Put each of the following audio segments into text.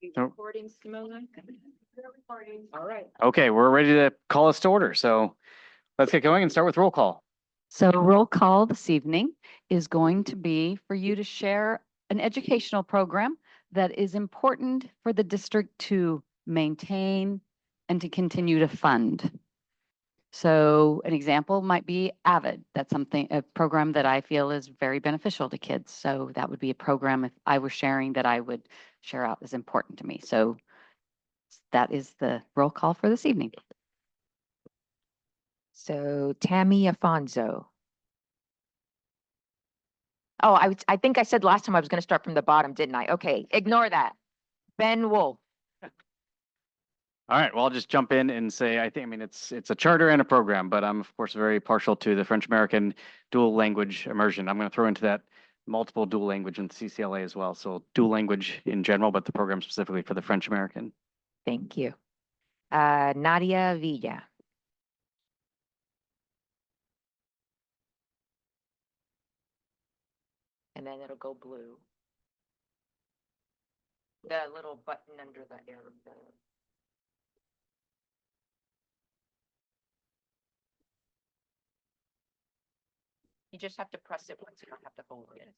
Recording, Simona? Recording. All right. Okay, we're ready to call us to order. So let's get going and start with roll call. So roll call this evening is going to be for you to share an educational program that is important for the district to maintain and to continue to fund. So an example might be AVID. That's a program that I feel is very beneficial to kids. So that would be a program if I were sharing that I would share out as important to me. So that is the roll call for this evening. So Tammy Afonso. Oh, I think I said last time I was going to start from the bottom, didn't I? Okay, ignore that. Ben Wolf. All right, well, I'll just jump in and say, I mean, it's a charter and a program, but I'm of course very partial to the French American dual language immersion. I'm going to throw into that multiple dual language in CCLA as well. So dual language in general, but the program specifically for the French American. Thank you. Nadia Villa. And then it'll go blue. The little button under the arrow. You just have to press it once, you don't have to hold it.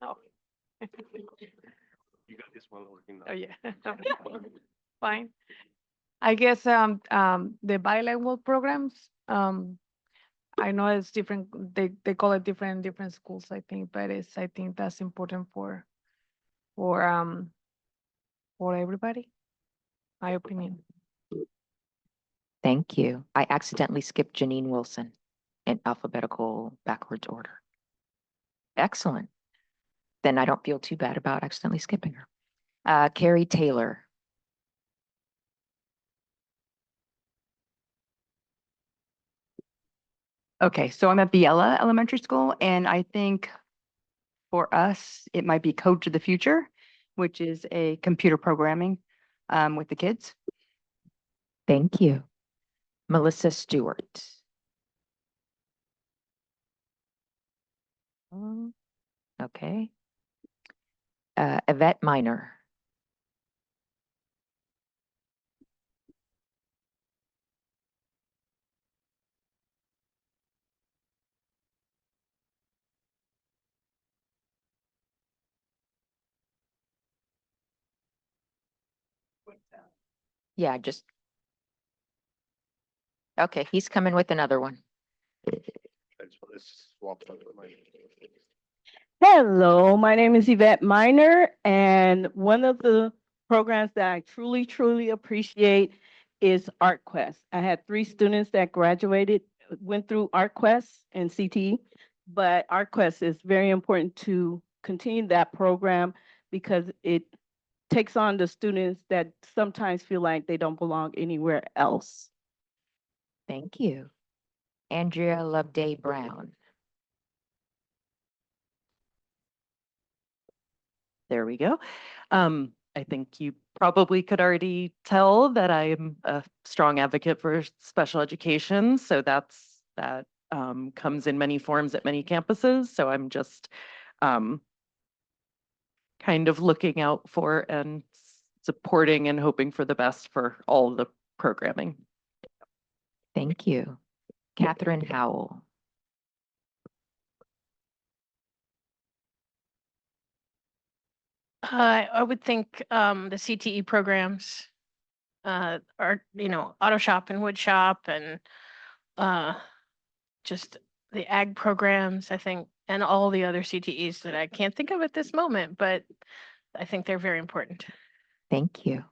Oh. You got this one working now. Oh, yeah. Fine. I guess the bilingual programs, I know it's different, they call it different in different schools, I think, but I think that's important for everybody, my opinion. Thank you. I accidentally skipped Janine Wilson in alphabetical backwards order. Excellent. Then I don't feel too bad about accidentally skipping her. Carrie Taylor. Okay, so I'm at Biella Elementary School, and I think for us, it might be Code to the Future, which is a computer programming with the kids. Thank you. Melissa Stewart. Okay. Yvette Minor. Yeah, just. Okay, he's coming with another one. Let's swap that with my. Hello, my name is Yvette Minor, and one of the programs that I truly, truly appreciate is ArtQuest. I had 3 students that graduated, went through ArtQuest and CTE, but ArtQuest is very important to continue that program because it takes on the students that sometimes feel like they don't belong anywhere else. Thank you. Andrea Loveday Brown. There we go. I think you probably could already tell that I am a strong advocate for special education. So that comes in many forms at many campuses. So I'm just kind of looking out for and supporting and hoping for the best for all the programming. Thank you. Catherine Howell. I would think the CTE programs are, auto shop and wood shop and just the ag programs, I think, and all the other CTEs that I can't think of at this moment, but I think they're very important. Thank you.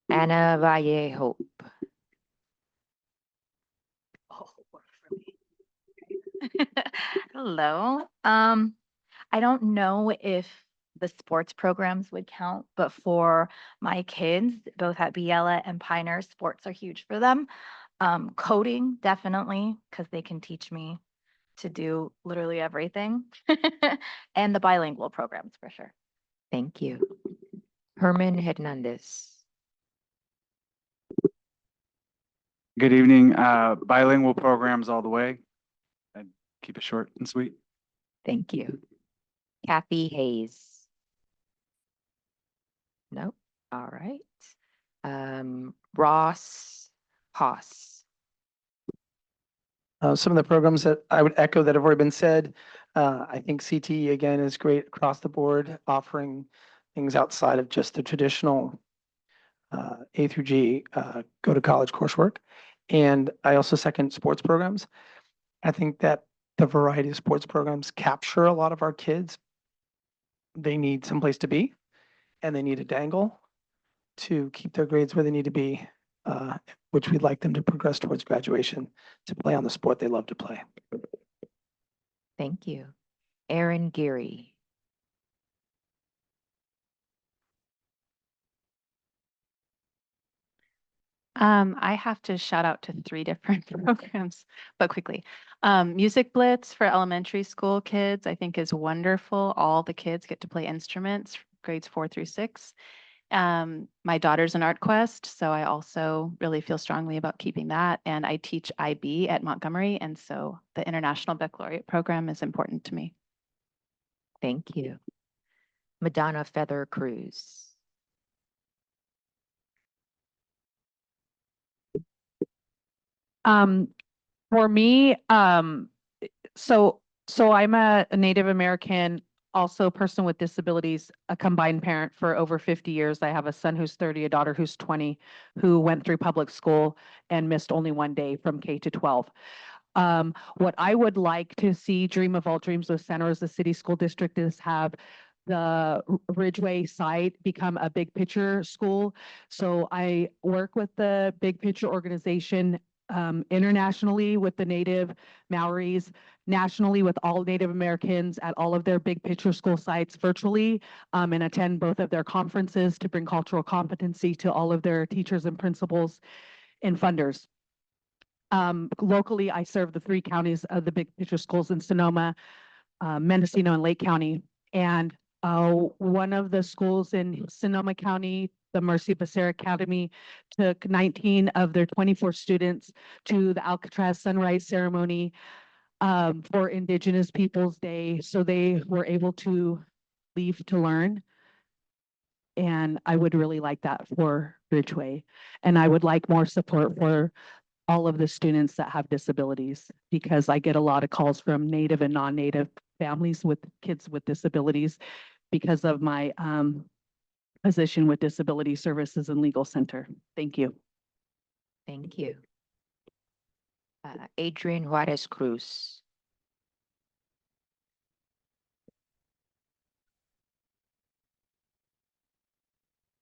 Anna Valle Hope. Hello. I don't know if the sports programs would count, but for my kids, both at Biella and Pioneer, sports are huge for them. Coding, definitely, because they can teach me to do literally everything. And the bilingual programs for sure. Thank you. Herman Hernandez. Good evening. Bilingual programs all the way. I'd keep it short and sweet. Thank you. Kathy Hayes. Nope. All right. Ross Haas. Some of the programs that I would echo that have already been said. I think CTE again is great across the board, offering things outside of just the traditional A through G go to college coursework. And I also second sports programs. I think that the variety of sports programs capture a lot of our kids. They need someplace to be, and they need a dangle to keep their grades where they need to be, which we'd like them to progress towards graduation to play on the sport they love to play. Thank you. Aaron Geary. I have to shout out to 3 different programs, but quickly. Music Blitz for elementary school kids, I think is wonderful. All the kids get to play instruments, grades 4 through 6. My daughter's an art quest, so I also really feel strongly about keeping that. And I teach IB at Montgomery, and so the International Baccalaureate program is important to me. Thank you. Madonna Feather Cruz. For me, so I'm a Native American, also a person with disabilities, a combined parent for over 50 years. I have a son who's 30, a daughter who's 20, who went through public school and missed only one day from K to 12. What I would like to see, dream of all dreams with Santa Rosa City School District, is have the Ridgeway site become a big picture school. So I work with the Big Picture organization internationally with the Native Maoris, nationally with all Native Americans at all of their Big Picture school sites virtually, and attend both of their conferences to bring cultural competency to all of their teachers and principals and funders. Locally, I serve the 3 counties of the Big Picture schools in Sonoma, Mendocino, and Lake County. And one of the schools in Sonoma County, the Mercy Becerra Academy, took 19 of their 24 students to the Alcatraz Sunrise Ceremony for Indigenous Peoples Day. So they were able to leave to learn. And I would really like that for Ridgeway. And I would like more support for all of the students that have disabilities, because I get a lot of calls from Native and non-Native families with kids with disabilities because of my position with Disability Services and Legal Center. Thank you. Thank you. Adrian Juarez Cruz.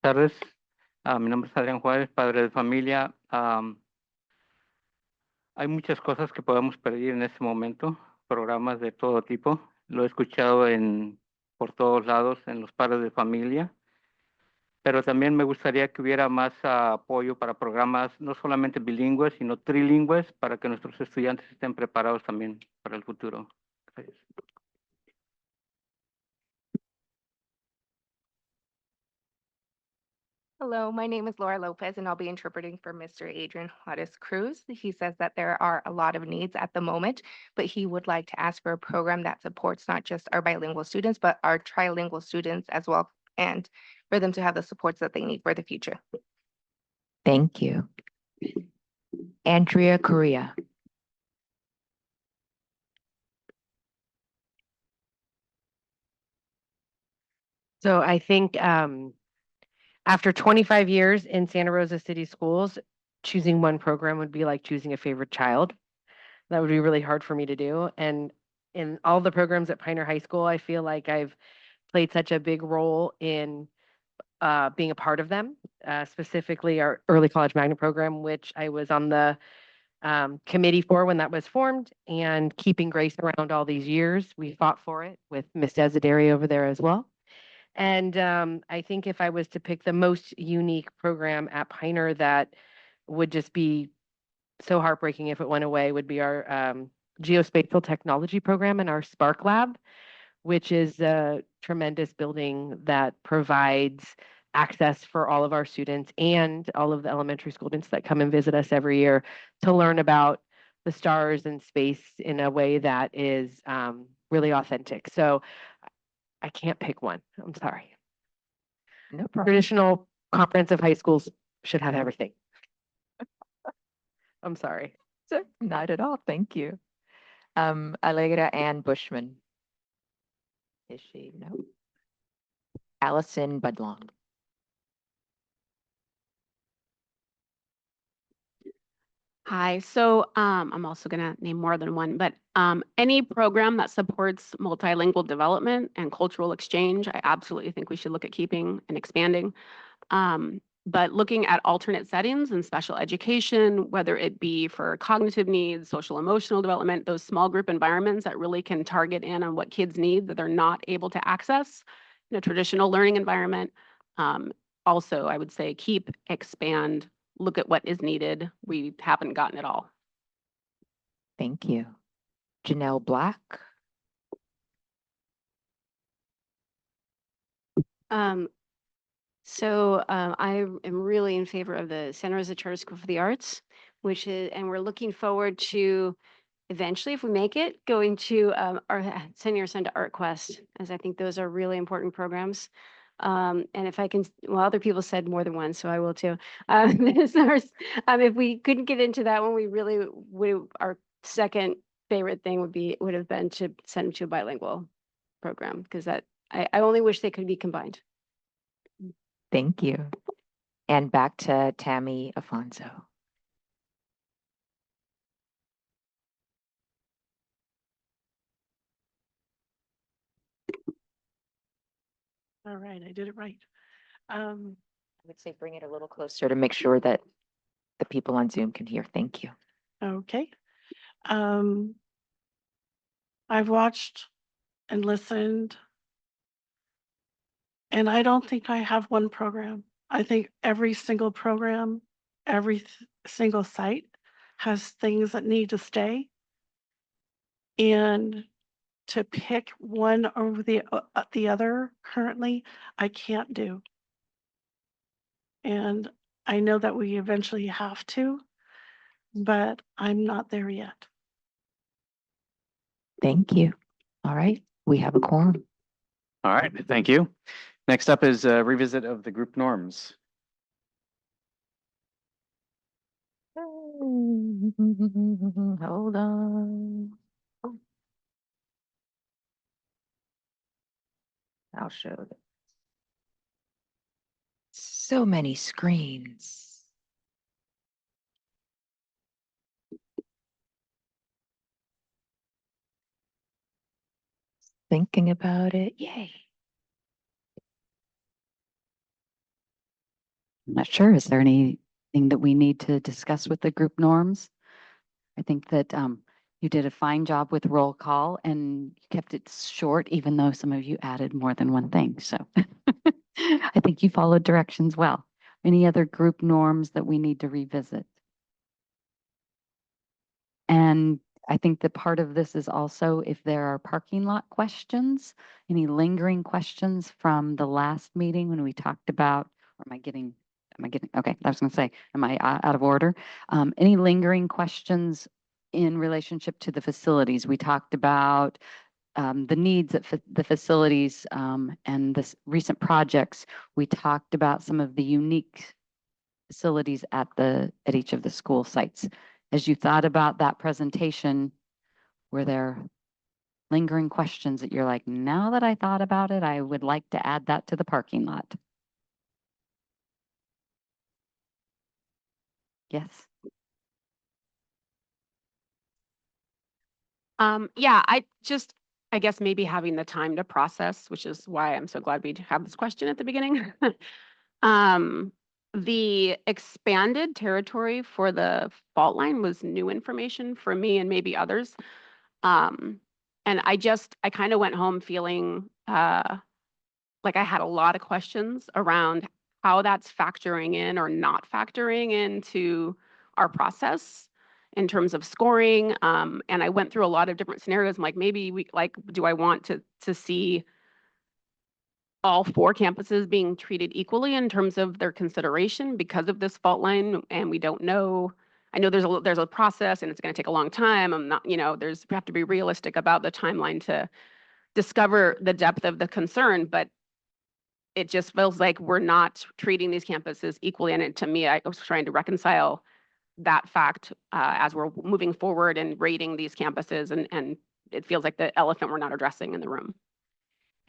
Tardes. Mi nombre es Adrián Juárez, padre de familia. Hay muchas cosas que podemos pedir en este momento, programas de todo tipo. Lo he escuchado por todos lados en los padres de familia, pero también me gustaría que hubiera más apoyo para programas no solamente bilingües, sino trilingües, para que nuestros estudiantes estén preparados también para el futuro. Gracias. Hello, my name is Laura Lopez, and I'll be interpreting for Mr. Adrian Juarez Cruz. He says that there are a lot of needs at the moment, but he would like to ask for a program that supports not just our bilingual students, but our trilingual students as well, and for them to have the supports that they need for the future. Thank you. Andrea Correa. So I think after 25 years in Santa Rosa City Schools, choosing one program would be like choosing a favorite child. That would be really hard for me to do. And in all the programs at Pioneer High School, I feel like I've played such a big role in being a part of them, specifically our early college magnet program, which I was on the committee for when that was formed, and keeping Grace around all these years. We fought for it with Miss Desideri over there as well. And I think if I was to pick the most unique program at Pioneer that would just be so heartbreaking if it went away, would be our geospatial technology program and our Spark Lab, which is a tremendous building that provides access for all of our students and all of the elementary school students that come and visit us every year to learn about the stars and space in a way that is really authentic. So I can't pick one. I'm sorry. No problem. Traditional comprehensive high schools should have everything. I'm sorry. Not at all. Thank you. Allegra Ann Bushman. Is she? No. Allison Budlong. Hi, so I'm also going to name more than one, but any program that supports multilingual development and cultural exchange, I absolutely think we should look at keeping and expanding. But looking at alternate settings and special education, whether it be for cognitive needs, social emotional development, those small group environments that really can target in on what kids need that they're not able to access in a traditional learning environment. Also, I would say keep, expand, look at what is needed. We haven't gotten it all. Thank you. Janelle Black. I am really in favor of the Santa Rosa Charter School for the Arts, which is, and we're looking forward to eventually, if we make it, going to sending our son to Art Quest, as I think those are really important programs. And if I can, well, other people said more than one, so I will too. If we couldn't get into that one, we really would. Our second favorite thing would have been to send him to a bilingual program, because that I only wish they could be combined. Thank you. And back to Tammy Afonso. All right, I did it right. I would say bring it a little closer to make sure that the people on Zoom can hear. Thank you. Okay. I've watched and listened, and I don't think I have one program. I think every single program, every single site has things that need to stay. And to pick one over the other currently, I can't do. And I know that we eventually have to, but I'm not there yet. Thank you. All right, we have a quorum. All right, thank you. Next up is a revisit of the group norms. Hold on. I'll show them. So many screens. Thinking about it, yay. I'm not sure. Is there anything that we need to discuss with the group norms? I think that you did a fine job with roll call and you kept it short, even though some of you added more than one thing. So I think you followed directions well. Any other group norms that we need to revisit? And I think that part of this is also if there are parking lot questions, any lingering questions from the last meeting when we talked about, or okay, I was going to say, am I out of order? Any lingering questions in relationship to the facilities? We talked about the needs at the facilities and the recent projects. We talked about some of the unique facilities at each of the school sites. As you thought about that presentation, were there lingering questions that you're like, now that I thought about it, I would like to add that to the parking lot? Yes. Yeah, I guess maybe having the time to process, which is why I'm so glad we have this question at the beginning. The expanded territory for the fault line was new information for me and maybe others. And I kind of went home feeling like I had a lot of questions around how that's factoring in or not factoring into our process in terms of scoring. And I went through a lot of different scenarios. I'm like, maybe do I want to see all 4 campuses being treated equally in terms of their consideration because of this fault line? And we don't know. I know there's a process and it's going to take a long time. I'm not, we have to be realistic about the timeline to discover the depth of the concern, but it just feels like we're not treating these campuses equally. And to me, I was trying to reconcile that fact as we're moving forward and rating these campuses, and it feels like the elephant we're not addressing in the room.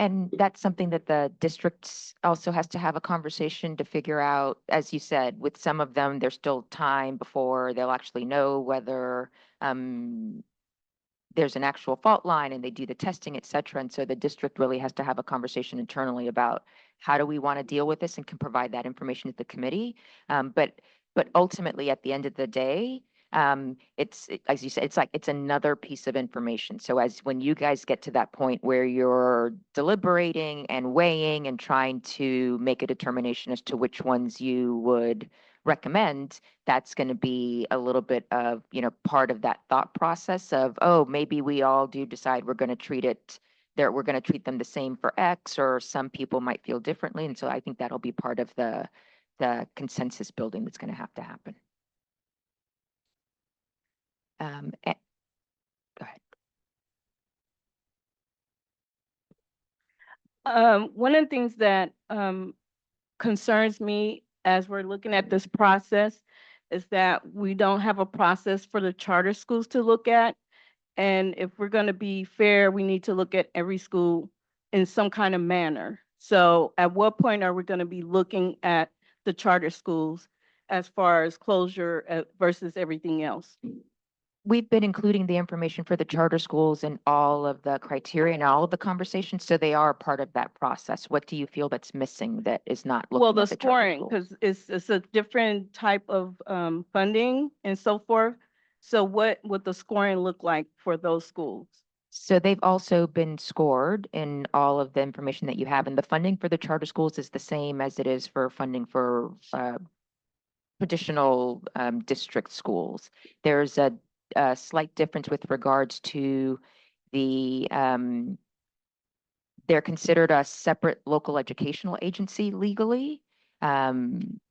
And that's something that the district also has to have a conversation to figure out, as you said, with some of them, there's still time before they'll actually know whether there's an actual fault line and they do the testing, et cetera. And so the district really has to have a conversation internally about how do we want to deal with this and can provide that information to the committee. But ultimately, at the end of the day, as you said, it's another piece of information. So when you guys get to that point where you're deliberating and weighing and trying to make a determination as to which ones you would recommend, that's going to be a little bit of, part of that thought process of, oh, maybe we all do decide we're going to treat it there, we're going to treat them the same for X, or some people might feel differently. And so I think that'll be part of the consensus building that's going to happen. Go ahead. One of the things that concerns me as we're looking at this process is that we don't have a process for the charter schools to look at. And if we're going to be fair, we need to look at every school in some kind of manner. So at what point are we going to be looking at the charter schools as far as closure versus everything else? We've been including the information for the charter schools in all of the criteria and all of the conversations, so they are part of that process. What do you feel that's missing that is not looking Well, at the the charter scoring, schools? because it's a different type of funding and so forth. So what would the scoring look like for those schools? So they've also been scored in all of the information that you have, and the funding for the charter schools is the same as it is for funding for traditional district schools. There's a slight difference with regards to they're considered a separate local educational agency legally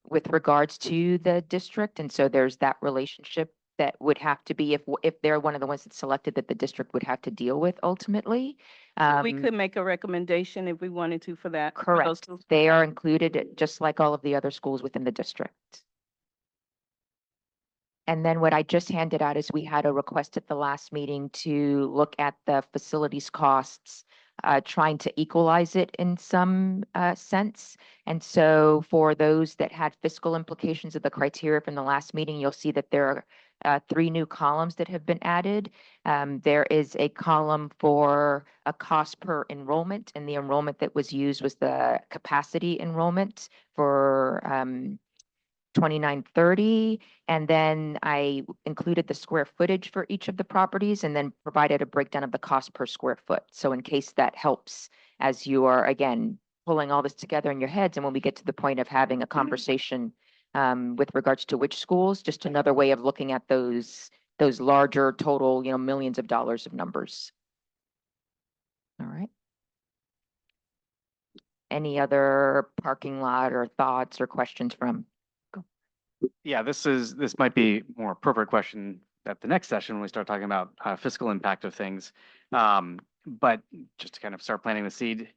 with regards to the district. And so there's that relationship that would have to be, if they're one of the ones that's selected, that the district would have to deal with ultimately. We could make a recommendation if we wanted to for that. for those Correct. schools. They are included just like all of the other schools within the district. And then what I just handed out is we had a request at the last meeting to look at the facilities costs, trying to equalize it in some sense. And so for those that had fiscal implications of the criteria from the last meeting, you'll see that there are 3 new columns that have been added. There is a column for a cost per enrollment, and the enrollment that was used was the capacity enrollment for 2930. And then I included the square footage for each of the properties and then provided a breakdown of the cost per square foot. So in case that helps as you are, again, pulling all this together in your heads. And when we get to the point of having a conversation with regards to which schools, just another way of looking at those larger total, millions of dollars of numbers. All right. Any other parking lot or thoughts or questions from? Yeah, this might be more appropriate question at the next session when we start talking about fiscal impact of things. But just to kind of start planting the seed,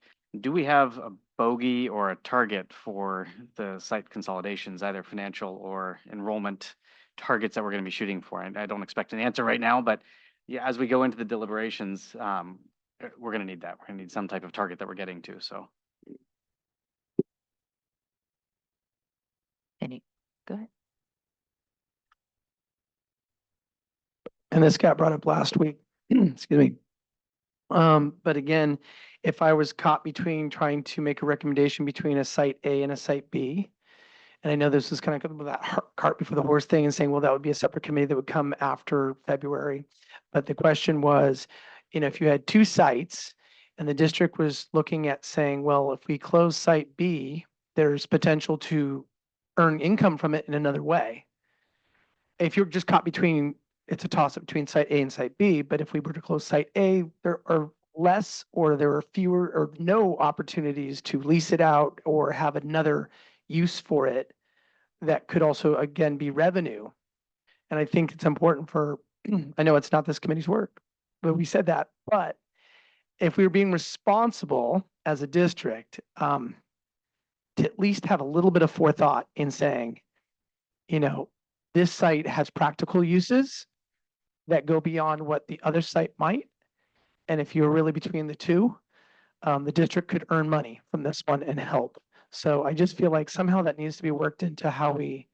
do we have a bogey or a target for the site consolidations, either financial or enrollment targets that we're going to be shooting for? And I don't expect an answer right now, but yeah, as we go into the deliberations, we're going to need that. We're going to need some type of target that we're getting to. So. Go ahead. And this got brought up last week, excuse me. But again, if I was caught between trying to make a recommendation between a site A and a site B, and I know this is kind of that cart before the horse thing and saying, well, that would be a separate committee that would come after February. But the question was, if you had 2 sites and the district was looking at saying, well, if we close site B, there's potential to earn income from it in another way. If you're just caught between, it's a toss up between site A and site B, but if we were to close site A, there are less or there are fewer or no opportunities to lease it out or have another use for it that could also, again, be revenue. And I think it's important for, I know it's not this committee's work, but we said that, but if we were being responsible as a district, to at least have a little bit of forethought in saying, this site has practical uses that go beyond what the other site might. And if you're really between the two, the district could earn money from this one and help. So I just feel like somehow that needs to be worked into how we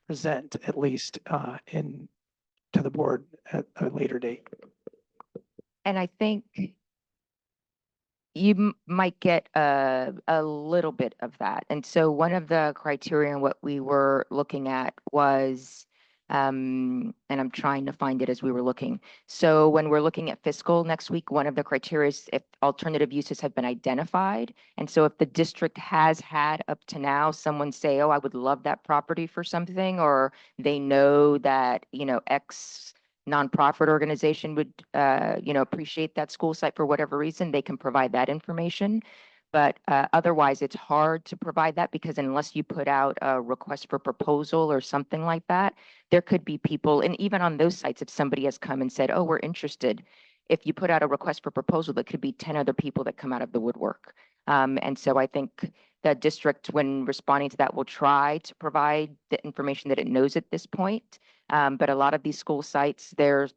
present, at least to the board at a later date. And I think you might get a little bit of that. And so one of the criteria and what we were looking at was, and I'm trying to find it as we were looking. So when we're looking at fiscal next week, one of the criteria is if alternative uses have been identified. And so if the district has had up to now someone say, oh, I would love that property for something, or they know that, X nonprofit organization would, appreciate that school site for whatever reason, they can provide that information. But otherwise, it's hard to provide that because unless you put out a request for proposal or something like that, there could be people, and even on those sites, if somebody has come and said, oh, we're interested, if you put out a request for proposal, there could be 10 other people that come out of the woodwork. And so I think the district, when responding to that, will try to provide the information that it knows at this point. But a lot of these school sites, they're,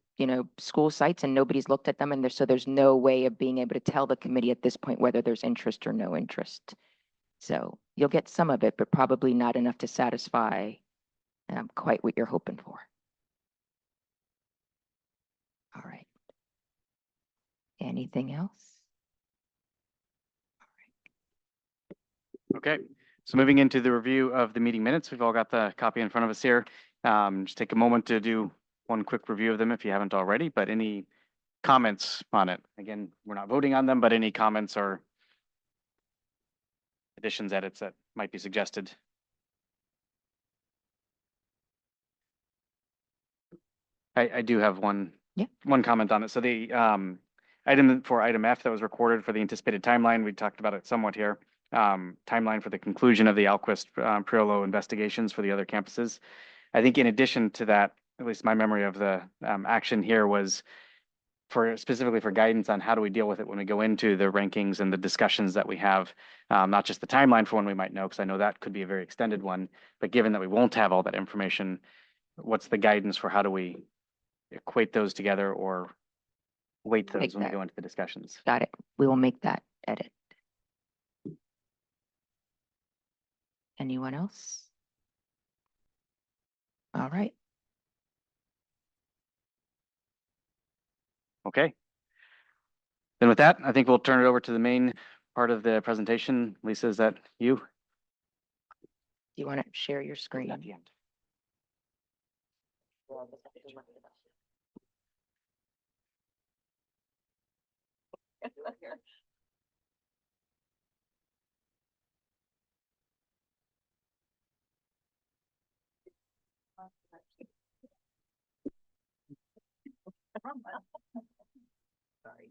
school sites and nobody's looked at them. And so there's no way of being able to tell the committee at this point whether there's interest or no interest. So you'll get some of it, but probably not enough to satisfy quite what you're hoping for. All right. Anything else? Okay, so moving into the review of the meeting minutes, we've all got the copy in front of us here. Just take a moment to do one quick review of them if you haven't already, but any comments on it? Again, we're not voting on them, but any comments or additions, edits that might be suggested? I do have one comment on it. So the item F that was recorded for the anticipated timeline, we talked about it somewhat here. Timeline for the conclusion of the Alquist Priolo investigations for the other campuses. I think in addition to that, at least my memory of the action here was specifically for guidance on how do we deal with it when we go into the rankings and the discussions that we have, not just the timeline for when we might know, because I know that could be a very extended one, but given that we won't have all that information, what's the guidance for how do we equate those together or weight those when we go into the discussions? Got it. We will make that edit. Anyone else? All right. Okay. Then with that, I think we'll turn it over to the main part of the presentation. Lisa, is that you? Do you want to share your screen? At the end. Sorry.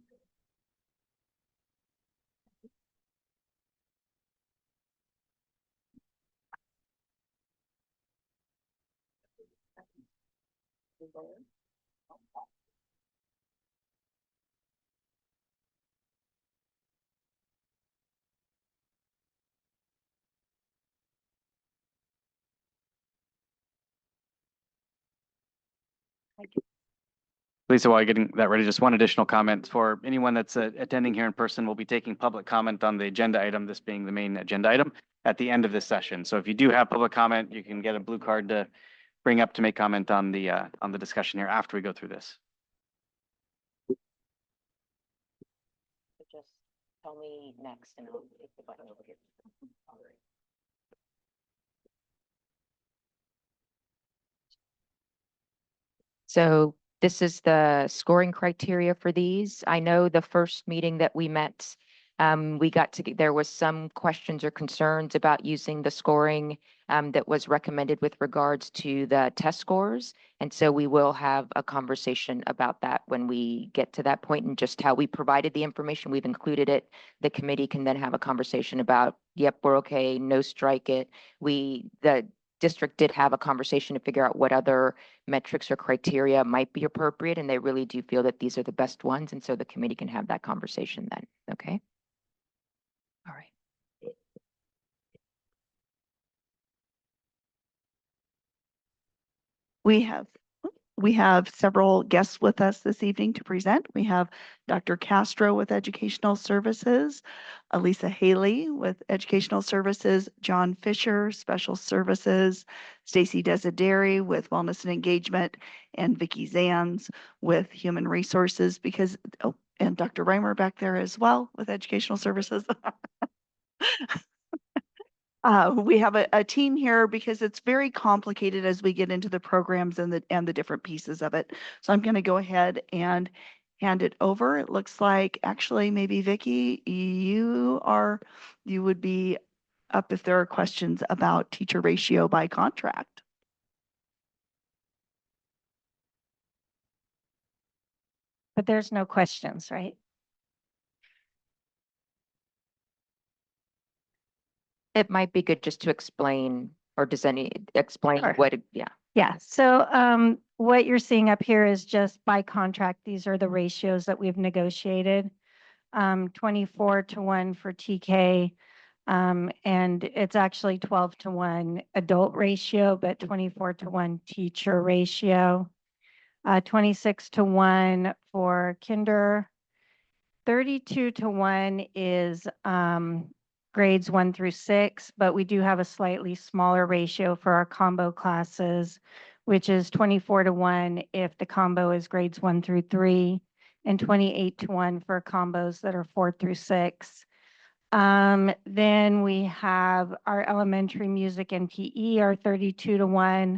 Lisa, while you're getting that ready, just one additional comment for anyone that's attending here in person. We'll be taking public comment on the agenda item, this being the main agenda item, at the end of this session. So if you do have public comment, you can get a blue card to bring up to make comment on the discussion here after we go through this. Just tell me next and I'll take the button over here. All right. So this is the scoring criteria for these. I know the first meeting that we met, there was some questions or concerns about using the scoring that was recommended with regards to the test scores. And so we will have a conversation about that when we get to that point and just how we provided the information. We've included it. The committee can then have a conversation about, yep, we're okay, no strike it. The district did have a conversation to figure out what other metrics or criteria might be appropriate, and they really do feel that these are the best ones, and so the committee can have that conversation then, okay? All right. We have several guests with us this evening to present. We have Dr. Castro with Educational Services, Elisa Haley with Educational Services, John Fisher, Special Services, Stacy Desideri with Wellness and Engagement, and Vicki Zanz with Human Resources, because, oh, and Dr. Reimer back there as well with Educational Services. We have a team here because it's very complicated as we get into the programs and the different pieces of it. So I'm going to go ahead and hand it over. It looks like actually maybe Vicki, you would be up if there are questions about teacher ratio by contract. But there's no questions, right? It might be good just to explain, or does any explain Sure. what, yeah. Yeah, so what you're seeing up here is just by contract. These are the ratios that we've negotiated. 24-1 for TK, and it's actually 12-1 adult ratio, but 24-1 teacher ratio. 26-1 for kinder. 32-1 is grades 1 through 6, but we do have a slightly smaller ratio for our combo classes, which is 24-1 if the combo is grades 1 through 3, and 28-1 for combos that are 4 through 6. Then we have our elementary music and PE are 32-1,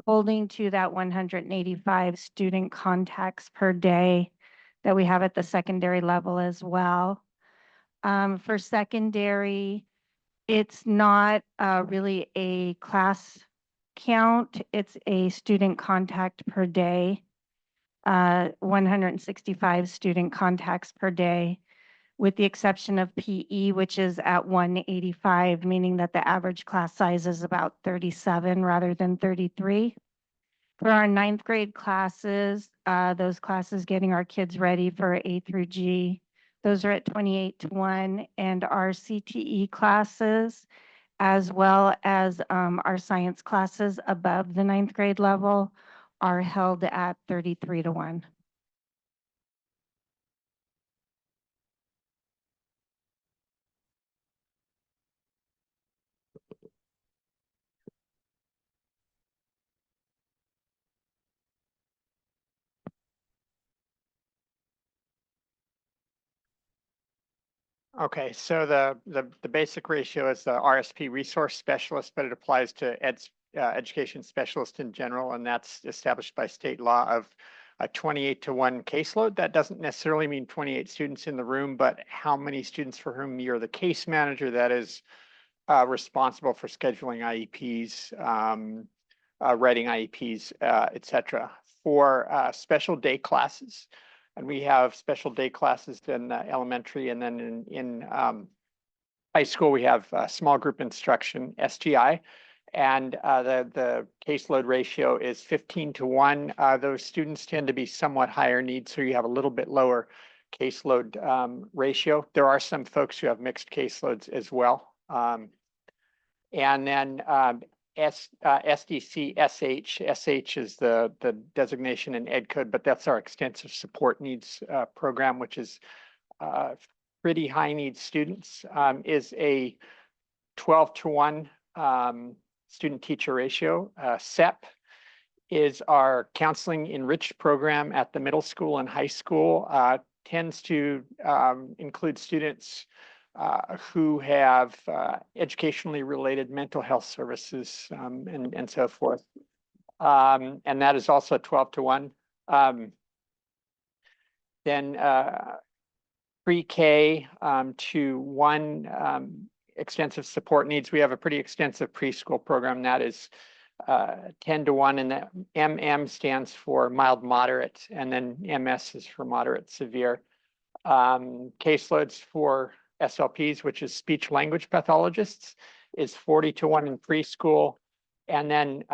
holding to that 185 student contacts per day that we have at the secondary level as well. For secondary, it's not really a class count. It's a student contact per day, 165 student contacts per day, with the exception of PE, which is at 185, meaning that the average class size is about 37 rather than 33. For our 9th grade classes, those classes getting our kids ready for A through G, those are at 28-1, and our CTE classes, as well as our science classes above the 9th grade level, are held at 33-1. Okay, so the basic ratio is the RSP resource specialist, but it applies to education specialist in general, and that's established by state law of a 28-1 caseload. That doesn't necessarily mean 28 students in the room, but how many students for whom you're the case manager that is responsible for scheduling IEPs, writing IEPs, et cetera. For special day classes, and we have special day classes in elementary, and then in high school, we have small group instruction, SGI, and the caseload ratio is 15-1. Those students tend to be somewhat higher needs, so you have a little bit lower caseload ratio. There are some folks who have mixed caseloads as well. And then SDC SH. SH is the designation in Ed Code, but that's our extensive support needs program, which is pretty high needs students, is a 12-1 student teacher ratio. SEP is our counseling enriched program at the middle school and high school, tends to include students who have educationally related mental health services and so forth. And that is also 12-1. Then pre-K to 1 extensive support needs. We have a pretty extensive preschool program that is 10-1, and the MM stands for mild moderate, and then MS is for moderate severe. Caseloads for SLPs, which is speech language pathologists, is 40-1 in preschool, And then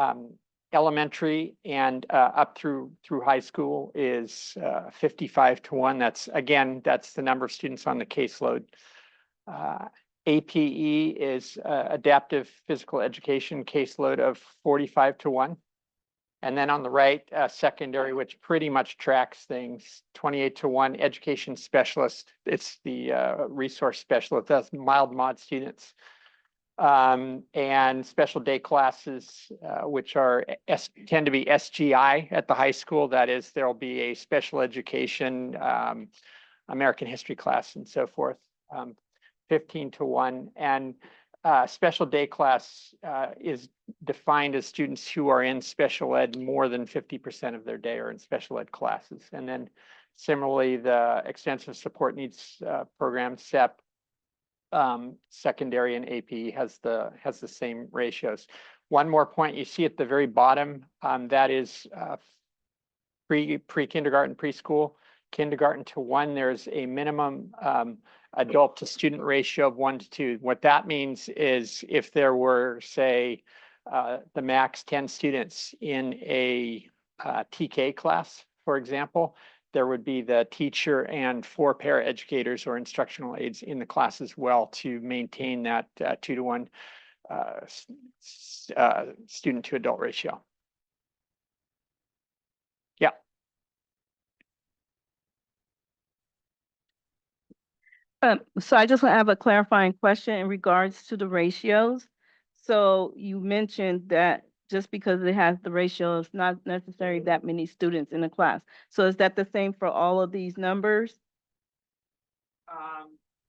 elementary and up through high school is 55 to 1. That's the number of students on the caseload. APE is adaptive physical education caseload of 45 to 1. And then on the right, secondary, which pretty much tracks things, 28 to 1. Education specialist, it's the resource specialist, that's mild mod students. And special day classes, which are tend to be SGI at the high school. That is, there'll be a special education, American history class and so forth, 15 to 1. And special day class is defined as students who are in special ed more than 50% of their day are in special ed classes. And then similarly, the extensive support needs program, SEP, secondary and AP has the same ratios. One more point you see at the very bottom, that is pre-kindergarten, preschool, kindergarten to 1. There's a minimum adult to student ratio of 1 to 2. What that means is if there were, say, the max 10 students in a TK class, for example, there would be the teacher and 4 paraeducators or instructional aides in the class as well to maintain that 2 to 1 student to adult ratio. Yeah. So I just want to have a clarifying question in regards to the ratios. So you mentioned that just because it has the ratio, it's not necessarily that many students in the class. So is that the same for all of these numbers?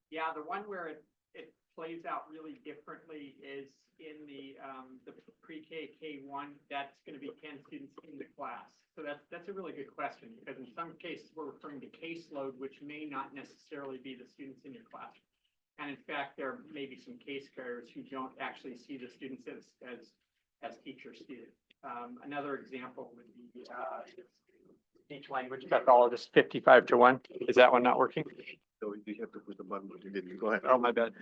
Yeah, the one where it plays out really differently is in the pre-K, K1, that's going to be 10 students in the class. So that's a really good question, because in some cases we're referring to caseload, which may not necessarily be the students in your classroom. And in fact, there may be some case carriers who don't actually see the students as teacher students. Another example would be speech language pathologist, 55 to 1. Is that one not working? So you have to push the button, but you didn't. Go ahead. Oh, my bad.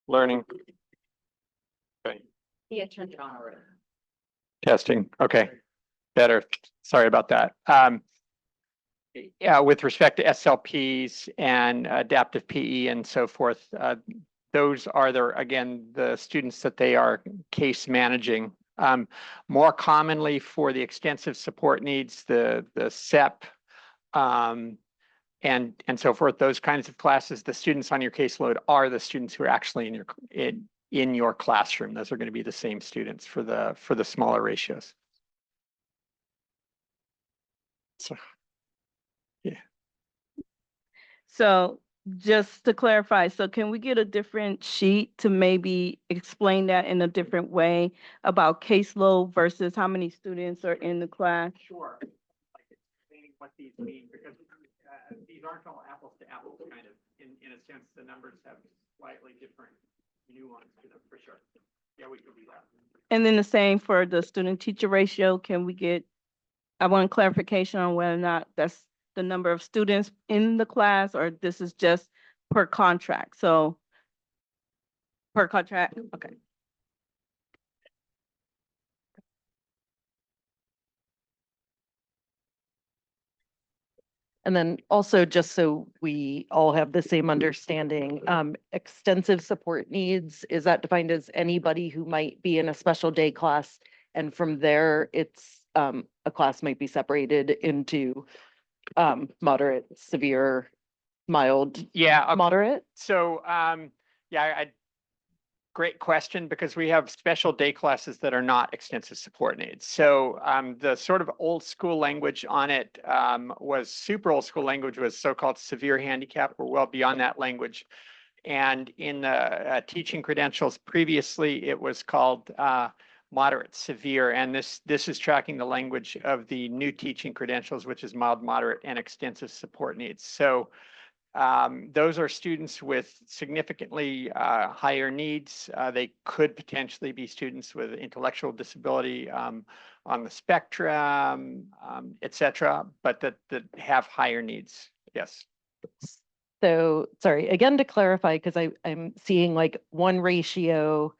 Learning. Okay. Yeah, turned it on already. Testing. Okay. Better. Sorry about that. Yeah, with respect to SLPs and adaptive PE and so forth, those are the students that they are case managing. More commonly for the extensive support needs, the SEP, and so forth, those kinds of classes, the students on your caseload are the students who are actually in your classroom. Those are going to be the same students for the smaller ratios. So, yeah. So just to clarify, so can we get a different sheet to maybe explain that in a different way about caseload versus how many students are in the class? Sure. Like explaining what these mean, because these aren't all apples to apples, kind of. In a sense, the numbers have slightly different nuance to them, for sure. Yeah, we could do that. And then the same for the student teacher ratio. Can we get, I want clarification on whether or not that's the number of students in the class, or this is just per contract. So per contract, okay. And then also, just so we all have the same understanding, extensive support needs, is that defined as anybody who might be in a special day class? And from there, it's a class might be separated into moderate, severe, mild, Yeah. Okay. moderate? So, yeah, great question, because we have special day classes that are not extensive support needs. So the sort of old school language on it was super old school language was so-called severe handicap. We're well beyond that language. And in the teaching credentials previously, it was called moderate, severe. And this is tracking the language of the new teaching credentials, which is mild, moderate, and extensive support needs. So those are students with significantly higher needs. They could potentially be students with intellectual disability on the spectrum, et cetera, but that have higher needs. Yes. So, sorry, again, to clarify, because I'm seeing like one ratio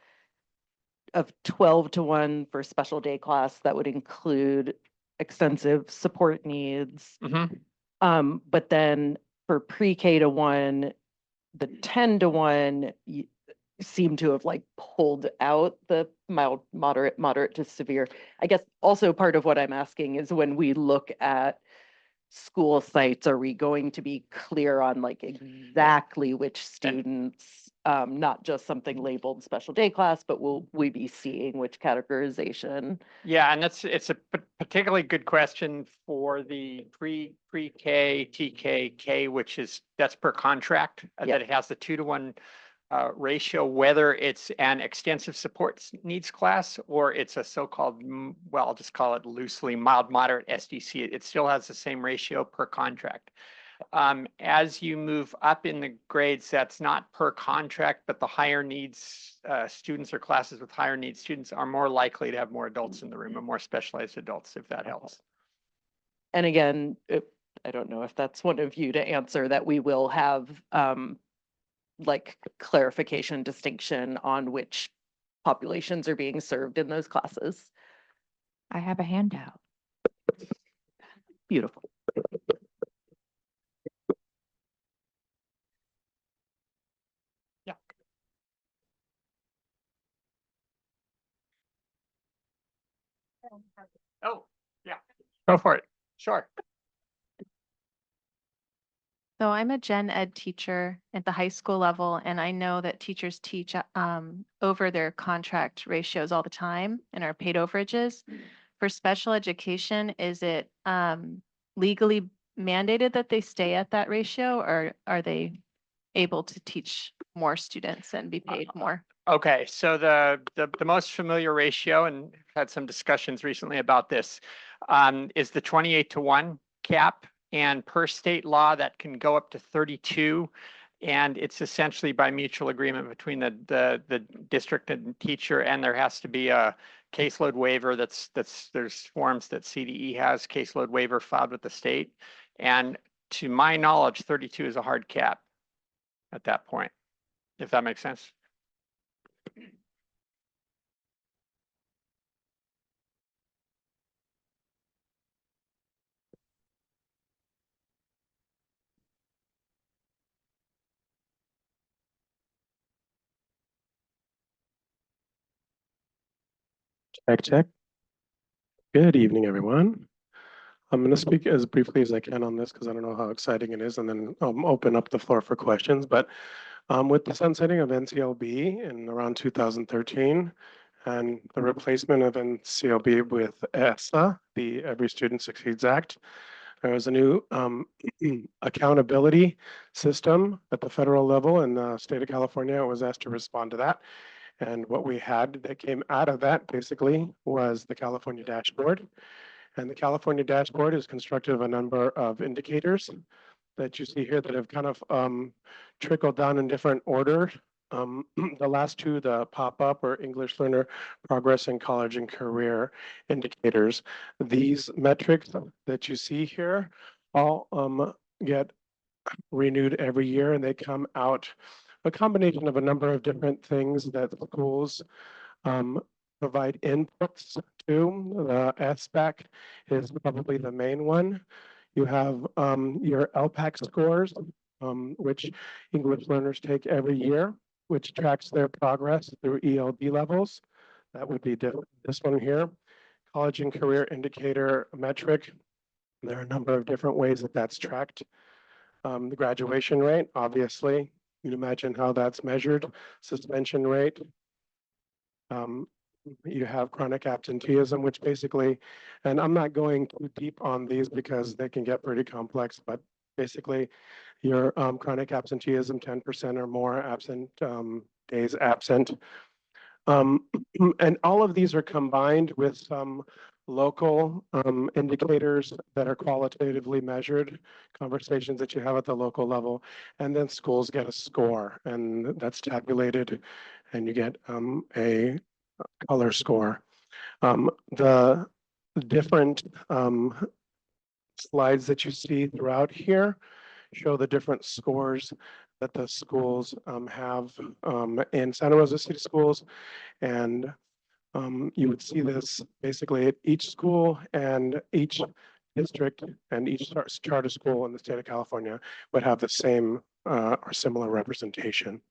of 12-1 for special day class, that would include extensive support needs. But then for pre-K to 1, the 10-1 seem to have like pulled out the mild, moderate to severe. I guess also part of what I'm asking is when we look at school sites, are we going to be clear on like exactly which students, not just something labeled special day class, but will we be seeing which categorization? Yeah, and it's a particularly good question for the pre-K, TK, K, which that's per contract, that it has the 2-to-1 ratio, whether it's an extensive support needs class or it's a so-called, well, I'll just call it loosely mild, moderate SDC. It still has the same ratio per contract. As you move up in the grades, that's not per contract, but the higher needs students or classes with higher needs students are more likely to have more adults in the room, or more specialized adults, if that helps. And again, I don't know if that's one of you to answer, that we will have like clarification, distinction on which populations are being served in those classes. I have a handout. Beautiful. Yeah. Oh, yeah. Go for it. Sure. So I'm a gen ed teacher at the high school level, and I know that teachers teach over their contract ratios all the time and are paid overages. For special education, is it legally mandated that they stay at that ratio, or are they able to teach more students and be paid more? Okay, so the most familiar ratio, and I've had some discussions recently about this, is the 28-to-1 cap. And per state law, that can go up to 32. And it's essentially by mutual agreement between the district and teacher, and there has to be a caseload waiver. There's forms that CDE has, caseload waiver filed with the state. And to my knowledge, 32 is a hard cap at that point, if that makes sense. Check, check. Good evening, everyone. I'm going to speak as briefly as I can on this because I don't know how exciting it is, and then open up the floor for questions. But with the sunsetting of NCLB in around 2013 and the replacement of NCLB with ESSA, the Every Student Succeeds Act, there was a new accountability system at the federal level, and the state of California was asked to respond to that. And what we had that came out of that basically was the California dashboard. And the California dashboard is constructed of a number of indicators that you see here that have kind of trickled down in different order. The last two, the pop-up or English learner progress in college and career indicators. These metrics that you see here all get renewed every year, and they come out a combination of a number of different things that schools provide inputs to. The SBAC is probably the main one. You have your LPAC scores, which English learners take every year, which tracks their progress through ELD levels. That would be this one here. College and career indicator metric. There are a number of different ways that that's tracked. The graduation rate, obviously, you can imagine how that's measured. Suspension rate. You have chronic absenteeism, which basically, and I'm not going too deep on these because they can get pretty complex, but basically your chronic absenteeism, 10% or more absent days absent. And all of these are combined with some local indicators that are qualitatively measured, conversations that you have at the local level, and then schools get a score, and that's tabulated, and you get a color score. The different slides that you see throughout here show the different scores that the schools have in Santa Rosa City Schools, and You would see this basically at each school and each district and each charter school in the state of California would have the same or similar representation.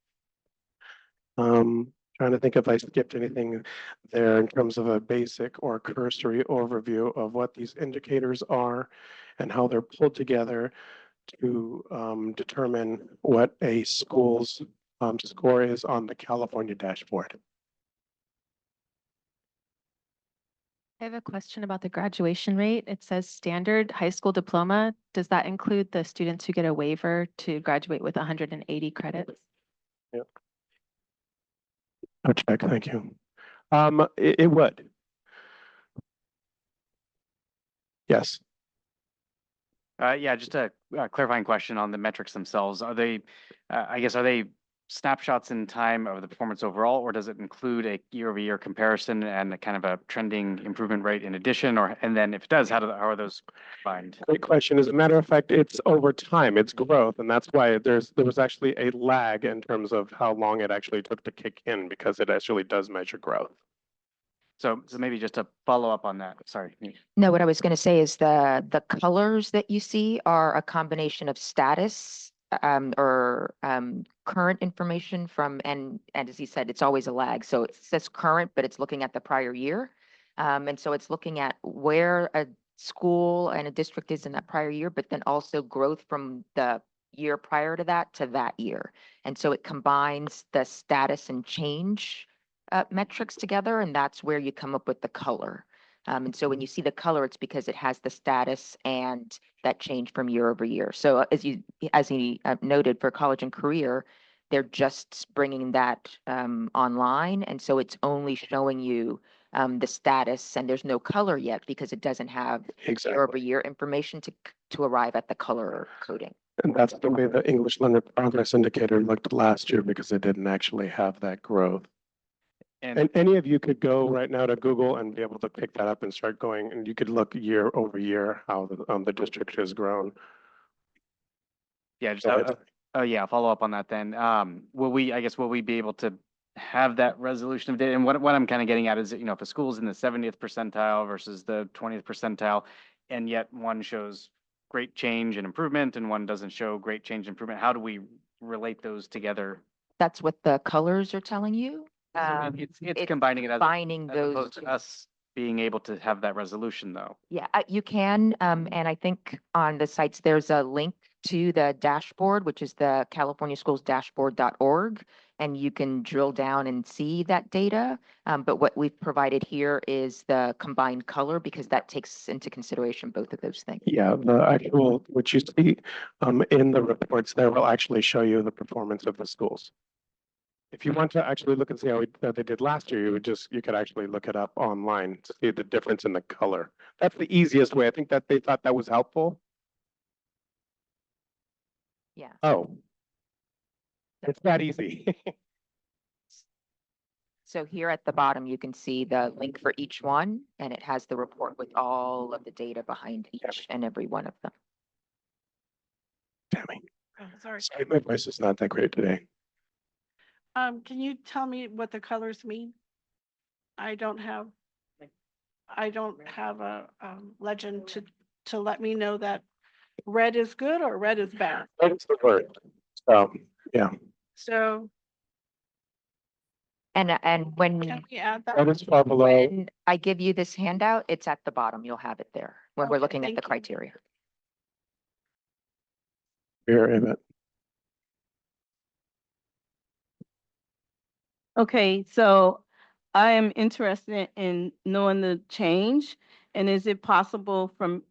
Trying to think if I skipped anything there in terms of a basic or cursory overview of what these indicators are and how they're pulled together to determine what a school's score is on the California dashboard. I have a question about the graduation rate. It says standard high school diploma. Does that include the students who get a waiver to graduate with 180 credits? Yep. I'll check, thank you. It would. Yes. Yeah, just a clarifying question on the metrics themselves. Are they, I guess, are they snapshots in time of the performance overall, or does it include a year-over-year comparison and a kind of a trending improvement rate in addition? Or, and then if it does, how are those combined? Great question. As a matter of fact, it's over time, it's growth, and that's why there was actually a lag in terms of how long it actually took to kick in, because it actually does measure growth. So maybe just to follow up on that, sorry. No, what I was going to say is the colors that you see are a combination of status or current information from, and as he said, it's always a lag. So it says current, but it's looking at the prior year. And so it's looking at where a school and a district is in that prior year, but then also growth from the year prior to that year. And so it combines the status and change metrics together, and that's where you come up with the color. And so when you see the color, it's because it has the status and that change from year over year. So as he noted for college and career, they're just bringing that online, and so it's only showing you the status, and there's no color yet because it doesn't have year over year information to arrive at the color coding. And that's the way the English Learner Progress Indicator looked last year, because it didn't actually have that growth. And any of you could go right now to Google and be able to pick that up and start going, and you could look year over year how the district has grown. Yeah, just yeah, follow up on that then. Will we be able to have that resolution of data? And what I'm kind of getting at is, you know, if a school's in the 70th percentile versus the 20th percentile, and yet one shows great change and improvement and one doesn't show great change and improvement, how do we relate those together? That's what the colors are telling you. It's combining it as those opposed to us being able to have that resolution, though. Yeah, you can, and I think on the sites, there's a link to the dashboard, which is the California Schools Dashboard.org, and you can drill down and see that data. But what we've provided here is the combined color, because that takes into consideration both of those things. Yeah, the actual, which you see in the reports there, will actually show you the performance of the schools. If you want to actually look and see how they did last year, you could actually look it up online to see the difference in the color. That's the easiest way. I think that they thought that was helpful. Yeah. Oh, it's that easy. So here at the bottom, you can see the link for each one, and it has the report with all of the data behind each and every one of them. Tammy. Oh, sorry. Sorry, my voice is not that great today. Can you tell me what the colors mean? I don't have a legend to let me know that red is good or red is bad. That's the word. So, yeah. So And when can we add that? That is far below. when I give you this handout, it's at the bottom. You'll have it there when we're Okay, looking at thank the you. criteria. Here, Emmett. Okay, so I am interested in knowing the change, and is it possible from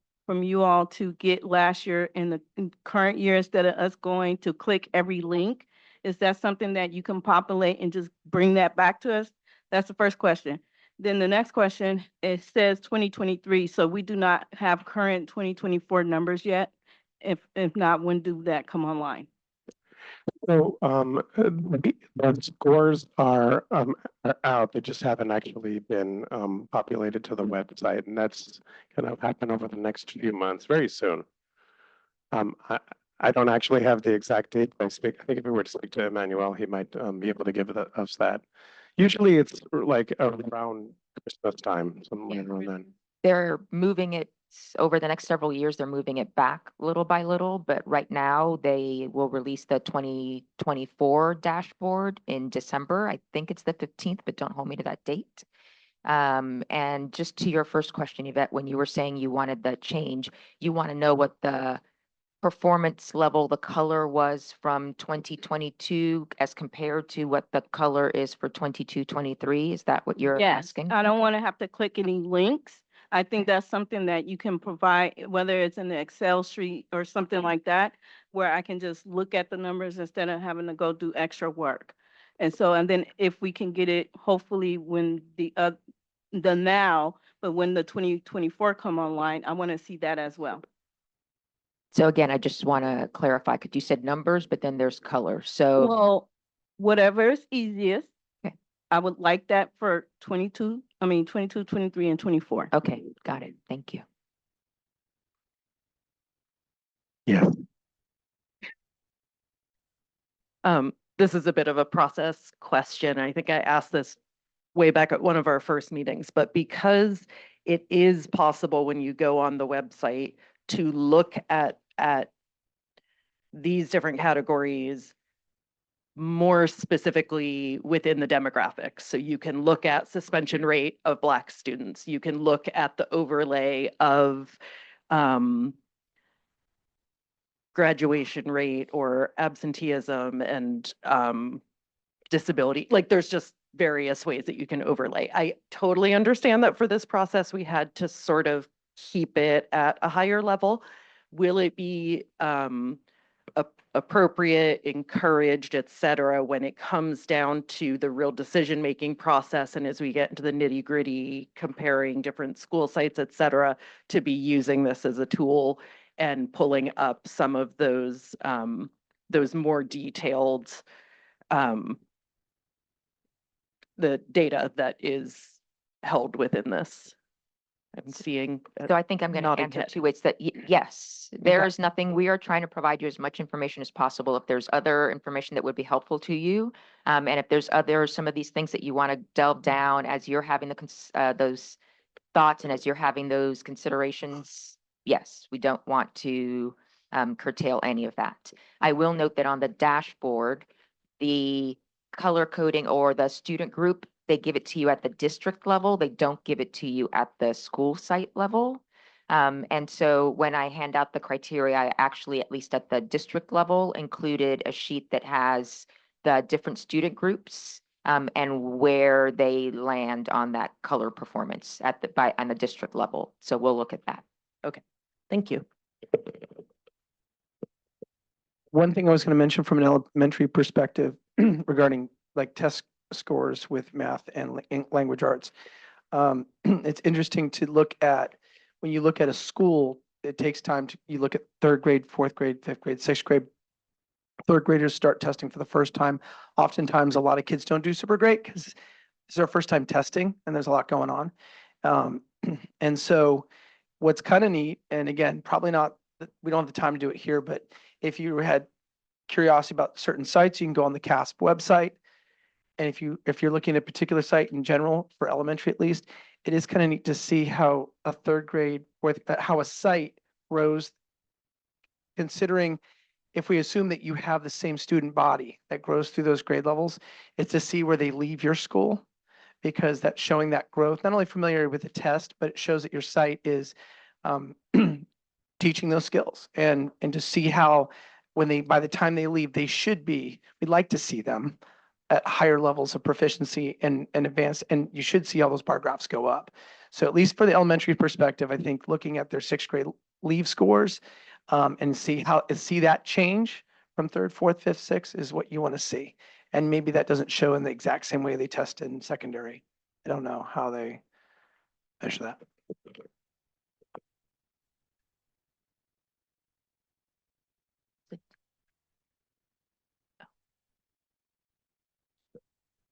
you all to get last year and the current year instead of us going to click every link? Is that something that you can populate and just bring that back to us? That's the first question. Then the next question, it says 2023, so we do not have current 2024 numbers yet. If not, when do that come online? So the scores are out. They just haven't actually been populated to the website, and that's going to happen over the next few months, very soon. I don't actually have the exact date. I think if we were to speak to Emmanuel, he might be able to give us that. Usually it's like around Christmas time, something like around then. They're moving it over the next several years. They're moving it back little by little, but right now they will release the 2024 dashboard in December. I think it's the 15th, but don't hold me to that date. And just to your first question, Yvette, when you were saying you wanted the change, you want to know what the performance level, the color was from 2022 as compared to what the color is for 22-23. Is that what you're Yes, asking? I don't want to have to click any links. I think that's something that you can provide, whether it's in the Excel sheet or something like that, where I can just look at the numbers instead of having to go do extra work. And so, and then if we can get it, hopefully when the now, but when the 2024 come online, I want to see that as well. So again, I just want to clarify, because you said numbers, but then there's color. So Well, whatever is easiest. Okay. I would like that for 22, 23, and 24. okay, got it. Thank you. Yeah. This is a bit of a process question. I think I asked this way back at one of our first meetings, but because it is possible when you go on the website to look at these different categories more specifically within the demographics. So you can look at suspension rate of Black students. You can look at the overlay of graduation rate or absenteeism and disability. Like there's just various ways that you can overlay. I totally understand that for this process, we had to sort of keep it at a higher level. Will it be appropriate, encouraged, et cetera, when it comes down to the real decision-making process and as we get into the nitty-gritty, comparing different school sites, et cetera, to be using this as a tool and pulling up some of those more detailed the data that is held within this. I'm seeing. So I think I'm going to nodding answer head. two ways that yes, there is nothing, we are trying to provide you as much information as possible. If there's other information that would be helpful to you, and if there's some of these things that you want to delve down as you're having those thoughts and as you're having those considerations, yes, we don't want to curtail any of that. I will note that on the dashboard, the color coding or the student group, they give it to you at the district level. They don't give it to you at the school site level. And so when I hand out the criteria, I actually, at least at the district level, included a sheet that has the different student groups and where they land on that color performance at on the district level. So we'll look at that. Okay, thank you. One thing I was going to mention from an elementary perspective regarding like test scores with math and language arts. It's interesting to look at, when you look at a school, it takes time to, you look at third grade, fourth grade, fifth grade, sixth grade. Third graders start testing for the first time. Oftentimes, a lot of kids don't do super great because this is their first time testing and there's a lot going on. And so what's kind of neat, and again, probably not, we don't have the time to do it here, but if you had curiosity about certain sites, you can go on the CASP website. And if you're looking at a particular site in general, for elementary at least, it is kind of neat to see how a third grade, with how a site grows, considering if we assume that you have the same student body that grows through those grade levels, it's to see where they leave your school, because that's showing that growth, not only familiar with the test, but it shows that your site is teaching those skills, and to see how by the time they leave, they should be, we'd like to see them at higher levels of proficiency and advanced, and you should see all those bar graphs go up. So at least for the elementary perspective, I think looking at their sixth grade leave scores and see that change from third, fourth, fifth, sixth is what you want to see. And maybe that doesn't show in the exact same way they test in secondary. I don't know how they measure that.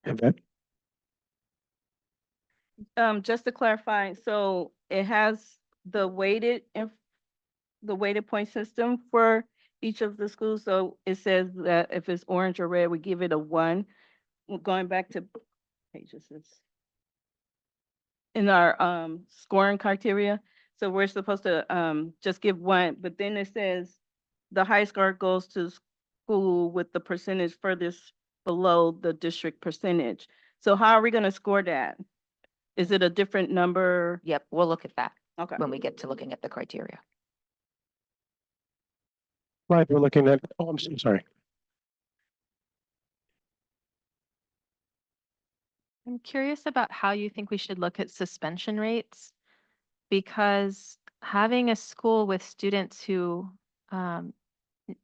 Yvette? Just to clarify, so it has the weighted point system for each of the schools? So it says that if it's orange or red, we give it a 1. Going back to pages, in our scoring criteria. So we're supposed to just give 1, but then it says the highest score goes to school with the percentage furthest below the district percentage. So how are we going to score that? Is it a different number? Yep, we'll look at that Okay. when we get to looking at the criteria. Right, we're looking at, oh, I'm so sorry. I'm curious about how you think we should look at suspension rates, because having a school with students who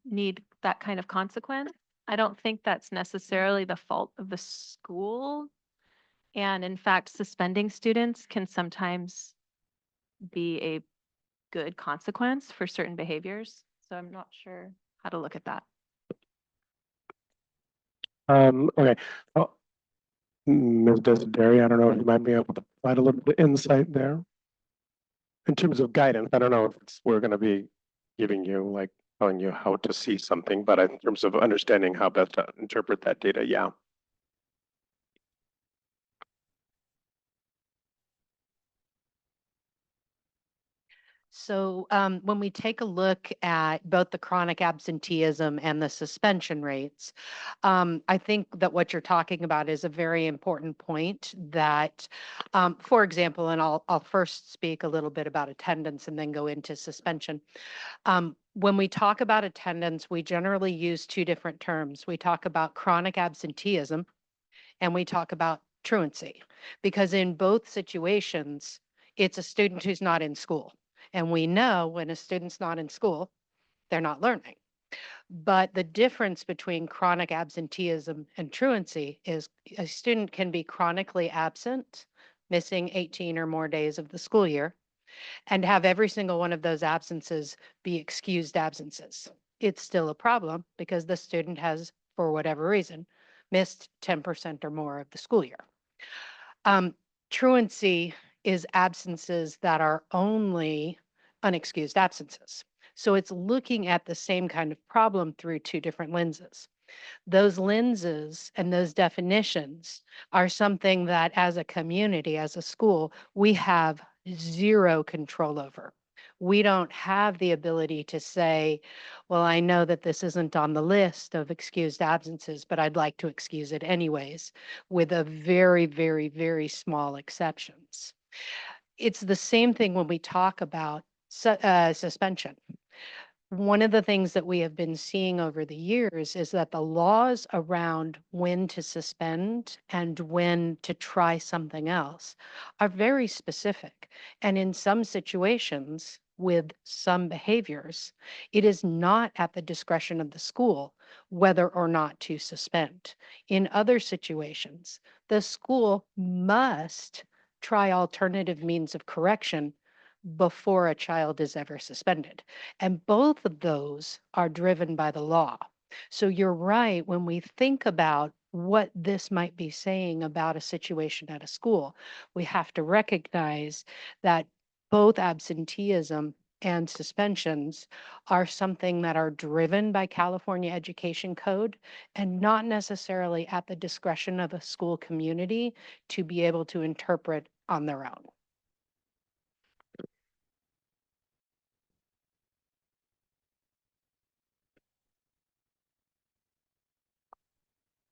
need that kind of consequence, I don't think that's necessarily the fault of the school. And in fact, suspending students can sometimes be a good consequence for certain behaviors. So I'm not sure how to look at that. Okay. Oh, Ms. Desideri, I don't know if you might be able to provide a little bit of insight there. In terms of guidance, I don't know if we're going to be giving you, like, telling you how to see something, but in terms of understanding how best to interpret that data, yeah. So when we take a look at both the chronic absenteeism and the suspension rates, I think that what you're talking about is a very important point that, for example, and I'll first speak a little bit about attendance and then go into suspension. When we talk about attendance, we generally use 2 different terms. We talk about chronic absenteeism and we talk about truancy, because in both situations, it's a student who's not in school. And we know when a student's not in school, they're not learning. But the difference between chronic absenteeism and truancy is a student can be chronically absent, missing 18 or more days of the school year, and have every single one of those absences be excused absences. It's still a problem because the student has, for whatever reason, missed 10% or more of the school year. Truancy is absences that are only unexcused absences. So it's looking at the same kind of problem through 2 different lenses. Those lenses and those definitions are something that as a community, as a school, we have 0 control over. We don't have the ability to say, well, I know that this isn't on the list of excused absences, but I'd like to excuse it anyways, with a very, very, very small exceptions. It's the same thing when we talk about suspension. One of the things that we have been seeing over the years is that the laws around when to suspend and when to try something else are very specific. And in some situations, with some behaviors, it is not at the discretion of the school whether or not to suspend. In other situations, the school must try alternative means of correction before a child is ever suspended. And both of those are driven by the law. So you're right, when we think about what this might be saying about a situation at a school, we have to recognize that both absenteeism and suspensions are something that are driven by California Education Code and not necessarily at the discretion of a school community to be able to interpret on their own.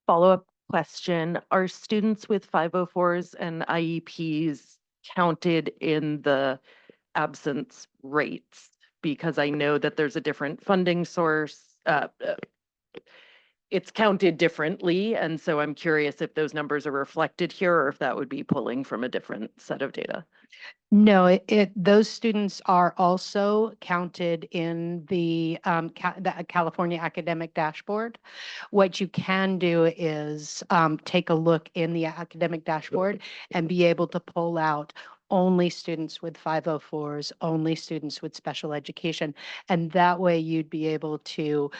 Follow-up question, are students with 504s and IEPs counted in the absence rates? Because I know that there's a different funding source. It's counted differently, and so I'm curious if those numbers are reflected here or if that would be pulling from a different set of data. No, those students are also counted in the California Academic Dashboard. What you can do is take a look in the academic dashboard and be able to pull out only students with 504s, only students with special education. And that way you'd be able to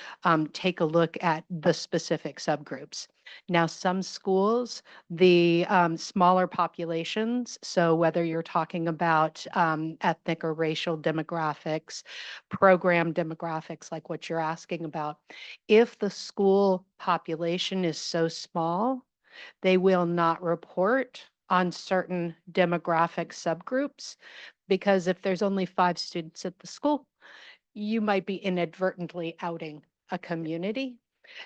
take a look at the specific subgroups. Now, some schools, the smaller populations, so whether you're talking about ethnic or racial demographics, program demographics like what you're asking about, if the school population is so small, they will not report on certain demographic subgroups, because if there's only 5 students at the school, you might be inadvertently outing a community.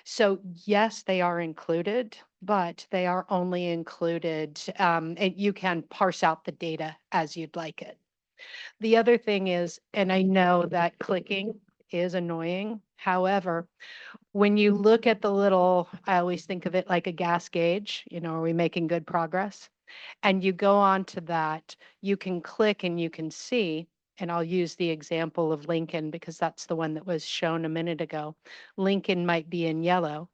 So yes, they are included, but they are only included, and you can parse out the data as you'd like it. The other thing is, and I know that clicking is annoying. However, when you look at the little, I always think of it like a gas gauge, you know, are we making good progress? And you go on to that, you can click and you can see, and I'll use the example of Lincoln because that's the one that was shown a minute ago. Lincoln might be in yellow,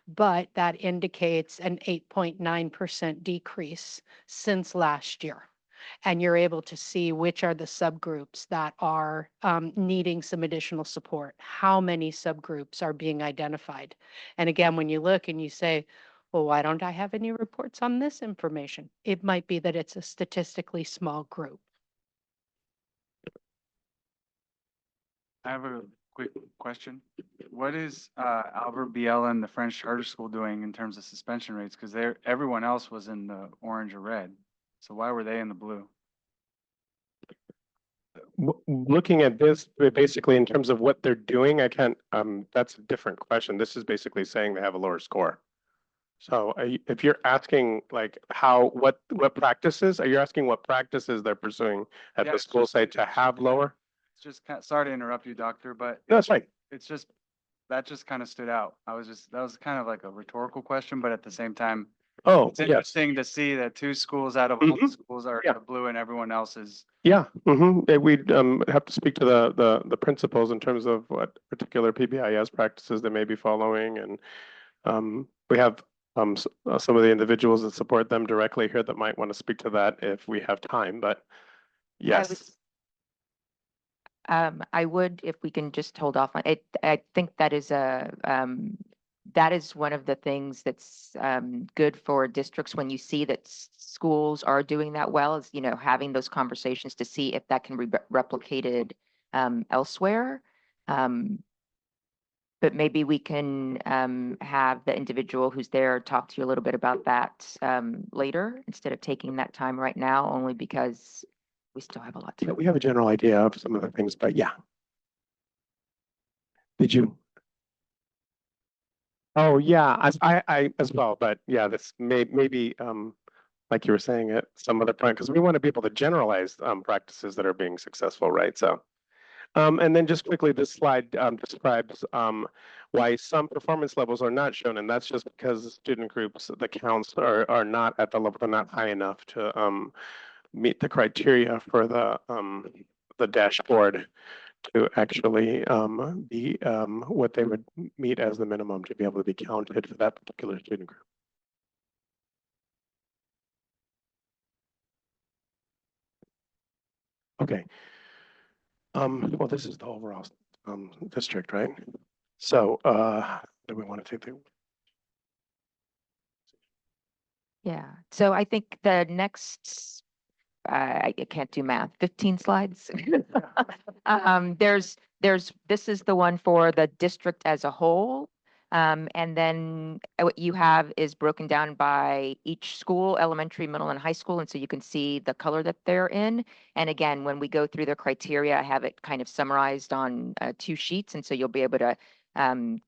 but that indicates an 8.9% decrease since last year. And you're able to see which are the subgroups that are needing some additional support. How many subgroups are being identified? And again, when you look and you say, well, why don't I have any reports on this information? It might be that it's a statistically small group. I have a quick question. What is Albert Biela and the French Charter School doing in terms of suspension rates? Because everyone else was in the orange or red. So why were they in the blue? Looking at this, basically in terms of what they're doing, I can't, that's a different question. This is basically saying they have a lower score. So if you're asking like what practices, are you asking what practices they're pursuing at the school site to have lower? It's just sorry to interrupt you, doctor, but No, that's fine. it's just, that just kind of stood out. that was kind of like a rhetorical question, but at the same time, Oh, it's yes. interesting to see that 2 schools out of all the schools are in the blue and everyone else is. Yeah, we'd have to speak to the principals in terms of what particular PBIS practices they may be following, and we have some of the individuals that support them directly here that might want to speak to that if we have time. But yes, I would, if we can just hold off on it. I think that is that is one of the things that's good for districts when you see that schools are doing that well, is, you know, having those conversations to see if that can be replicated elsewhere. But maybe we can have the individual who's there talk to you a little bit about that later instead of taking that time right now, only because we still have a lot to yeah, we have a general idea of some of the things, but yeah. Did you? Oh, yeah, I as well, but yeah, this maybe like you were saying at some other point, because we want to be able to generalize practices that are being successful, right? So, and then just quickly, this slide describes why some performance levels are not shown, and that's just because the student groups, the counts are not at the level, they're not high enough to meet the criteria for the dashboard to actually be what they would meet as the minimum to be able to be counted for that particular student group. Okay. Well, this is the overall district, right? So do we want to take the? Yeah, so I think the next, I can't do math, 15 slides. This is the one for the district as a whole. And then what you have is broken down by each school, elementary, middle, and high school. And so you can see the color that they're in. And again, when we go through the criteria, I have it kind of summarized on 2 sheets. And so you'll be able to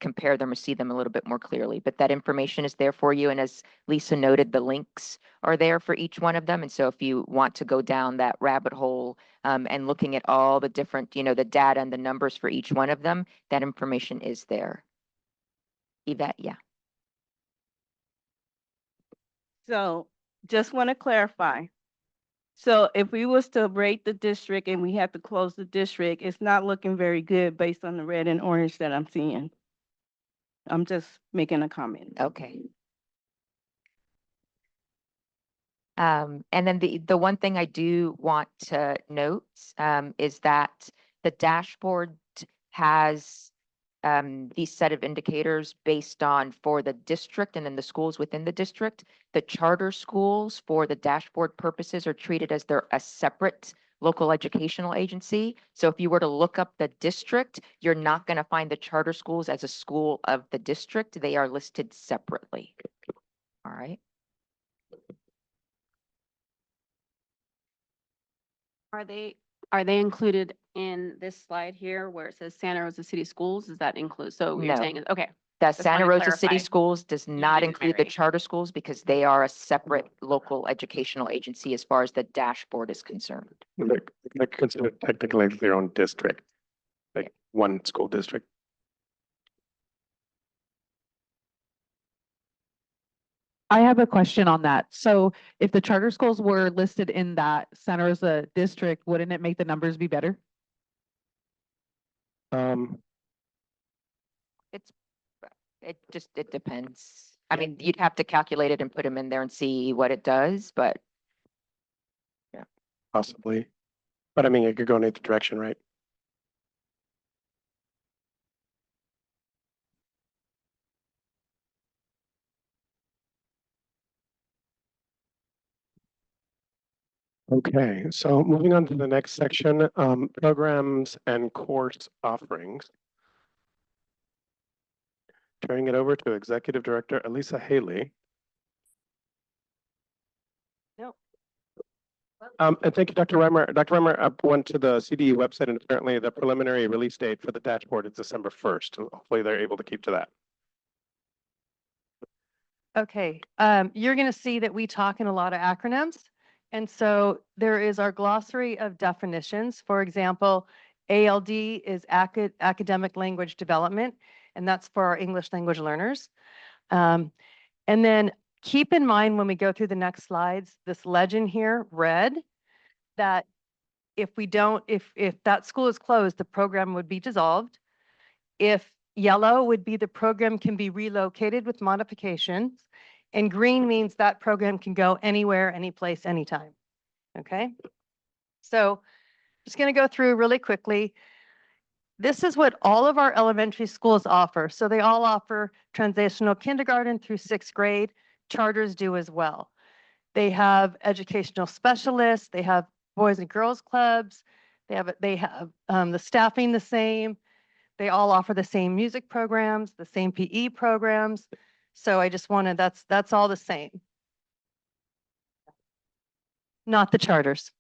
compare them or see them a little bit more clearly. But that information is there for you. And as Lisa noted, the links are there for each one of them. And so if you want to go down that rabbit hole and looking at all the different, you know, the data and the numbers for each one of them, that information is there. Yvette, yeah. So just want to clarify. So if we was to rate the district and we had to close the district, it's not looking very good based on the red and orange that I'm seeing. I'm just making a comment. Okay. And then the one thing I do want to note is that the dashboard has these set of indicators based on for the district and then the schools within the district. The charter schools for the dashboard purposes are treated as they're a separate local educational agency. So if you were to look up the district, you're not going to find the charter schools as a school of the district. They are listed separately. All right. Are they included in this slide here where it says Santa Rosa City Schools? Does that include, so you're No. saying, okay, The just Santa wanna Rosa City clarify. Schools does not didn't include the right. charter schools because they are a separate local educational agency as far as the dashboard is concerned. They're considered technically their own district, like one school district. I have a question on that. So if the charter schools were listed in that Santa Rosa district, wouldn't it make the numbers be better? It's, it depends. I mean, you'd have to calculate it and put them in there and see what it does, but Possibly. But I mean, it could go in either direction, right? Okay, so moving on to the next section, programs and course offerings. Turning it over to Executive Director Elisa Haley. No. And thank you, Dr. Reimer. Dr. Reimer went to the CDE website and apparently the preliminary release date for the dashboard is December 1st. Hopefully they're able to keep to that. Okay, you're going to see that we talk in a lot of acronyms. And so there is our glossary of definitions. For example, ALD is academic language development, and that's for our English language learners. And then keep in mind when we go through the next slides, this legend here, red, that if that school is closed, the program would be dissolved. If yellow would be the program can be relocated with modifications, and green means that program can go anywhere, anyplace, anytime. Okay, so just going to go through really quickly. This is what all of our elementary schools offer. So they all offer transitional kindergarten through 6th grade. Charters do as well. They have educational specialists. They have boys and girls clubs. They have the staffing the same. They all offer the same music programs, the same PE programs. So I just wanted, that's all the same. Not the charters.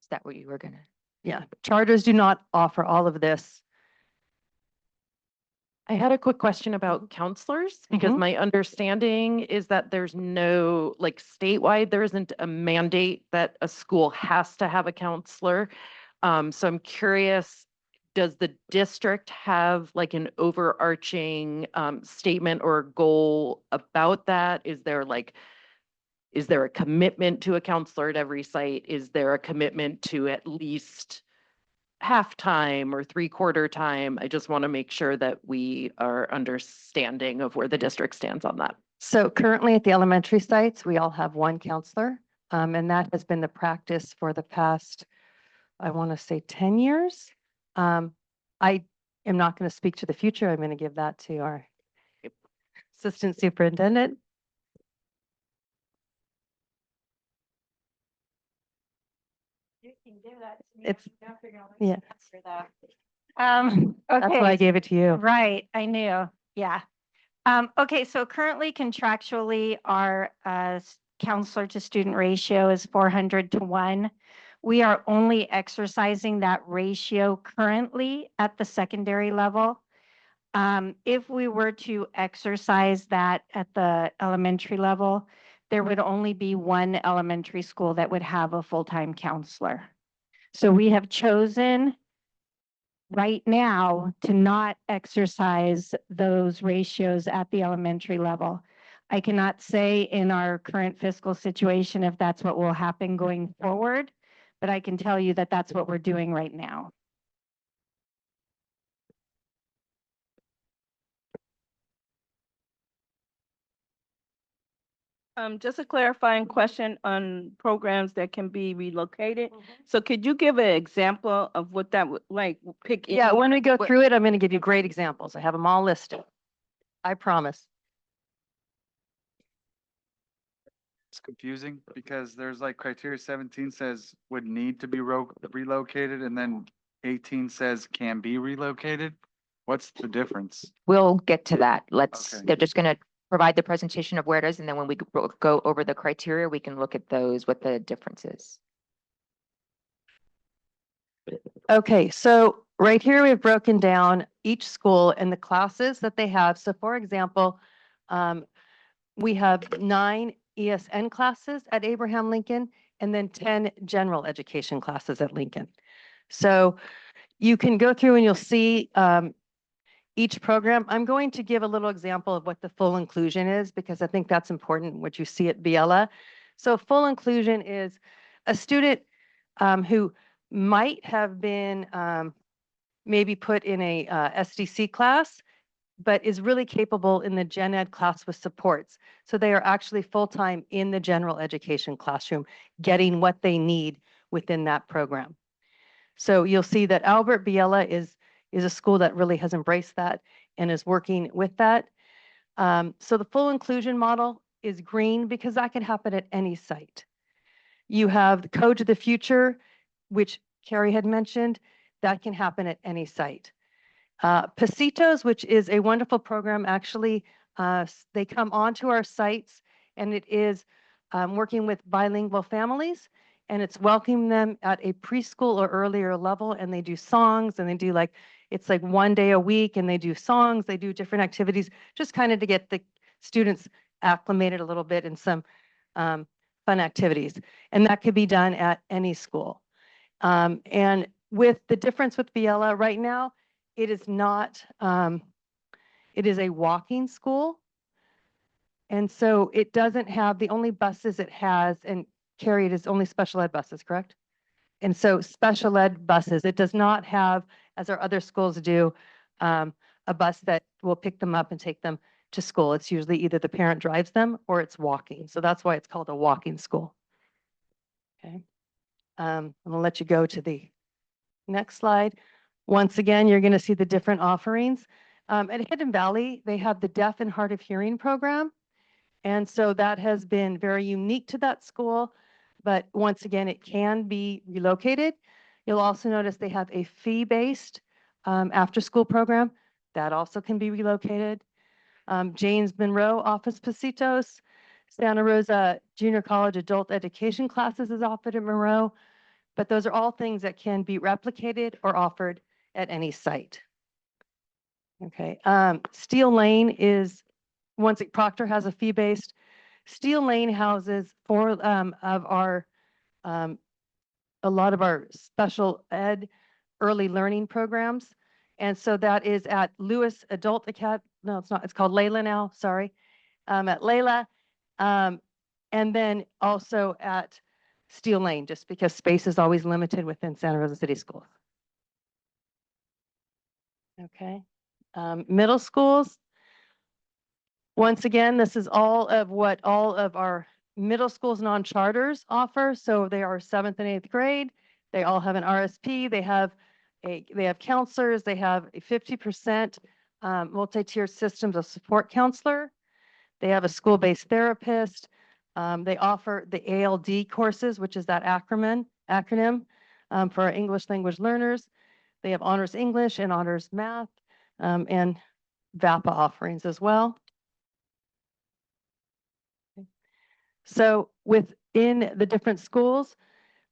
is that what you were gonna? Yeah, charters do not offer all of this. I had a quick question about counselors because Mhm. my understanding is that there's no, like statewide, there isn't a mandate that a school has to have a counselor. So I'm curious, does the district have like an overarching statement or goal about that? Is there a commitment to a counselor at every site? Is there a commitment to at least half-time or three-quarter time? I just want to make sure that we are understanding of where the district stands on that. So currently at the elementary sites, we all have one counselor. And that has been the practice for the past, I want to say 10 years. I am not going to speak to the future. I'm going to give that to our assistant superintendent. You can do that. It's, yeah, Okay. that's why I gave it to you. Right, I knew, yeah. Okay, so currently contractually, our counselor to student ratio is 400 to 1. We are only exercising that ratio currently at the secondary level. If we were to exercise that at the elementary level, there would only be one elementary school that would have a full-time counselor. So we have chosen right now to not exercise those ratios at the elementary level. I cannot say in our current fiscal situation if that's what will happen going forward, but I can tell you that that's what we're doing right now. Just a clarifying question on programs that can be relocated. So could you give an example of what that would like pick? Yeah, any- when we go what- through it, I'm going to give you great examples. I have them all listed. I promise. It's confusing because there's like criteria 17 says would need to be relocated and then 18 says can be relocated. What's the difference? We'll get to that. Let's, Okay. they're just going to provide the presentation of where it is, and then when we go over the criteria, we can look at those, what the difference is. Okay, so right here we've broken down each school and the classes that they have. So for example, we have 9 ESN classes at Abraham Lincoln and then 10 general education classes at Lincoln. So you can go through and you'll see each program. I'm going to give a little example of what the full inclusion is because I think that's important, what you see at Biella. So full inclusion is a student who might have been maybe put in a SDC class, but is really capable in the gen ed class with supports. So they are actually full-time in the general education classroom, getting what they need within that program. So you'll see that Albert Biella is a school that really has embraced that and is working with that. So the full inclusion model is green because that can happen at any site. You have the Code to the Future, which Carrie had mentioned, that can happen at any site. Pasitos, which is a wonderful program, actually, they come onto our sites and it is working with bilingual families and it's welcoming them at a preschool or earlier level, and they do songs and they do it's like 1 day a week and they do songs, they do different activities, just kind of to get the students acclimated a little bit in some fun activities. And that could be done at any school. And with the difference with Biella right now, it is not, it is a walking school. And so it doesn't have, the only buses it has, and Carrie, it is only special ed buses, correct? And so special ed buses, it does not have, as our other schools do, a bus that will pick them up and take them to school. It's usually either the parent drives them or it's walking. So that's why it's called a walking school. Okay. I'm gonna let you go to the next slide. Once again, you're going to see the different offerings. At Hidden Valley, they have the Deaf and Hard of Hearing program. And so that has been very unique to that school. But once again, it can be relocated. You'll also notice they have a fee-based after-school program. That also can be relocated. James Monroe Office Pasitos, Santa Rosa Junior College Adult Education classes is offered at Monroe. But those are all things that can be replicated or offered at any site. Okay, Steel Lane is, Proctor has a fee-based. Steel Lane houses a lot of our special ed early learning programs. And so that is at Lewis Adult Academy, no, it's not, it's called Layla now, sorry. At Layla, and then also at Steel Lane, just because space is always limited within Santa Rosa City Schools. Okay, middle schools. Once again, this is all of what all of our middle schools non-charters offer. So they are 7th and 8th grade. They all have an RSP. They have counselors. They have a 50% multi-tiered systems of support counselor. They have a school-based therapist. They offer the ALD courses, which is that acronym for our English language learners. They have honors English and honors math and VAPA offerings as well. So within the different schools,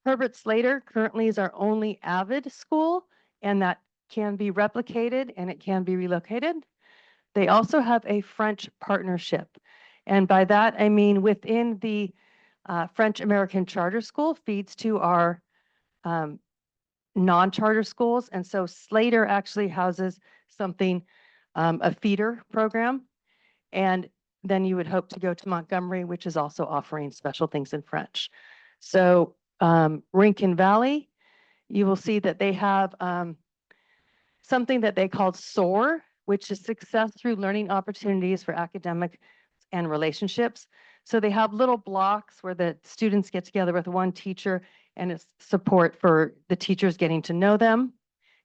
Herbert Slater currently is our only AVID school, and that can be replicated and it can be relocated. They also have a French partnership. And by that, I mean within the French American Charter School feeds to our non-charter schools. And so Slater actually houses something, a feeder program. And then you would hope to go to Montgomery, which is also offering special things in French. So Rincon Valley, you will see that they have something that they called SOAR, which is Success Through Learning Opportunities for Academic and Relationships. So they have little blocks where the students get together with one teacher, and it's support for the teachers getting to know them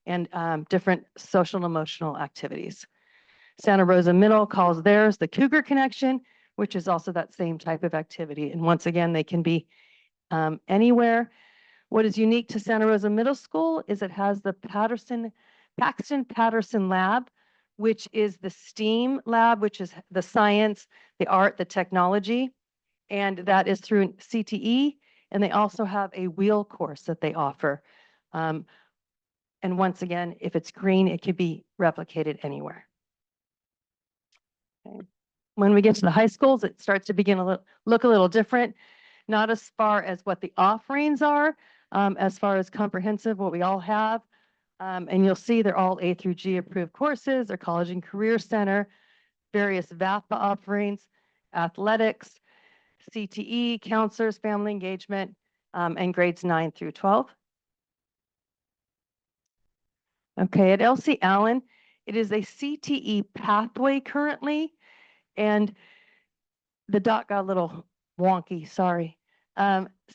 and different social and emotional activities. Santa Rosa Middle calls theirs the Cougar Connection, which is also that same type of activity. And once again, they can be anywhere. What is unique to Santa Rosa Middle School is it has the Paxton Patterson Lab, which is the STEAM lab, which is the science, the art, the technology, and that is through CTE. And they also have a wheel course that they offer. And once again, if it's green, it could be replicated anywhere. Okay. When we get to the high schools, it starts to begin look a little different, not as far as what the offerings are, as far as comprehensive, what we all have. And you'll see they're all A through G approved courses, or college and career center, various VAPA offerings, athletics, CTE, counselors, family engagement, and grades 9 through 12. Okay, at LC Allen, it is a CTE pathway currently, and the dot got a little wonky, sorry.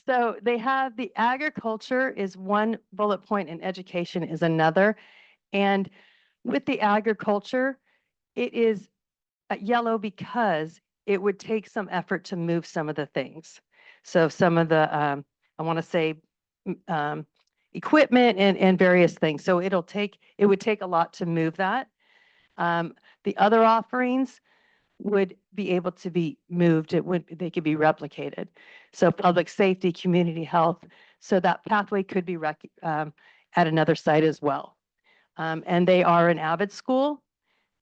So they have the agriculture is one bullet point and education is another. And with the agriculture, it is yellow because it would take some effort to move some of the things. So some of the, I want to say, equipment and various things. So it would take a lot to move that. The other offerings would be able to be moved. They could be replicated. So public safety, community health. So that pathway could be at another site as well. And they are an AVID school,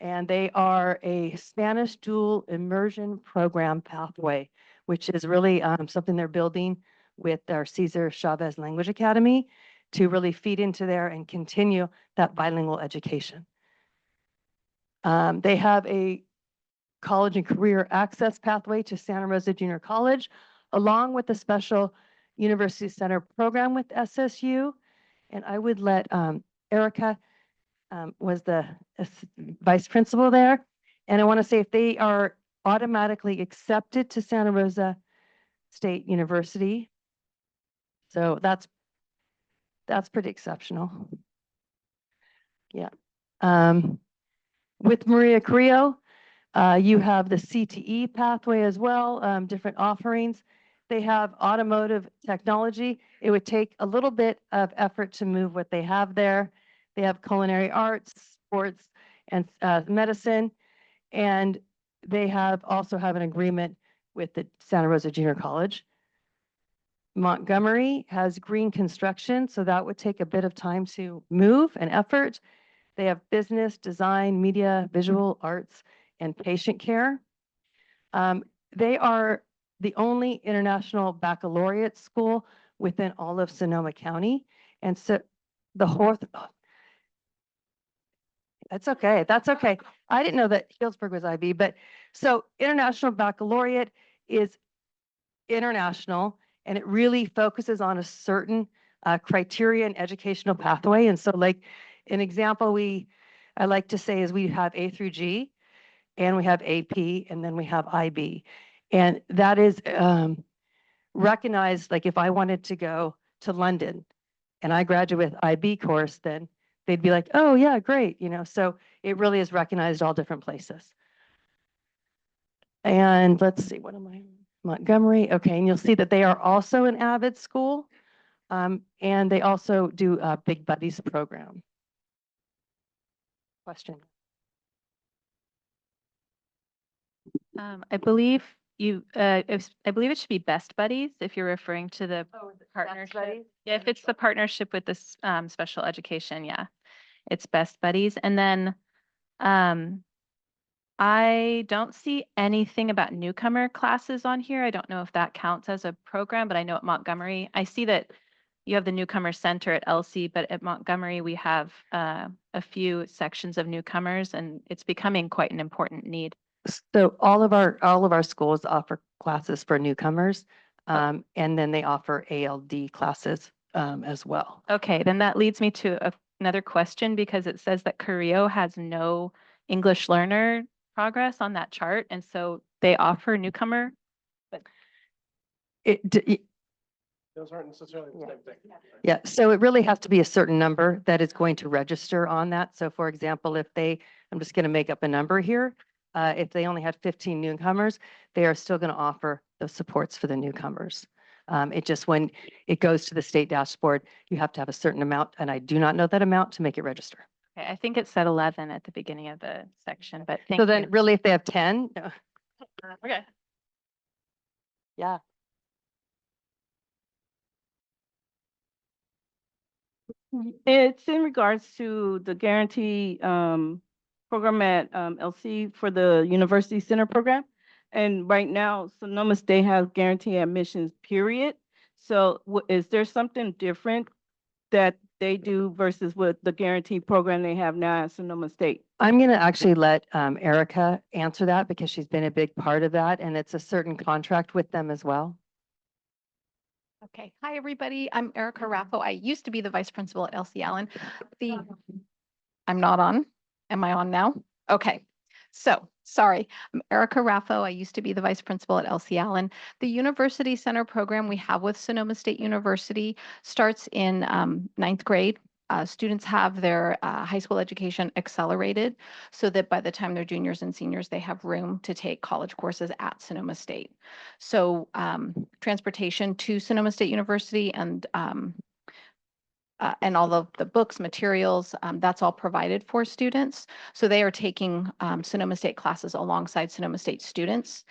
and they are a Spanish dual immersion program pathway, which is really something they're building with our Cesar Chavez Language Academy to really feed into there and continue that bilingual education. They have a college and career access pathway to Santa Rosa Junior College, along with the special University Center program with SSU. And I would let Erica was the vice principal there. And I want to say if they are automatically accepted to Santa Rosa State University. So that's pretty exceptional. Yeah. With Maria Carrillo, you have the CTE pathway as well, different offerings. They have automotive technology. It would take a little bit of effort to move what they have there. They have culinary arts, sports, and medicine. And they also have an agreement with the Santa Rosa Junior College. Montgomery has green construction, so that would take a bit of time to move and effort. They have business, design, media, visual arts, and patient care. They are the only international baccalaureate school within all of Sonoma County. And so the that's okay. That's okay. I didn't know that Healdsburg was IB, but so International Baccalaureate is international, and it really focuses on a certain criteria and educational pathway. And so like an example I like to say is we have A through G, and we have AP, and then we have IB. And that is recognized, like if I wanted to go to London and I graduate with IB course, then they'd be like, oh yeah, great. So it really is recognized all different places. And let's see, what am I? Montgomery. Okay, and you'll see that they are also an AVID school. And they also do a Big Buddies program. Question. I believe I believe it should be Best Buddies if you're referring to the partnership. Yeah, if it's the partnership with this special education, yeah, it's Best Buddies. And then I don't see anything about newcomer classes on here. I don't know if that counts as a program, but I know at Montgomery, I see that you have the newcomer center at LC, but at Montgomery, we have a few sections of newcomers, and it's becoming quite an important need. So all of our schools offer classes for newcomers, and then they offer ALD classes as well. Okay, then that leads me to another question, because it says that Carrillo has no English learner progress on that chart, and so they offer newcomer Those aren't necessarily the same thing. Yeah, so it really has to be a certain number that is going to register on that. So for example, if they, I'm just going to make up a number here. If they only had 15 newcomers, they are still going to offer those supports for the newcomers. It just, when it goes to the state dashboard, you have to have a certain amount, and I do not know that amount to make it register. Okay, I think it said 11 at the beginning of the section, but thank So you. then really, if they have 10, Okay. yeah. It's in regards to the guarantee program at LC for the University Center program. And right now, Sonoma State has guarantee admissions, period. So is there something different that they do versus what the guarantee program they have now at Sonoma State? I'm going to actually let Erica answer that because she's been a big part of that, and it's a certain contract with them as well. Okay. Hi, everybody. I'm Erica Raffo. I used to be the vice principal at LC Allen. I'm not on. Am I on now? Okay. So, sorry. I'm Erica Raffo. I used to be the vice principal at LC Allen. The University Center program we have with Sonoma State University starts in 9th grade. Students have their high school education accelerated so that by the time they're juniors and seniors, they have room to take college courses at Sonoma State. So transportation to Sonoma State University and all of the books, materials, that's all provided for students. So they are taking Sonoma State classes alongside Sonoma State students.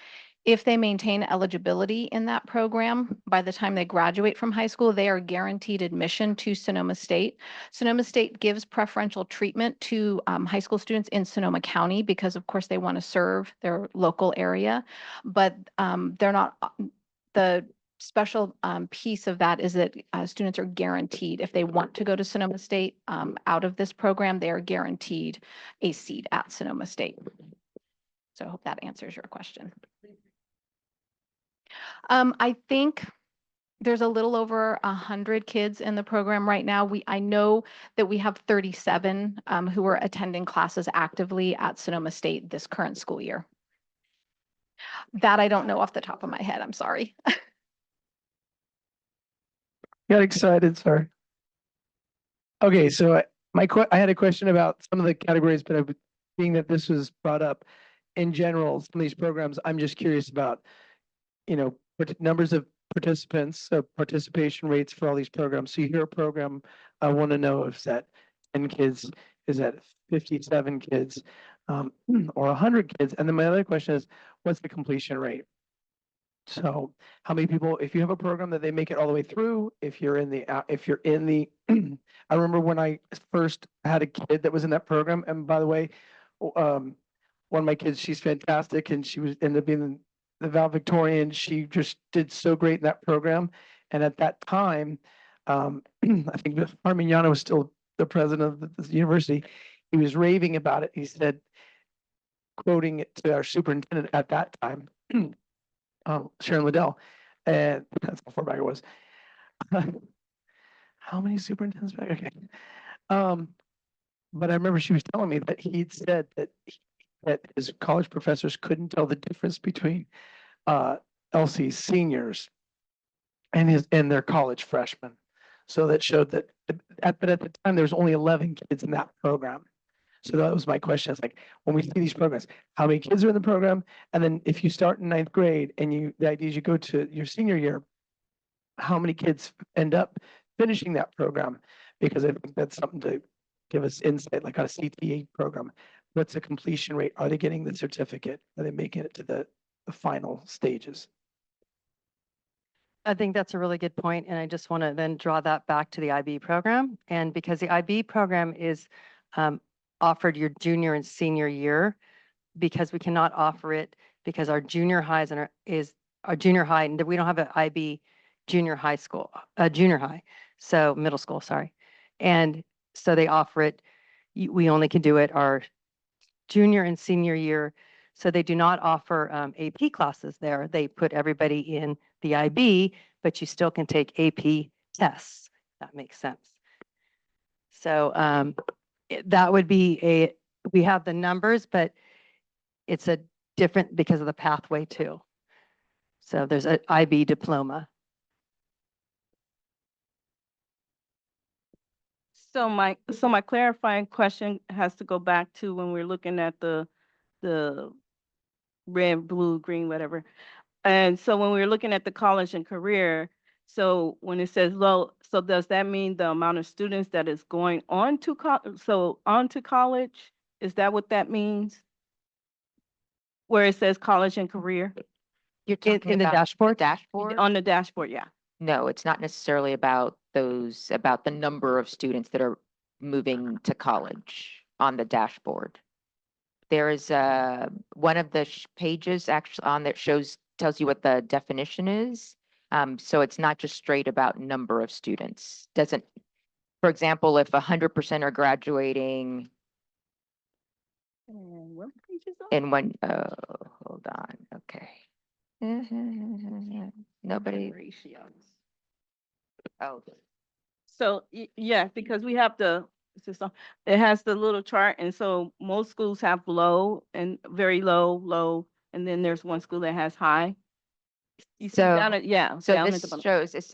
If they maintain eligibility in that program, by the time they graduate from high school, they are guaranteed admission to Sonoma State. Sonoma State gives preferential treatment to high school students in Sonoma County because, of course, they want to serve their local area, but they're not, the special piece of that is that students are guaranteed, if they want to go to Sonoma State out of this program, they are guaranteed a seat at Sonoma State. So I hope that answers your question. I think there's a little over 100 kids in the program right now. I know that we have 37 who are attending classes actively at Sonoma State this current school year. That I don't know off the top of my head. I'm sorry. Got excited, sorry. Okay, so I had a question about some of the categories, but being that this was brought up in general, some of these programs, I'm just curious about, numbers of participants, participation rates for all these programs. So you hear a program, I want to know if that 10 kids, is that 57 kids, or 100 kids? And then my other question is, what's the completion rate? So how many people, if you have a program that they make it all the way through, if you're in the, I remember when I first had a kid that was in that program, and by the way, one of my kids, she's fantastic, and she ended up being the valedictorian. She just did so great in that program. And at that time, I think Armignano was still the president of the university. He was raving about it. He said, quoting it to our superintendent at that time, Sharon Liddell, and that's how far back it was. How many superintendents back? Okay. But I remember she was telling me that he'd said that his college professors couldn't tell the difference between LC's seniors and their college freshmen. So that showed that, but at the time, there was only 11 kids in that program. So that was my question. It's like, when we see these programs, how many kids are in the program? And then if you start in 9th grade and the idea is you go to your senior year, how many kids end up finishing that program? Because I think that's something to give us insight, like on a CTA program. What's the completion rate? Are they getting the certificate? Are they making it to the final stages? I think that's a really good point, and I just want to then draw that back to the IB program. And because the IB program is offered your junior and senior year, because we cannot offer it because our junior highs and our junior high, and we don't have an IB junior high school, junior high, so middle school, sorry. And so they offer it, we only can do it our junior and senior year. So they do not offer AP classes there. They put everybody in the IB, but you still can take AP tests. That makes sense. So that would be we have the numbers, but it's a different because of the pathway too. So there's an IB diploma. So my clarifying question has to go back to when we're looking at the red, blue, green, whatever. And so when we're looking at the college and career, so when it says low, so does that mean the amount of students that is going on to on to college? Is that what that means? Where it says college and career You're In talking the about dashboard? dashboard? on the dashboard? Yeah. No, it's not necessarily about about the number of students that are moving to college on the dashboard. There is one of the pages actually on that tells you what the definition is. So it's not just straight about number of students. Doesn't, for example, if 100% are graduating And what page is that? in one, hold on, okay. Nobody, Ratios. oh, So yeah, because we have it has the little chart, and so most schools have low and very low, low, and then there's one school that has high. You see So- down at, yeah, So down at this the bottom. shows, this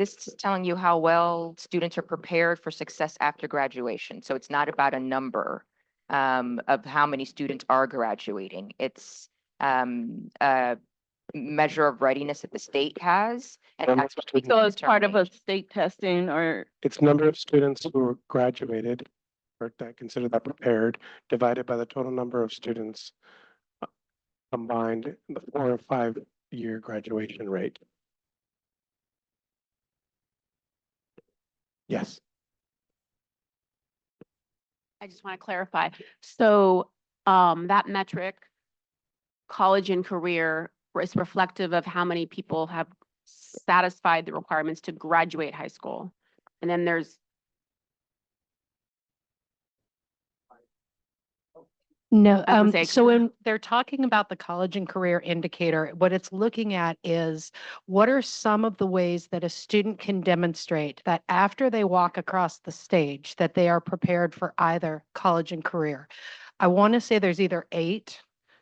is telling you how well students are prepared for success after graduation. So it's not about a number of how many students are graduating. It's a measure of readiness that the state has. And Number that's of what we students. So it's part of a determine. state testing or, It's number of students who are graduated, or that consider that prepared, divided by the total number of students combined, the 4 or 5 year graduation rate. Yes. I just want to clarify. So that metric, college and career, is reflective of how many people have satisfied the requirements to graduate high school. And then there's No, I was gonna say- so when they're talking about the college and career indicator, what it's looking at is what are some of the ways that a student can demonstrate that after they walk across the stage, that they are prepared for either college and career. I want to say there's either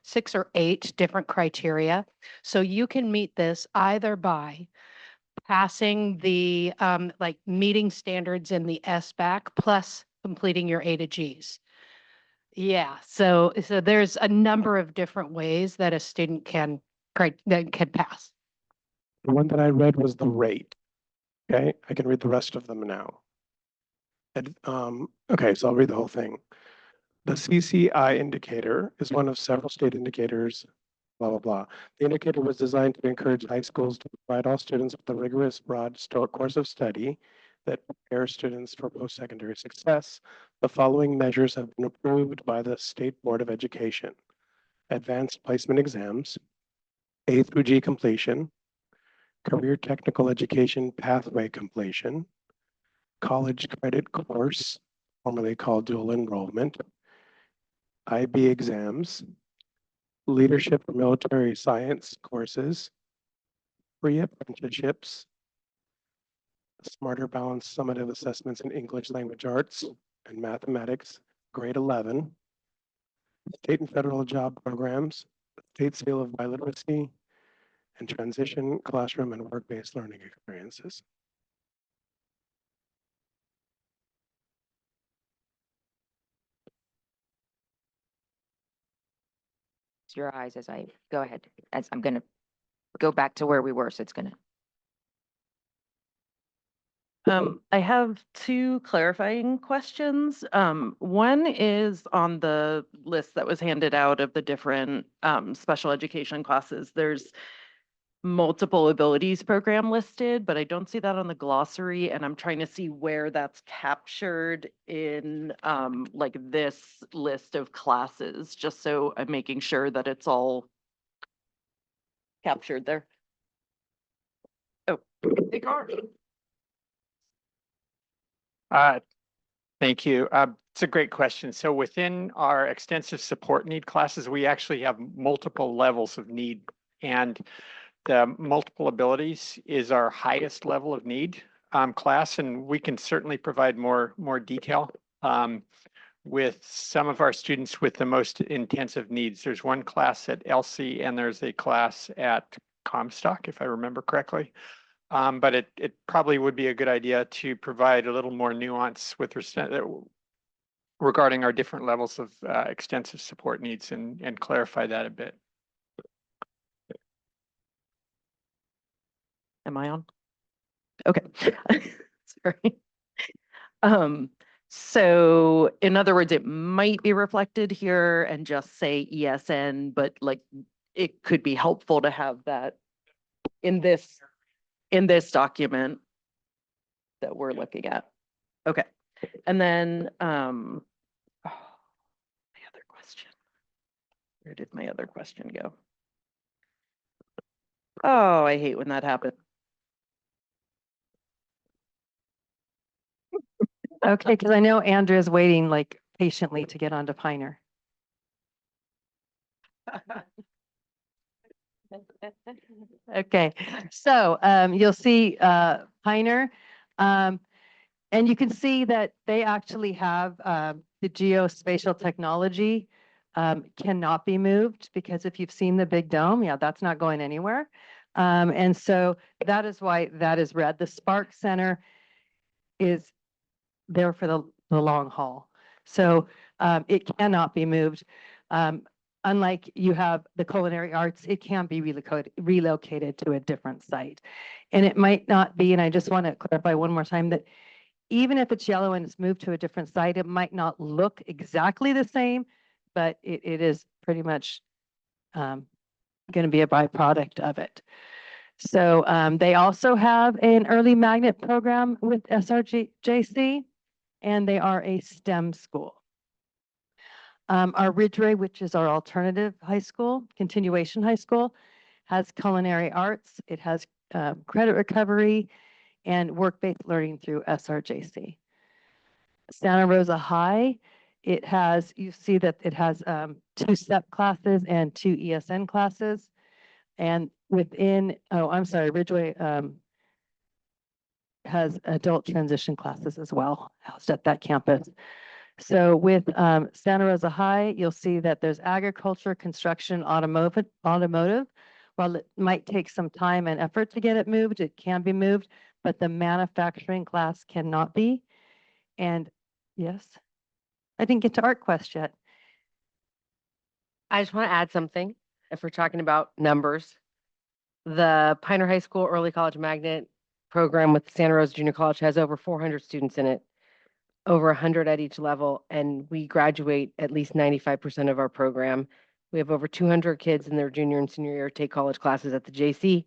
6 or 8 different criteria. So you can meet this either by passing the like meeting standards in the SBAC plus completing your A to Gs. Yeah, so there's a number of different ways that a student that can pass. The one that I read was the rate. Okay, I can read the rest of them now. Okay, so I'll read the whole thing. The CCI indicator is one of several state indicators, blah, blah, blah. The indicator was designed to encourage high schools to provide all students with a rigorous, broad course of study that prepares students for post-secondary success. The following measures have been approved by the State Board of Education: advanced placement exams, A through G completion, career technical education pathway completion, college credit course, formerly called dual enrollment, IB exams, leadership or military science courses, free apprenticeships, smarter balanced summative assessments in English language arts and mathematics, grade 11, state and federal job programs, state seal of biliteracy, and transition classroom and work-based learning experiences. It's your eyes as I go ahead. As I'm going to go back to where we were. So it's going to. I have 2 clarifying questions. One is on the list that was handed out of the different special education classes. There's multiple abilities program listed, but I don't see that on the glossary, and I'm trying to see where that's captured in like this list of classes, just so I'm making sure that it's all captured there. Oh, they are. Thank you. It's a great question. So within our extensive support need classes, we actually have multiple levels of need, and the multiple abilities is our highest level of need class, and we can certainly provide more detail with some of our students with the most intensive needs. There's one class at Elsie and there's a class at Comstock, if I remember correctly. But it probably would be a good idea to provide a little more nuance with respect regarding our different levels of extensive support needs and clarify that a bit. Am I on? Okay. Sorry. So in other words, it might be reflected here and just say ESN, but like it could be helpful to have that in this document that we're looking at. Okay. And then my other question. Where did my other question go? Oh, I hate when that happens. Okay, because I know Andrea's waiting like patiently to get onto Piner. Okay, so you'll see Piner. And you can see that they actually have the geospatial technology cannot be moved, because if you've seen the big dome, yeah, that's not going anywhere. And so that is why that is red. The Spark Center is there for the long haul. So it cannot be moved. Unlike you have the culinary arts, it can be relocated to a different site. And it might not be, and I just want to clarify one more time, that even if it's yellow and it's moved to a different site, it might not look exactly the same, but it is pretty much going to be a byproduct of it. So they also have an early magnet program with SRJC, and they are a STEM school. Our Ridgeway, which is our alternative high school, continuation high school, has culinary arts. It has credit recovery and work-based learning through SRJC. Santa Rosa High, it has, you see that it has 2 STEP classes and 2 ESN classes. And within, oh, I'm sorry, Ridgeway has adult transition classes as well, housed at that campus. So with Santa Rosa High, you'll see that there's agriculture, construction, automotive. While it might take some time and effort to get it moved, it can be moved, but the manufacturing class cannot be. And yes, I didn't get to ArtQuest yet. I just want to add something. If we're talking about numbers, the Piner High School Early College Magnet program with Santa Rosa Junior College has over 400 students in it, over 100 at each level, and we graduate at least 95% of our program. We have over 200 kids in their junior and senior year take college classes at the JC.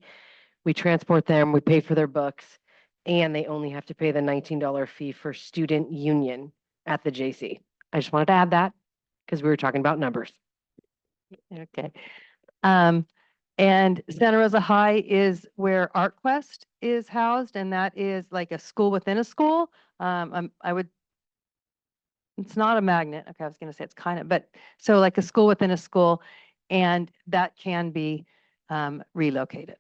We transport them, we pay for their books, and they only have to pay the $19 fee for student union at the JC. I just wanted to add that because we were talking about numbers. Okay. And Santa Rosa High is where ArtQuest is housed, and that is like a school within a school. It's not a magnet. Okay, I was going to say it's kind of, but so like a school within a school, and that can be relocated.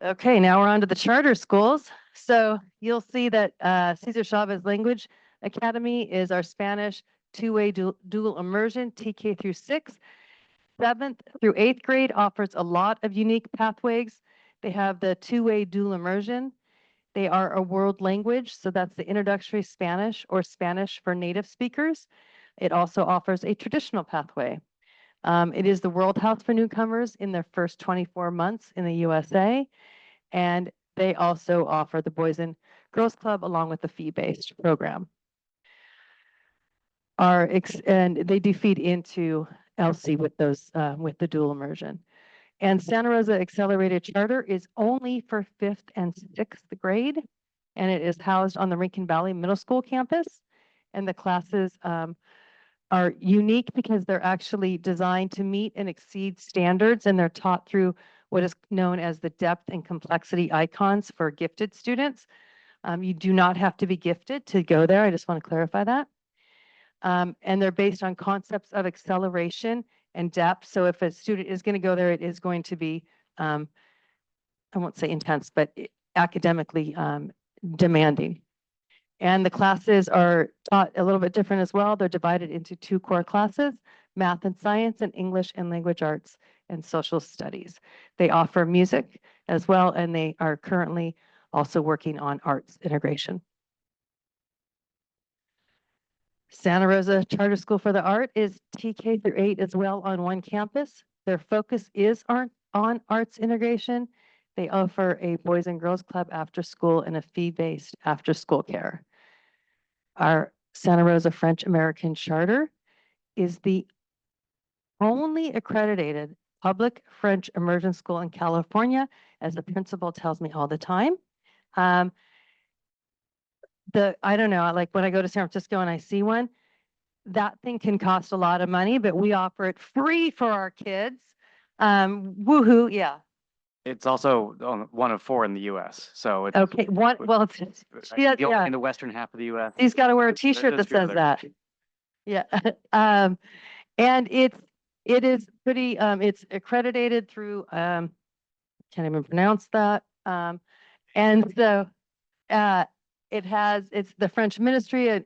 Okay, now we're on to the charter schools. So you'll see that Cesar Chavez Language Academy is our Spanish two-way dual immersion, TK through 6. 7th through 8th grade offers a lot of unique pathways. They have the two-way dual immersion. They are a world language, so that's the introductory Spanish or Spanish for native speakers. It also offers a traditional pathway. It is the World House for newcomers in their first 24 months in the USA. And they also offer the Boys and Girls Club along with the fee-based program. And they do feed into LC with those with the dual immersion. And Santa Rosa Accelerated Charter is only for 5th and 6th grade, and it is housed on the Rincon Valley Middle School campus. And the classes are unique because they're actually designed to meet and exceed standards, and they're taught through what is known as the depth and complexity icons for gifted students. You do not have to be gifted to go there. I just want to clarify that. And they're based on concepts of acceleration and depth. So if a student is going to go there, it is going to be, I won't say intense, but academically demanding. And the classes are taught a little bit different as well. They're divided into 2 core classes, math and science, and English and language arts. and social studies. They offer music as well, and they are currently also working on arts integration. Santa Rosa Charter School for the Art is TK through 8 as well on one campus. Their focus is on arts integration. They offer a Boys and Girls Club after school and a fee-based after school care. Our Santa Rosa French American Charter is the only accredited public French immersion school in California, as the principal tells me all the time. I don't know, like when I go to San Francisco and I see one, that thing can cost a lot of money, but we offer it free for our kids. Woohoo, yeah. It's also one of 4 in the US, so it's. Okay, well, yeah. In the western half of the US. He's got to wear a T-shirt that says that. Yeah. And it is pretty, it's accredited through, can't even pronounce that. And so it's the French ministry.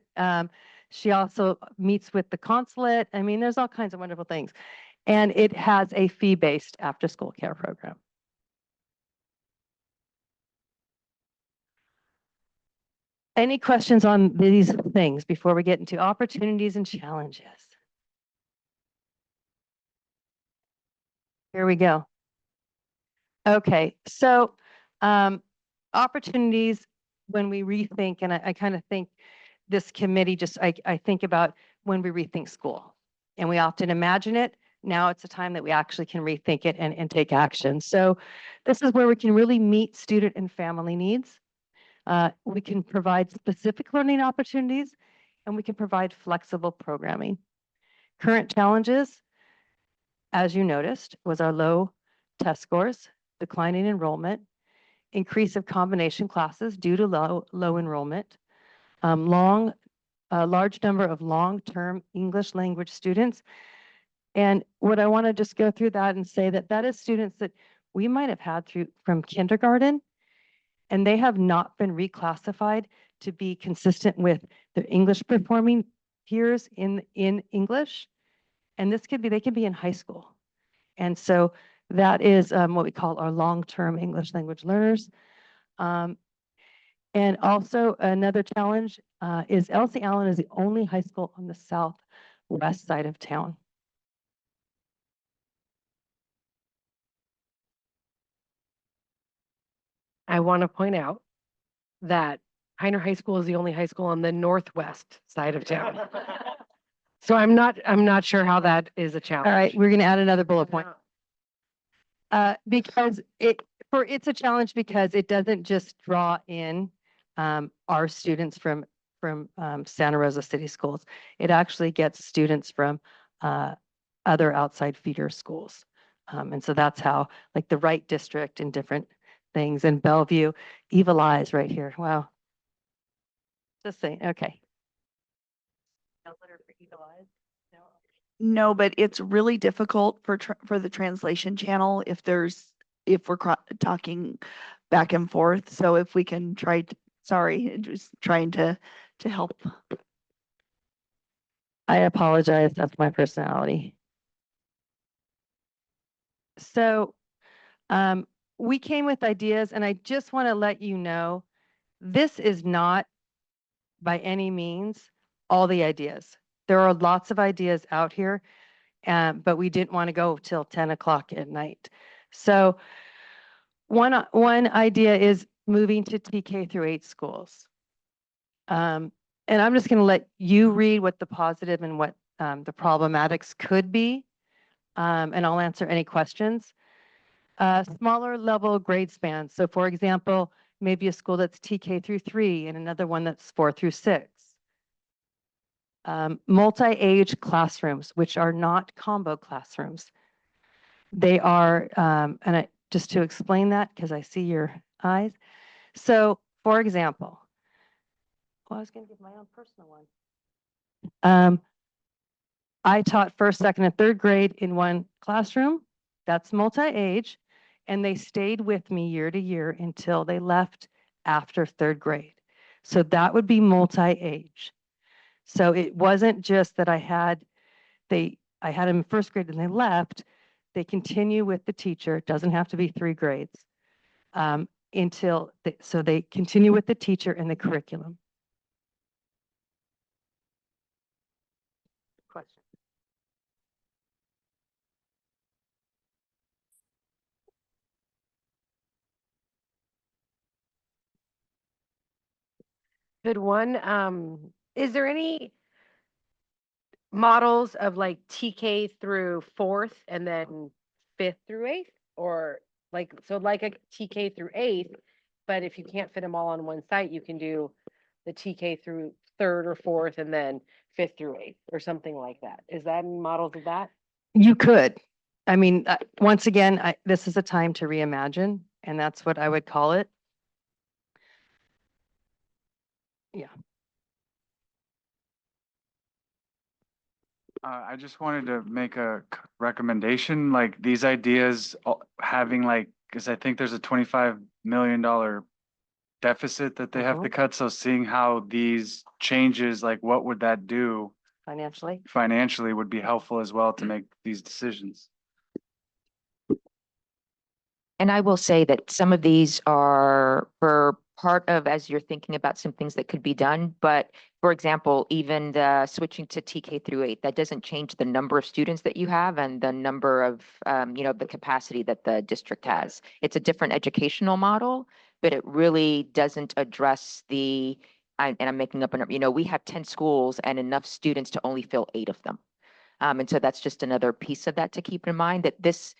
She also meets with the consulate. I mean, there's all kinds of wonderful things. And it has a fee-based after-school care program. Any questions on these things before we get into opportunities and challenges? Here we go. Okay, so opportunities when we rethink, and I kind of think this committee I think about when we rethink school, and we often imagine it. Now it's a time that we actually can rethink it and take action. So this is where we can really meet student and family needs. We can provide specific learning opportunities, and we can provide flexible programming. Current challenges, as you noticed, was our low test scores, declining enrollment, increase of combination classes due to low enrollment, large number of long-term English language students. And what I want to just go through that and say that is students that we might have had from kindergarten, and they have not been reclassified to be consistent with their English performing peers in English. And they could be in high school. And so that is what we call our long-term English language learners. And also another challenge is Elsie Allen is the only high school on the southwest side of town. I want to point out that Heiner High School is the only high school on the northwest side of town. So I'm not sure how that is a challenge. All right, we're going to add another bullet point. Because it's a challenge because it doesn't just draw in our students from Santa Rosa City Schools. It actually gets students from other outside feeder schools. And so that's how, like the Wright District and different things in Bellevue, Evil Eyes right here. Wow. Just saying, okay. No, but it's really difficult for the translation channel if we're talking back and forth. So if we can try, just trying to help. I apologize. That's my personality. So we came with ideas, and I just want to let you know, this is not by any means all the ideas. There are lots of ideas out here, but we didn't want to go till 10 o'clock at night. So one idea is moving to TK through 8 schools. And I'm just going to let you read what the positive and what the problematics could be, and I'll answer any questions. Smaller level grade spans. So for example, maybe a school that's TK through 3 and another one that's 4 through 6. Multi-age classrooms, which are not combo classrooms. They are, just to explain that, because I see your eyes. So for example, I was going to give my own personal one. I taught 1st, 2nd, and 3rd grade in one classroom. That's multi-age. And they stayed with me year to year until they left after 3rd grade. So that would be multi-age. So it wasn't just that I had them in 1st grade and they left. they continue with the teacher. It doesn't have to be 3 grades. So they continue with the teacher and the curriculum. Question. Good one. Is there any models of like TK through 4th and then 5th through 8th? Or like, so like a TK through 8th, but if you can't fit them all on one site, you can do the TK through 3rd or 4th and then 5th through 8th or something like that. Is that any models of that? You could. I mean, once again, this is a time to reimagine, and that's what I would call it. Yeah. I just wanted to make a recommendation, like these ideas having like, because I think there's a $25 million deficit that they have to cut. So seeing how these changes, like what would that do Financially? would be helpful as well to make these decisions. And I will say that some of these are for part of, as you're thinking about some things that could be done, but for example, even the switching to TK through 8, that doesn't change the number of students that you have and the number of, the capacity that the district has. It's a different educational model, but it really doesn't address and I'm making up a number, we have 10 schools and enough students to only fill 8 of them. And so that's just another piece of that to keep in mind, that this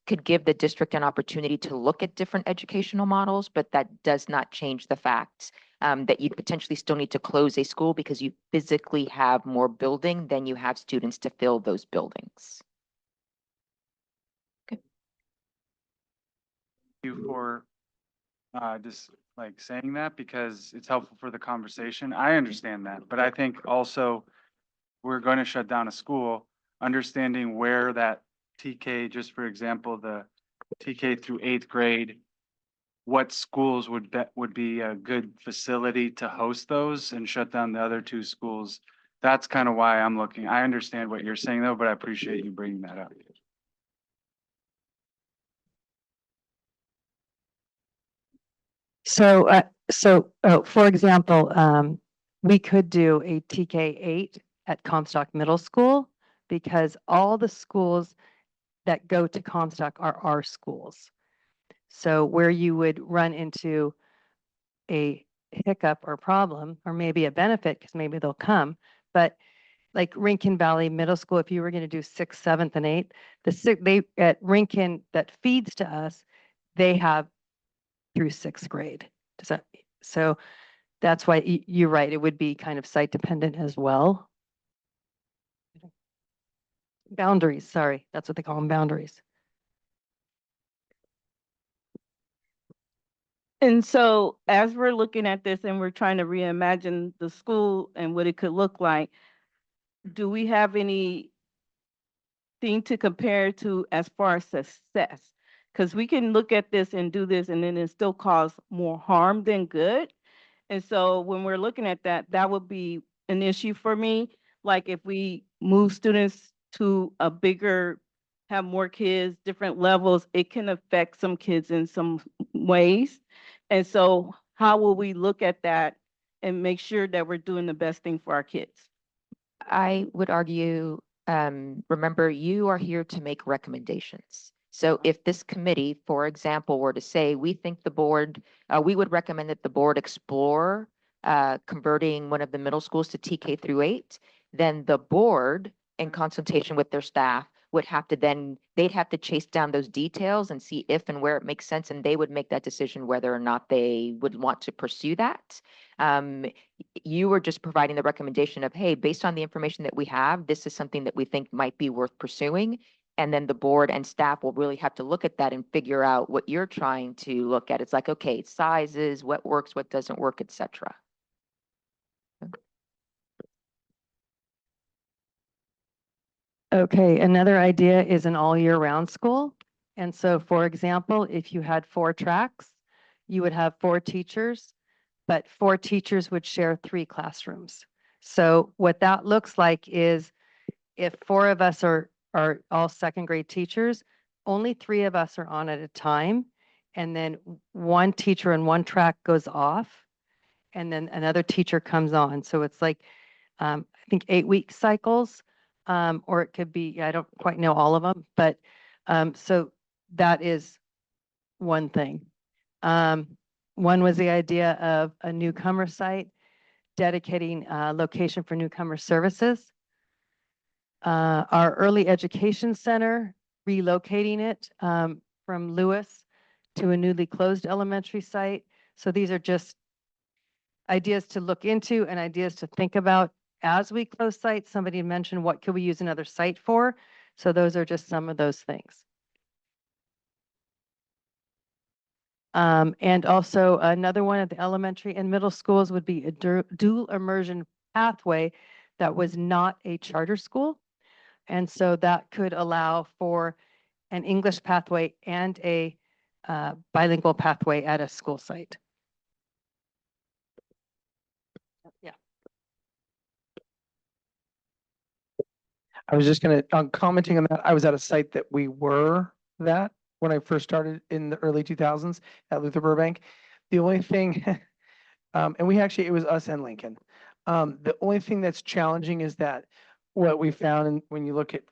could give the district an opportunity to look at different educational models, but that does not change the fact that you potentially still need to close a school because you physically have more building than you have students to fill those buildings. Thank you for just like saying that, because it's helpful for the conversation. I understand that, but I think also we're going to shut down a school, understanding where that TK, just for example, the TK through 8th grade, what schools would be a good facility to host those and shut down the other 2 schools. That's kind of why I'm looking. I understand what you're saying though, but I appreciate you bringing that up. For example, we could do a TK8 at Comstock Middle School because all the schools that go to Comstock are our schools. So where you would run into a hiccup or problem, or maybe a benefit, because maybe they'll come, but like Rincon Valley Middle School, if you were going to do 6th, 7th, and 8th, they at Rincon that feeds to us, they have through 6th grade. So that's why you're right. It would be kind of site dependent as well. Boundaries, sorry, that's what they call them, boundaries. And so as we're looking at this and we're trying to reimagine the school and what it could look like, do we have any thing to compare to as far as success? Because we can look at this and do this and then it still cause more harm than good. And so when we're looking at that, that would be an issue for me. Like if we move students to a bigger, have more kids, different levels, it can affect some kids in some ways. And so how will we look at that and make sure that we're doing the best thing for our kids? I would argue, remember, you are here to make recommendations. So if this committee, for example, were to say, we think the board, we would recommend that the board explore converting one of the middle schools to TK through 8, then the board, in consultation with their staff, would have to they'd have to chase down those details and see if and where it makes sense, and they would make that decision whether or not they would want to pursue that. You were just providing the recommendation of, hey, based on the information that we have, this is something that we think might be worth pursuing. And then the board and staff will really have to look at that and figure out what you're trying to look at. It's like, okay, sizes, what works, what doesn't work, etc. Okay, another idea is an all year round school. And so, for example, if you had 4 tracks, you would have 4 teachers, but 4 teachers would share 3 classrooms. So what that looks like is if 4 of us are are all second grade teachers. Only 3 of us are on at a time. And then one teacher in one track goes off and then another teacher comes on. So it's like, I think 8-week cycles, or it could be, I don't quite know all of them, but so that is one thing. One was the idea of a newcomer site, dedicating a location for newcomer services. Our early education center, relocating it from Lewis to a newly closed elementary site. So these are just ideas to look into and ideas to think about as we close sites. Somebody mentioned what could we use another site for? So those are just some of those things. And also another one at the elementary and middle schools would be a dual immersion pathway that was not a charter school. And so that could allow for an English pathway and a bilingual pathway at a school site. Yeah. I was just gonna, commenting on that, I was at a site that we were that when I first started in the early 2000s at Luther Burbank. The only thing, and we actually, it was us and Lincoln. The only thing that's challenging is that what we found, and when you look at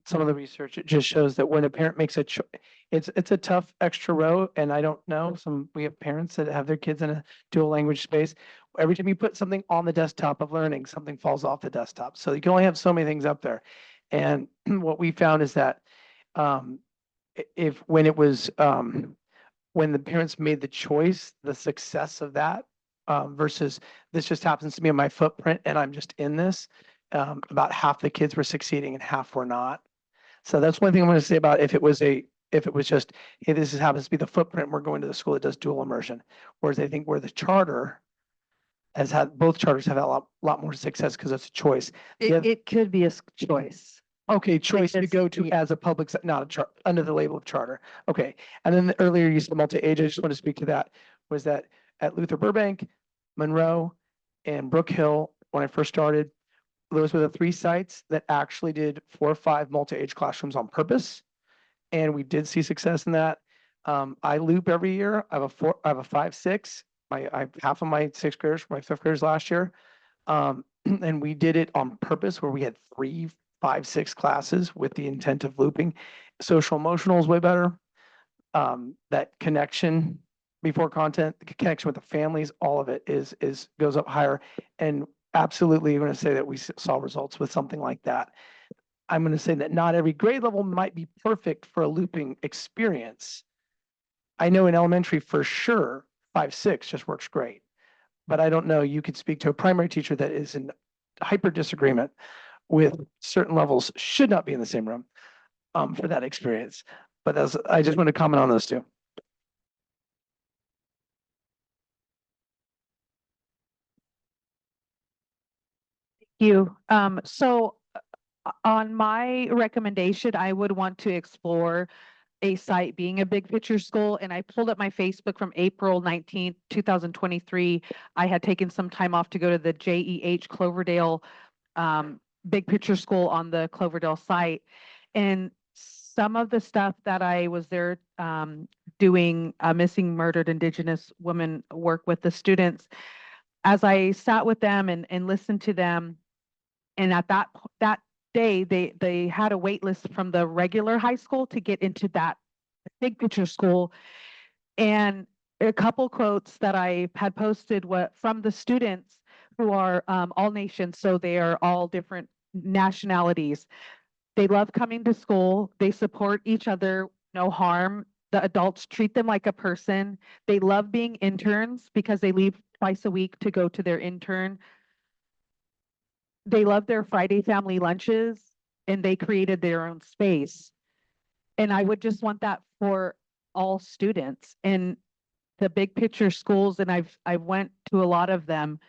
some of the research, it just shows that when a parent makes a choice, it's a tough extra row. And I don't know, we have parents that have their kids in a dual language space. Every time you put something on the desktop of learning, something falls off the desktop. So you can only have so many things up there. And what we found is that when it was, when the parents made the choice, the success of that versus this just happens to be in my footprint and I'm just in this, about half the kids were succeeding and half were not. So that's one thing I'm going to say about if it was just, hey, this happens to be the footprint, we're going to the school that does dual immersion. Whereas I think where the charter has had, both charters have had a lot more success because it's a choice. It could be a choice. Okay, choice to go to as a public, not a chart, under the label of charter. Okay, and then earlier you said multi-age, I just want to speak to that, was that at Luther Burbank, Monroe, and Brook Hill, when I first started, those were the 3 sites that actually did 4 or 5 multi-age classrooms on purpose. And we did see success in that. I loop every year. I have a 5, 6. I have half of my 6th graders, my 5th graders last year. And we did it on purpose where we had 3, 5, 6 classes with the intent of looping. Social emotional is way better. That connection before content, the connection with the families, all of it goes up higher. And absolutely, I'm going to say that we saw results with something like that. I'm going to say that not every grade level might be perfect for a looping experience. I know in elementary for sure, 5, 6 just works great. But I don't know, you could speak to a primary teacher that is in hyper disagreement with certain levels should not be in the same room for that experience. But I just want to comment on those 2. You. So on my recommendation, I would want to explore a site being a big picture school. And I pulled up my Facebook from April 19th, 2023. I had taken some time off to go to the JEH Cloverdale big picture school on the Cloverdale site. And some of the stuff that I was there doing missing murdered Indigenous women work with the students, as I sat with them and listened to them, and at that day, they had a wait list from the regular high school to get into that big picture school. And a couple quotes that I had posted from the students who are all nations, so they are all different nationalities. They love coming to school. They support each other, no harm. The adults treat them like a person. They love being interns because they leave twice a week to go to their intern. They love their Friday family lunches and they created their own space. And I would just want that for all students. And the big picture schools, and I've went to a lot of them,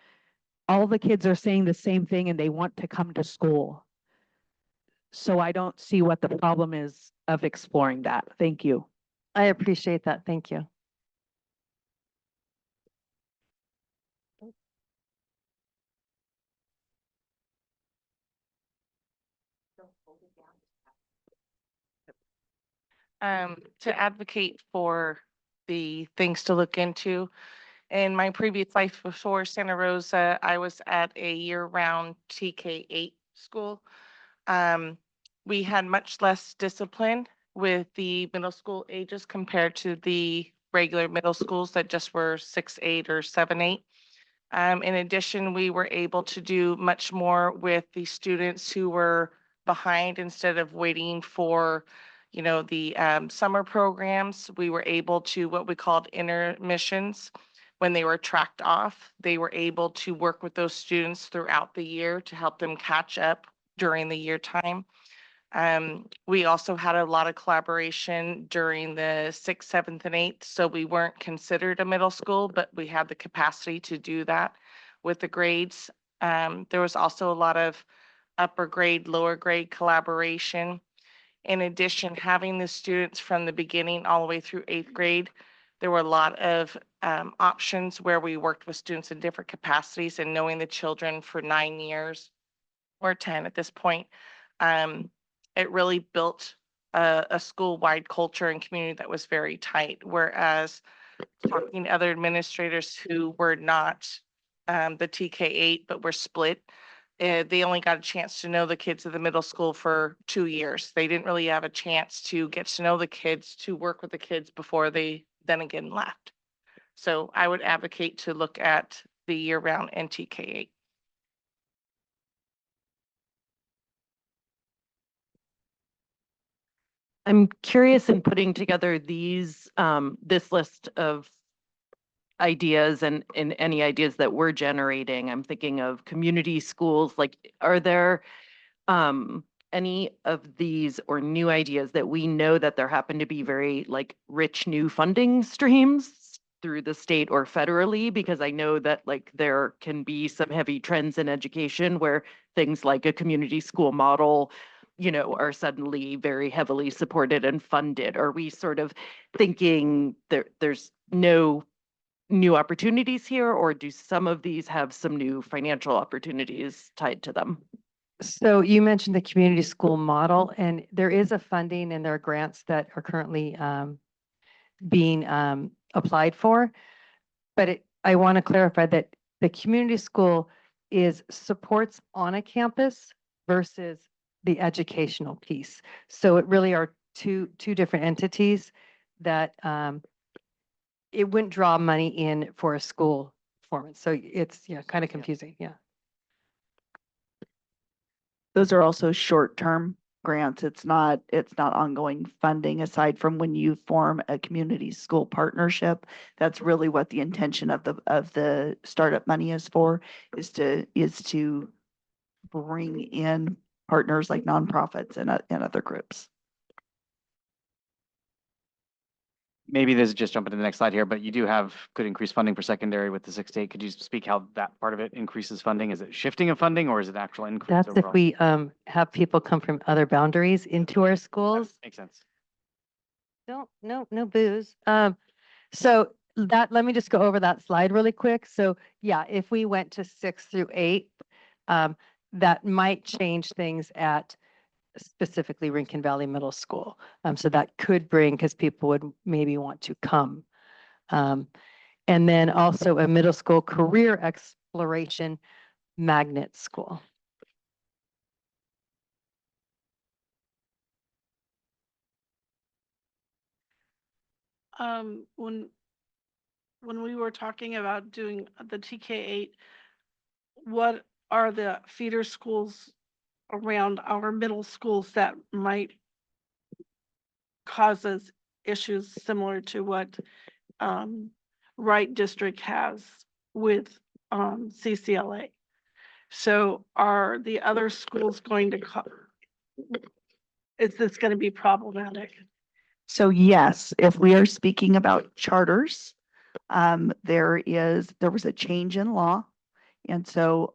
all the kids are saying the same thing and they want to come to school. So I don't see what the problem is of exploring that. Thank you. I appreciate that. Thank you. to advocate for the things to look into. In my previous life before Santa Rosa, I was at a year-round TK-8 school. We had much less discipline with the middle school ages compared to the regular middle schools that just were 6-8 or 7-8. In addition, we were able to do much more with the students who were behind instead of waiting for, the summer programs. We were able to what we called intermissions. When they were tracked off, they were able to work with those students throughout the year to help them catch up during the year time. We also had a lot of collaboration during the 6th, 7th, and 8th. So we weren't considered a middle school, but we had the capacity to do that with the grades. There was also a lot of upper grade, lower grade collaboration. In addition, having the students from the beginning all the way through 8th grade, there were a lot of options where we worked with students in different capacities, and knowing the children for 9 years or 10 at this point, it really built a school-wide culture and community that was very tight. Whereas talking to other administrators who were not the TK-8 but were split, they only got a chance to know the kids of the middle school for 2 years. They didn't really have a chance to get to know the kids, to work with the kids before they then again left. So I would advocate to look at the year-round and TK-8. I'm curious in putting together this list of ideas and any ideas that we're generating. I'm thinking of community schools. Like, are there any of these or new ideas that we know that there happen to be very like rich new funding streams through the state or federally? Because I know that like there can be some heavy trends in education where things like a community school model, are suddenly very heavily supported and funded. Are we sort of thinking there's no new opportunities here, or do some of these have some new financial opportunities tied to them? So you mentioned the community school model, and there is a funding and there are grants that are currently being applied for. But I want to clarify that the community school is supports on a campus versus the educational piece. So it really are two different entities that it wouldn't draw money in for a school performance. So it's kind of confusing. Yeah. Those are also short-term grants. It's not ongoing funding aside from when you form a community school partnership. That's really what the intention of the startup money is for, is to bring in partners like nonprofits and other groups. Maybe this is just jumping to the next slide here, but you do have good increased funding for secondary with the 6-8. Could you speak how that part of it increases funding? Is it shifting of funding or is it actual increase That's overall? if we have people come from other boundaries into our schools. Makes sense. No booze. So let me just go over that slide really quick. So yeah, if we went to 6 through 8, that might change things at specifically Rincon Valley Middle School. So that could bring, because people would maybe want to come. And then also a middle school career exploration magnet school. When we were talking about doing the TK-8, what are the feeder schools around our middle schools that might cause us issues similar to what Wright District has with CCLA? So are the other schools going to is this going to be problematic? So yes, if we are speaking about charters, there was a change in law. And so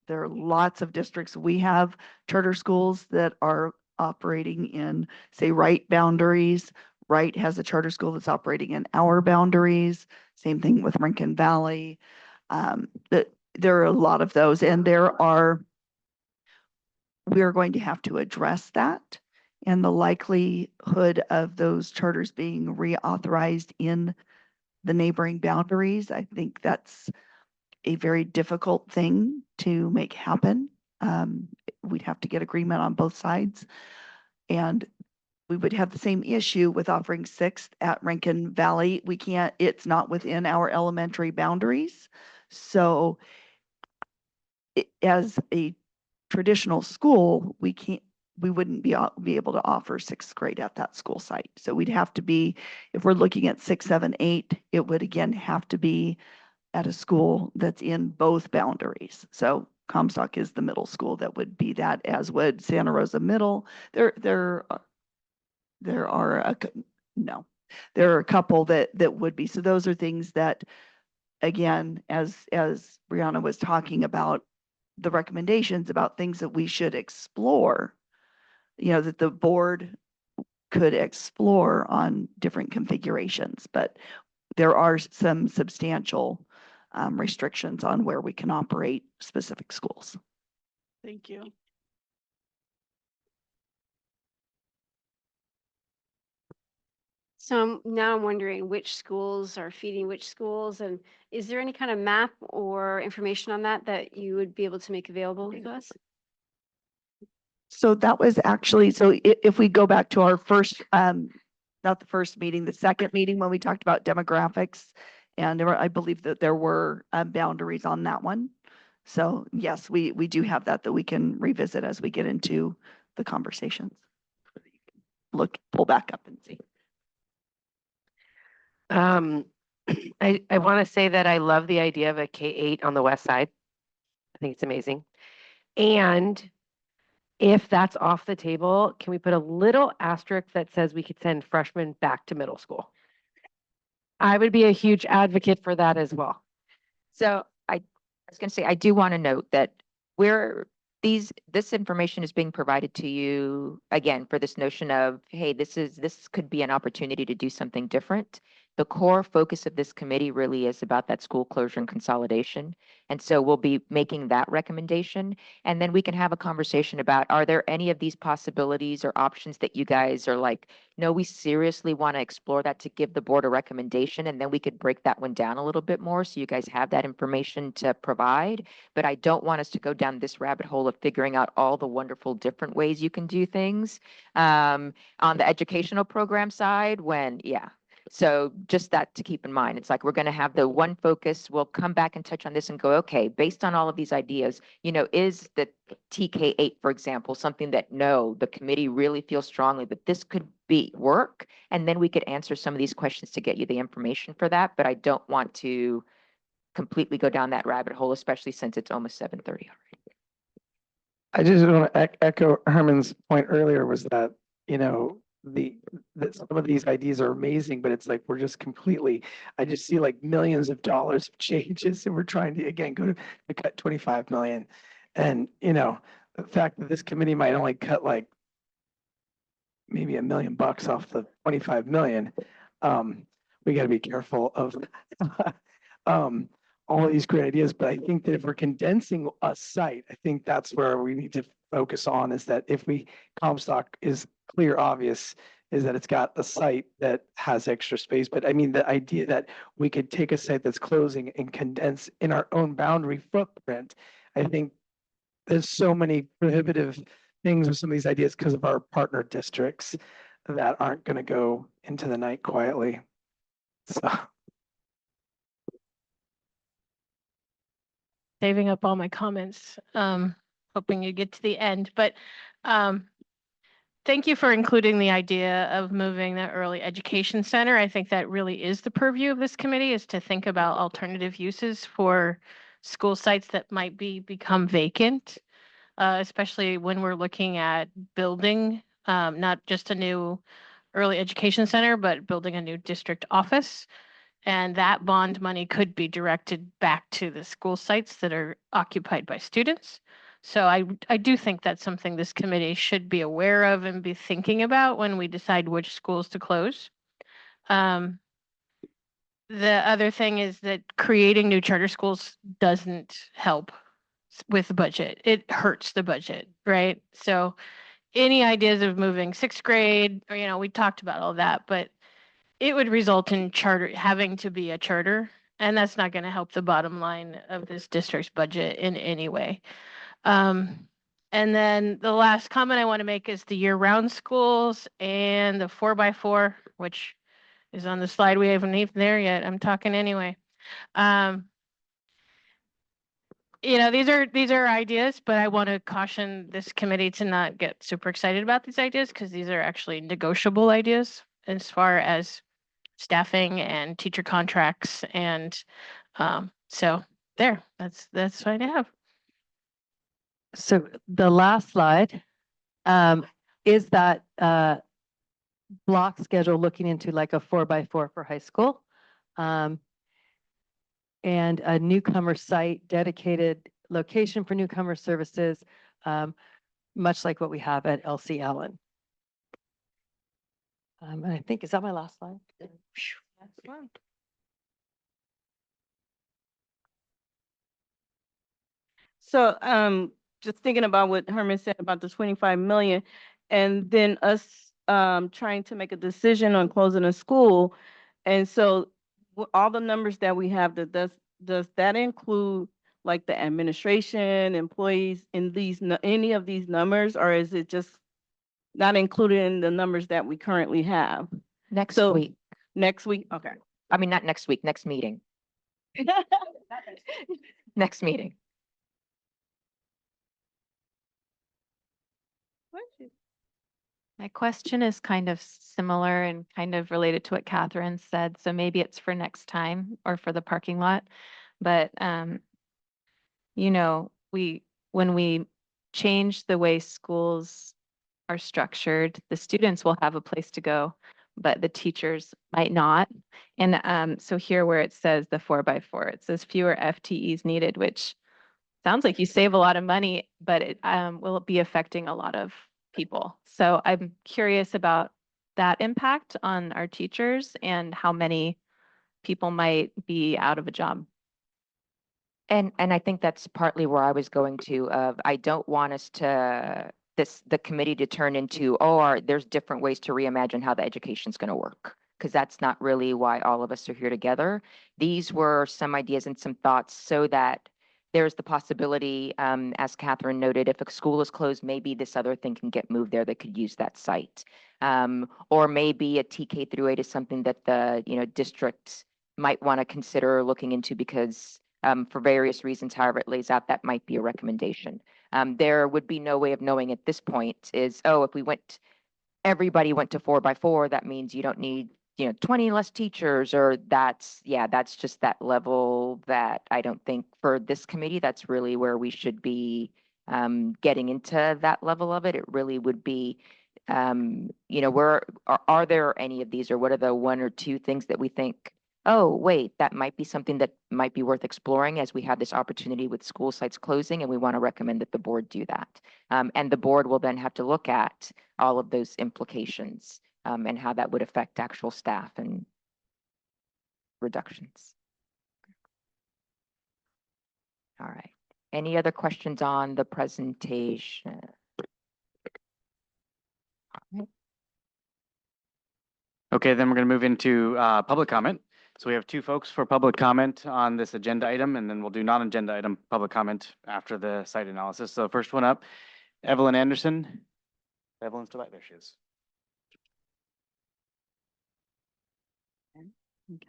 there are lots of districts. We have charter schools that are operating in, say, Wright boundaries. Wright has a charter school that's operating in our boundaries. Same thing with Rincon Valley. There are a lot of those, and we are going to have to address that. and the likelihood of those charters being reauthorized in the neighboring boundaries. I think that's a very difficult thing to make happen. We'd have to get agreement on both sides. And we would have the same issue with offering sixth at Rankin Valley. We can't, it's not within our elementary boundaries. So as a traditional school, we wouldn't be able to offer sixth grade at that school site. So we'd have to be, if we're looking at 6, 7, 8, it would again have to be at a school that's in both boundaries. So Comstock is the middle school that would be that, as would Santa Rosa Middle. There are a couple that would be. So those are things that, again, as Brianna was talking about, the recommendations about things that we should explore, that the board could explore on different configurations, but there are some substantial restrictions on where we can operate specific schools. Thank you. So now I'm wondering which schools are feeding which schools, and is there any kind of map or information on that you would be able to make available to us? So that was actually, if we go back to our first, not the first meeting, the second meeting when we talked about demographics, and I believe that there were boundaries on that one. So yes, we do have that we can revisit as we get into the conversations. Pull back up and see. I want to say that I love the idea of a K-8 on the west side. I think it's amazing. And if that's off the table, can we put a little asterisk that says we could send freshmen back to middle school? I would be a huge advocate for that as well. So I was going to say, I do want to note that this information is being provided to you again for this notion of, hey, this could be an opportunity to do something different. The core focus of this committee really is about that school closure and consolidation. And so we'll be making that recommendation. And then we can have a conversation about, are there any of these possibilities or options that you guys are like, no, we seriously want to explore that to give the board a recommendation. And then we could break that one down a little bit more so you guys have that information to provide. But I don't want us to go down this rabbit hole of figuring out all the wonderful different ways you can do things on the educational program side So just that to keep in mind. It's like we're going to have the one focus. We'll come back and touch on this and go, okay, based on all of these ideas, is the TK8, for example, something that the committee really feels strongly that this could work. And then we could answer some of these questions to get you the information for that. But I don't want to completely go down that rabbit hole, especially since it's almost 7:30 already. I just want to echo Herman's point earlier was that, that some of these ideas are amazing, but it's like we're just I just see like millions of dollars of changes and we're trying to, again, go to cut 25 million. And, the fact that this committee might only cut like maybe $1 million off the 25 million, we got to be careful of all these great ideas. But I think that if we're condensing a site, I think that's where we need to focus on, is that if Comstock is clear, obvious, is that it's got a site that has extra space. But I mean, the idea that we could take a site that's closing and condense in our own boundary footprint, I think there's so many prohibitive things with some of these ideas because of our partner districts that aren't going to go into the night quietly. So. Saving up all my comments, hoping you get to the end, but thank you for including the idea of moving the early education center. I think that really is the purview of this committee, is to think about alternative uses for school sites that might become vacant, especially when we're looking at building not just a new early education center, but building a new district office. And that bond money could be directed back to the school sites that are occupied by students. So I do think that's something this committee should be aware of and be thinking about when we decide which schools to close. The other thing is that creating new charter schools doesn't help with the budget. It hurts the budget, right? So any ideas of moving sixth grade, or, we talked about all that, but it would result in having to be a charter, and that's not going to help the bottom line of this district's budget in any way. And then the last comment I want to make is the year-round schools and the 4x4, which is on the slide. We haven't even there yet. I'm talking anyway. These are ideas, but I want to caution this committee to not get super excited about these ideas, because these are actually negotiable ideas as far as staffing and teacher contracts. And so that's what I have. So the last slide is that block schedule looking into like a 4x4 for high school. And a newcomer site, dedicated location for newcomer services, much like what we have at LC Allen. And I think, is that my last slide? That's fun. So, just thinking about what Herman said about the 25 million, and then us, trying to make a decision on closing a school. And so all the numbers that we have, does that include like the administration, employees in any of these numbers, or is it just not included in the numbers that we currently have? Next So week. next week, okay. I mean, not next week, next meeting. Next meeting. My question is kind of similar and kind of related to what Catherine said. So maybe it's for next time or for the parking lot. But, when we change the way schools are structured, the students will have a place to go, but the teachers might not. And so here where it says the 4x4, it says fewer FTEs needed, which sounds like you save a lot of money, but it will be affecting a lot of people. So I'm curious about that impact on our teachers and how many people might be out of a job. And I think that's partly where I was going to, I don't want us to, the committee to turn into, there's different ways to reimagine how the education's going to work. Because that's not really why all of us are here together. These were some ideas and some thoughts so that there's the possibility, as Catherine noted, if a school is closed, maybe this other thing can get moved there that could use that site. Or maybe a TK through 8 is something that the district might want to consider looking into, because for various reasons, however it lays out, that might be a recommendation. There would be no way of knowing at this point is, if everybody went to 4x4, that means you don't need 20 less teachers, or that's just that level that I don't think for this committee, that's really where we should be getting into that level of it. It really would be, are there any of these, or what are the one or two things that we think, oh, wait, that might be something that might be worth exploring as we have this opportunity with school sites closing, and we want to recommend that the board do that. And the board will then have to look at all of those implications and how that would affect actual staff and reductions. All right. Any other questions on the presentation? Okay, then we're going to move into public comment. So we have 2 folks for public comment on this agenda item, and then we'll do non-agenda item public comment after the site analysis. So first one up, Evelyn Anderson. Evelyn's still back there, she is.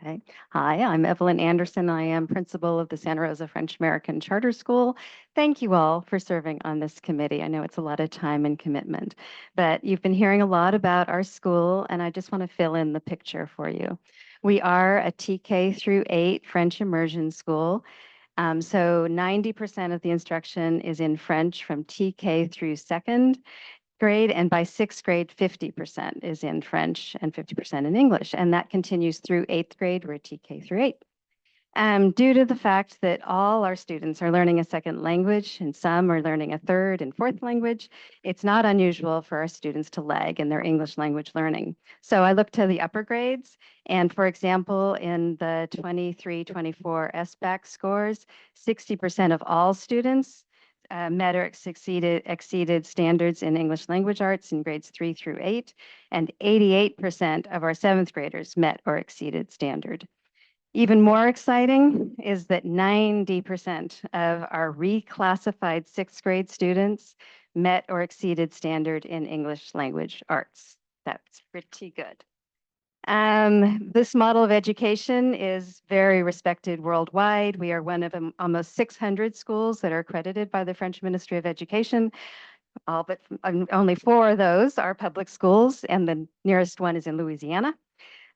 Okay. Hi, I'm Evelyn Anderson. I am principal of the Santa Rosa French American Charter School. Thank you all for serving on this committee. I know it's a lot of time and commitment, but you've been hearing a lot about our school, and I just want to fill in the picture for you. We are a TK through 8 French immersion school. So 90% of the instruction is in French from TK through 2nd grade, and by 6th grade, 50% is in French and 50% in English, and that continues through 8th grade. We're TK through 8. Due to the fact that all our students are learning a second language and some are learning a 3rd and 4th language, it's not unusual for our students to lag in their English language learning. So I look to the upper grades, and for example, in the 23-24 SBAC scores, 60% of all students met or exceeded standards in English language arts in grades 3 through 8, and 88% of our 7th graders met or exceeded standard. Even more exciting is that 90% of our reclassified 6th grade students met or exceeded standard in English language arts. That's pretty good. This model of education is very respected worldwide. We are one of almost 600 schools that are accredited by the French Ministry of Education. All but only 4 of those are public schools, and the nearest one is in Louisiana.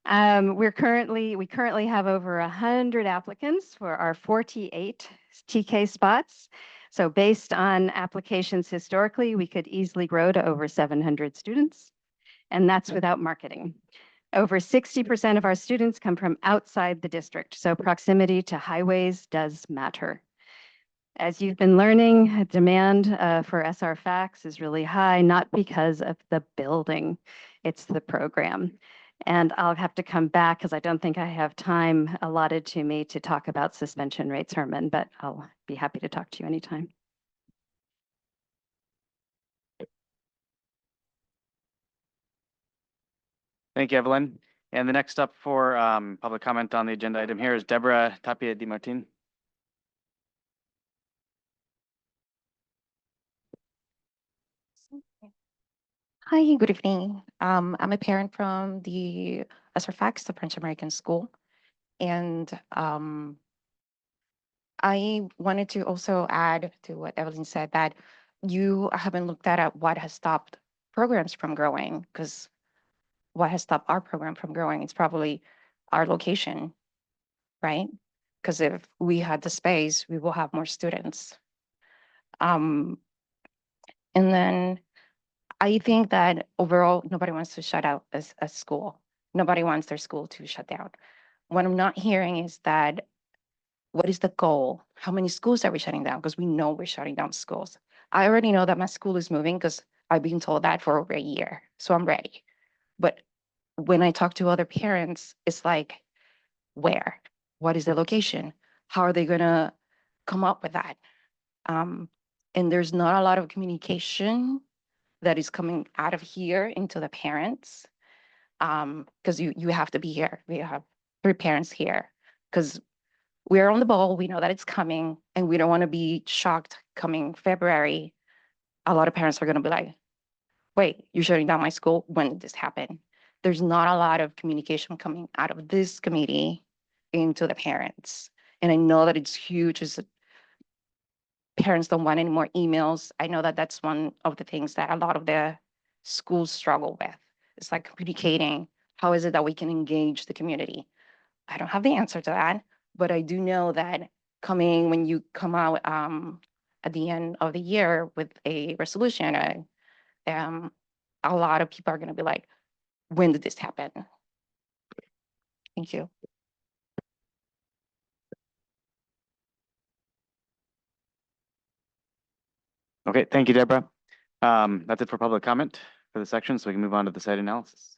We currently have over 100 applicants for our 48 TK spots. So based on applications historically, we could easily grow to over 700 students, and that's without marketing. Over 60% of our students come from outside the district, so proximity to highways does matter. As you've been learning, demand for SR Facs is really high, not because of the building, it's the program. And I'll have to come back because I don't think I have time allotted to me to talk about suspension rates, Herman, but I'll be happy to talk to you anytime. Thank you, Evelyn. And the next up for public comment on the agenda item here is Deborah Tapia Di Martin. Hi, good evening. I'm a parent from the SRFAX, the French American School. And I wanted to also add to what Evelyn said that you haven't looked at what has stopped programs from growing, because what has stopped our program from growing is probably our location, right? Because if we had the space, we will have more students. And then I think that overall, nobody wants to shut out a school. Nobody wants their school to shut down. What I'm not hearing is that, what is the goal? How many schools are we shutting down? Because we know we're shutting down schools. I already know that my school is moving because I've been told that for over a year. So I'm ready. But when I talk to other parents, it's like, where? What is the location? How are they going to come up with that? And there's not a lot of communication that is coming out of here into the parents, because you have to be here. We have 3 parents here because we're on the ball. We know that it's coming, and we don't want to be shocked coming February. A lot of parents are going to be like, wait, you're shutting down my school? When did this happen? There's not a lot of communication coming out of this committee into the parents. And I know that it's huge. Parents don't want any more emails. I know that that's one of the things that a lot of the schools struggle with. It's like communicating. How is it that we can engage the community? I don't have the answer to that, but I do know that when you come out at the end of the year with a resolution, a lot of people are going to be like, when did this happen? Thank you. Okay, thank you, Deborah. That's it for public comment for the section, so we can move on to the site analysis.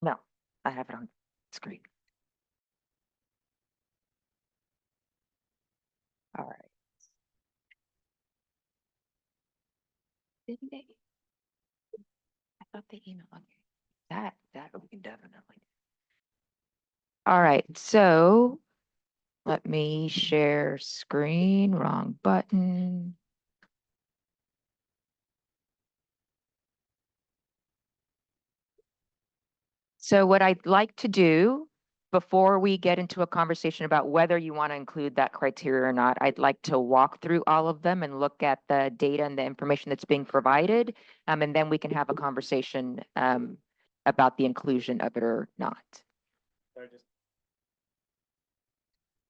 No, I have it on screen. All right. Didn't they? I thought they emailed me. That we can definitely do. All right, so let me share screen, wrong button. So what I'd like to do before we get into a conversation about whether you want to include that criteria or not, I'd like to walk through all of them and look at the data and the information that's being provided. And then we can have a conversation about the inclusion of it or not.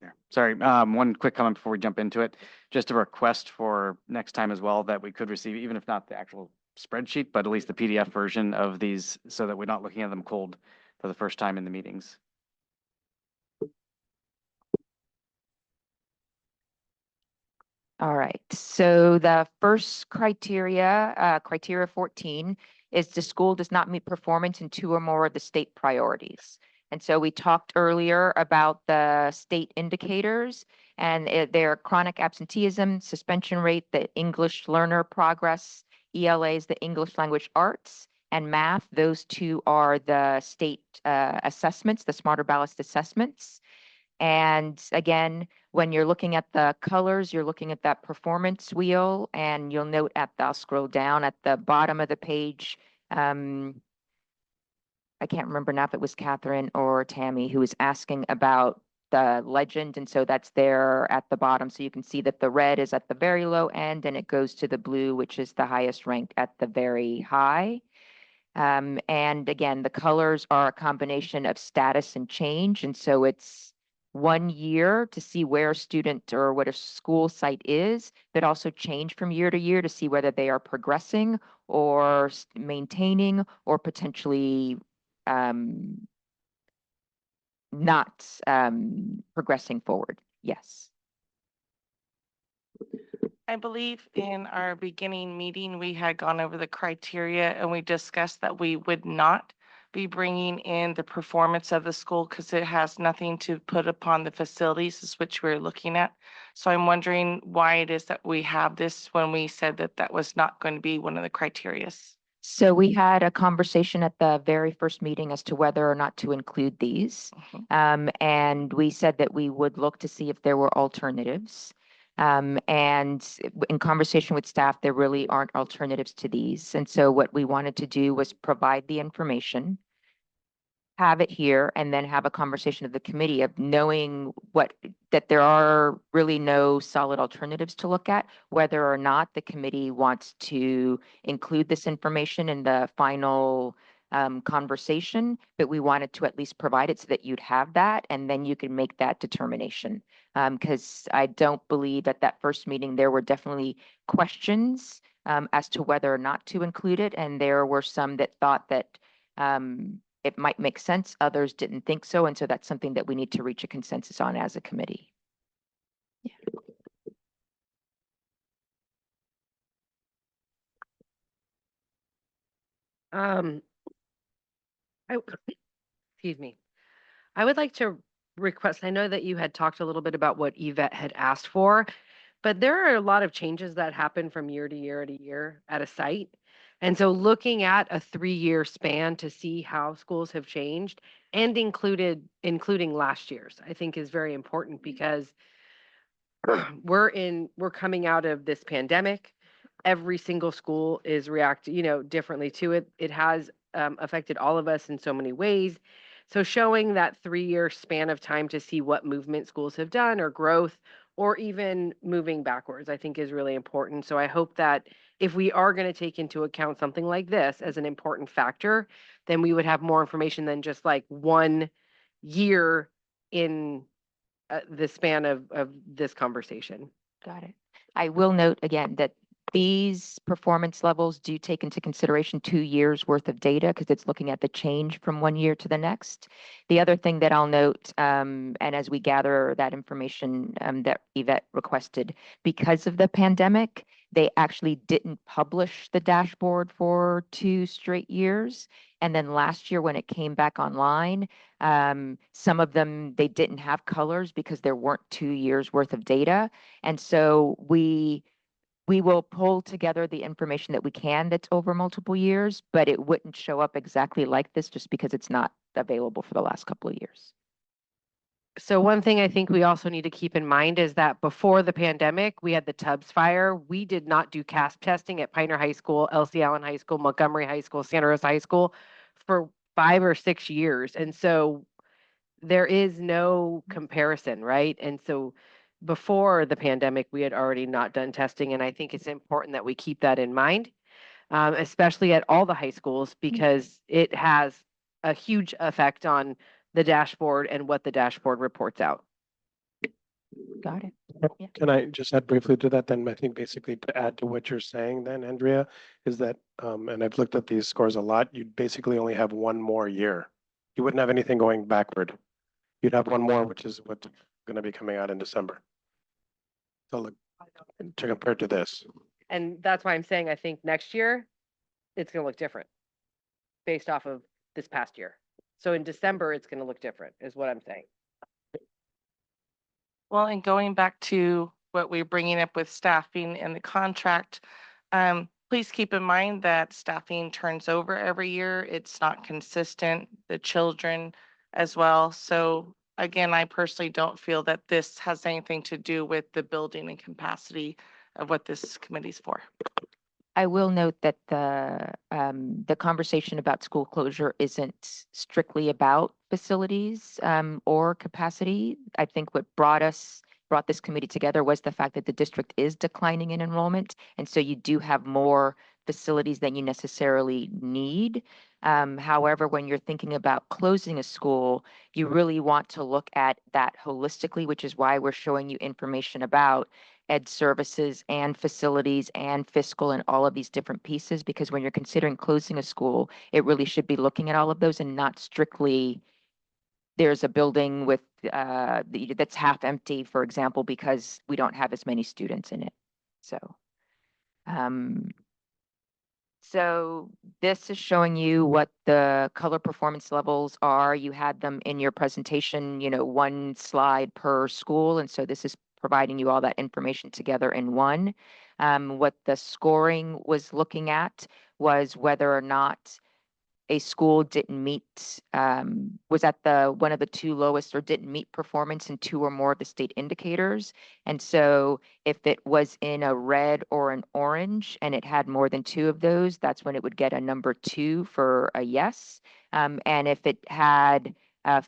Yeah. Sorry, one quick comment before we jump into it. Just a request for next time as well that we could receive, even if not the actual spreadsheet, but at least the PDF version of these so that we're not looking at them cold for the first time in the meetings. All right, so the first criteria, criteria 14, is the school does not meet performance in 2 or more of the state priorities. And so we talked earlier about the state indicators and their chronic absenteeism, suspension rate, the English learner progress, ELAs, the English language arts, and math. Those 2 are the state assessments, the Smarter Balanced assessments. And again, when you're looking at the colors, you're looking at that performance wheel, and you'll note I'll scroll down at the bottom of the page. I can't remember now if it was Catherine or Tammy who was asking about the legend. And so that's there at the bottom. So you can see that the red is at the very low end and it goes to the blue, which is the highest rank at the very high. And again, the colors are a combination of status and change. And so it's 1 year to see where a student or what a school site is, but also change from year to year to see whether they are progressing or maintaining or potentially not progressing forward. Yes. I believe in our beginning meeting, we had gone over the criteria and we discussed that we would not be bringing in the performance of the school because it has nothing to put upon the facilities, is which we're looking at. So I'm wondering why it is that we have this when we said that that was not going to be one of the criterias. So we had a conversation at the very first meeting as to whether or not to include these. And we said that we would look to see if there were alternatives. And in conversation with staff, there really aren't alternatives to these. And so what we wanted to do was provide the information, have it here, and then have a conversation of the committee of knowing that there are really no solid alternatives to look at, whether or not the committee wants to include this information in the final conversation, but we wanted to at least provide it so that you'd have that, and then you can make that determination. Because I don't believe at that first meeting, there were definitely questions as to whether or not to include it, and there were some that thought that it might make sense. Others didn't think so. And so that's something that we need to reach a consensus on as a committee. Excuse me. I would like to request, I know that you had talked a little bit about what Yvette had asked for, but there are a lot of changes that happen from year to year to year at a site. And so looking at a 3-year span to see how schools have changed and including last year's, I think is very important because we're coming out of this pandemic. Every single school is reacting, differently to it. It has affected all of us in so many ways. So showing that 3-year span of time to see what movement schools have done or growth or even moving backwards, I think is really important. So I hope that if we are going to take into account something like this as an important factor, then we would have more information than just like 1 year in the span of this conversation. Got it. I will note again that these performance levels do take into consideration 2 years worth of data because it's looking at the change from 1 year to the next. The other thing that I'll note, and as we gather that information that Yvette requested, because of the pandemic, they actually didn't publish the dashboard for 2 straight years. And then last year when it came back online, some of them, they didn't have colors because there weren't 2 years worth of data. And so we will pull together the information that we can that's over multiple years, but it wouldn't show up exactly like this just because it's not available for the last couple of years. So one thing I think we also need to keep in mind is that before the pandemic, we had the Tubbs fire. We did not do CASP testing at Pioneer High School, Elsie Allen High School, Montgomery High School, Santa Rosa High School for 5 or 6 years. And so there is no comparison, right? And so before the pandemic, we had already not done testing. And I think it's important that we keep that in mind, especially at all the high schools, because it has a huge effect on the dashboard and what the dashboard reports out. Got it. Yeah. Can I just add briefly to that then? I think basically to add to what you're saying then, Andrea, is that, and I've looked at these scores a lot, you'd basically only have 1 more year. You wouldn't have anything going backward. You'd have 1 more, which is what's going to be coming out in December. So look, to compare to this. And that's why I'm saying I think next year, it's gonna look different based off of this past year. So in December, it's gonna look different, is what I'm saying. Well, and going back to what we're bringing up with staffing and the contract, please keep in mind that staffing turns over every year. It's not consistent, the children as well. So again, I personally don't feel that this has anything to do with the building and capacity of what this committee's for. I will note that the conversation about school closure isn't strictly about facilities or capacity. I think what brought this committee together was the fact that the district is declining in enrollment, and so you do have more facilities than you necessarily need. However, when you're thinking about closing a school, you really want to look at that holistically, which is why we're showing you information about ed services and facilities and fiscal and all of these different pieces, because when you're considering closing a school, it really should be looking at all of those and not strictly there's a building with that's half empty, for example, because we don't have as many students in it. So this is showing you what the color performance levels are. You had them in your presentation, one slide per school. And so this is providing you all that information together in one. What the scoring was looking at was whether or not a school didn't meet, was at one of the two lowest or didn't meet performance in two or more of the state indicators. And so if it was in a red or an orange and it had more than two of those, that's when it would get a number 2 for a yes. And if it had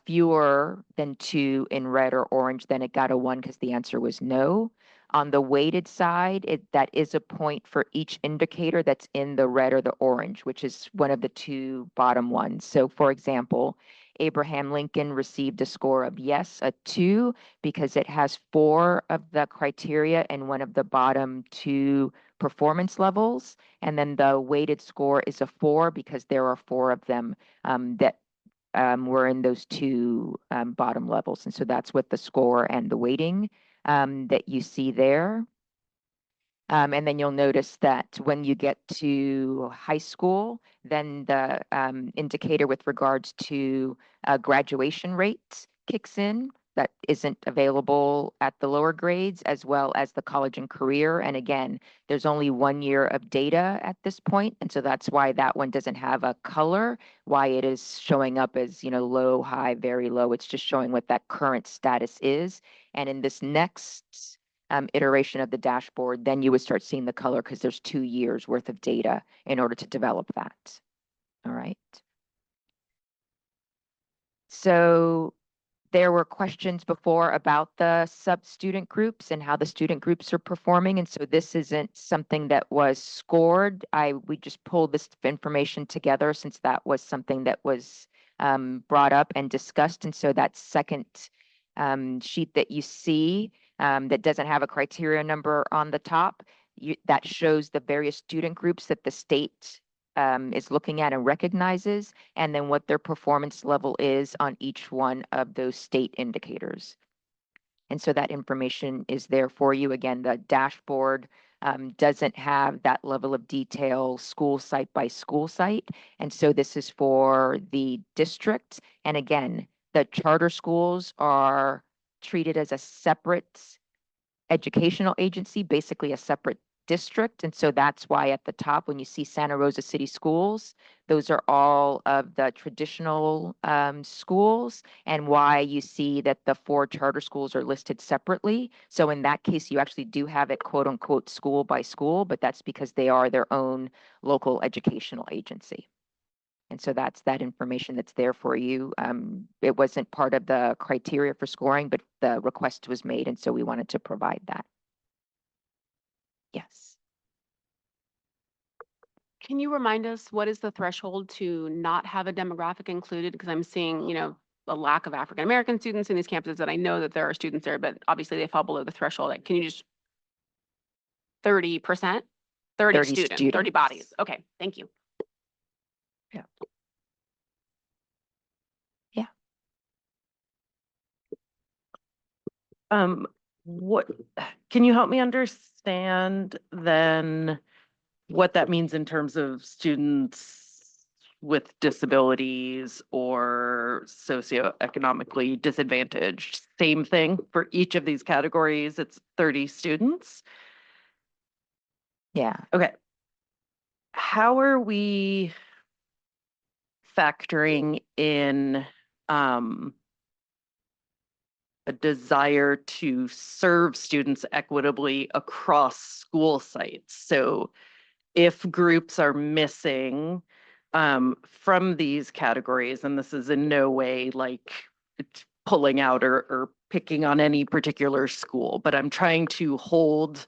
fewer than 2 in red or orange, then it got a 1 because the answer was no. On the weighted side, that is a point for each indicator that's in the red or the orange, which is one of the two bottom ones. So for example, Abraham Lincoln received a score of yes, a 2, because it has 4 of the criteria and one of the bottom 2 performance levels. And then the weighted score is a 4 because there are 4 of them that were in those 2 bottom levels. And so that's what the score and the weighting that you see there. And then you'll notice that when you get to high school, then the indicator with regards to graduation rates kicks in. That isn't available at the lower grades, as well as the college and career. And again, there's only 1 year of data at this point, and so that's why that one doesn't have a color, why it is showing up as, low, high, very low. It's just showing what that current status is. And in this next iteration of the dashboard, then you would start seeing the color because there's 2 years worth of data in order to develop that. All right. So there were questions before about the sub-student groups and how the student groups are performing. And so this isn't something that was scored. We just pulled this information together since that was something that was brought up and discussed. And so that second sheet that you see that doesn't have a criteria number on the top, that shows the various student groups that the state is looking at and recognizes, and then what their performance level is on each one of those state indicators. And so that information is there for you. Again, the dashboard doesn't have that level of detail school site by school site. And so this is for the district. And again, the charter schools are treated as a separate educational agency, basically a separate district. And so that's why at the top, when you see Santa Rosa City Schools, those are all of the traditional schools, and why you see that the 4 charter schools are listed separately. So in that case, you actually do have it quote unquote school by school, but that's because they are their own local educational agency. And so that's that information that's there for you. It wasn't part of the criteria for scoring, but the request was made, and so we wanted to provide that. Yes. Can you remind us what is the threshold to not have a demographic included? Because I'm seeing, a lack of African American students in these campuses, and I know that there are students there, but obviously they fall below the threshold. Like, can you just 30%? 30 students, 30 bodies. Okay, thank you. Yeah. Yeah. What, can you help me understand then what that means in terms of students with disabilities or socioeconomically disadvantaged. Same thing for each of these categories. It's 30 students. Yeah. Okay. How are we factoring in a desire to serve students equitably across school sites? So if groups are missing from these categories, and this is in no way like it's pulling out or picking on any particular school, but I'm trying to hold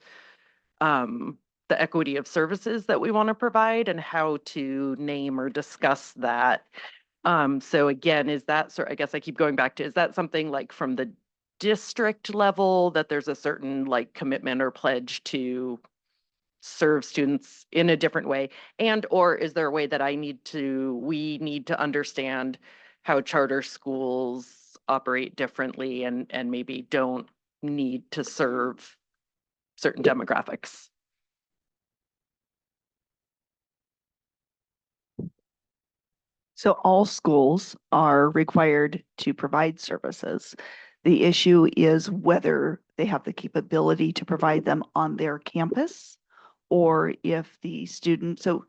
the equity of services that we want to provide and how to name or discuss that. So again, is that sort, I guess I keep going back to, is that something like from the district level that there's a certain like commitment or pledge to serve students in a different way? And or is there a way that we need to understand how charter schools operate differently and maybe don't need to serve certain demographics? So all schools are required to provide services. The issue is whether they have the capability to provide them on their campus or if the student, so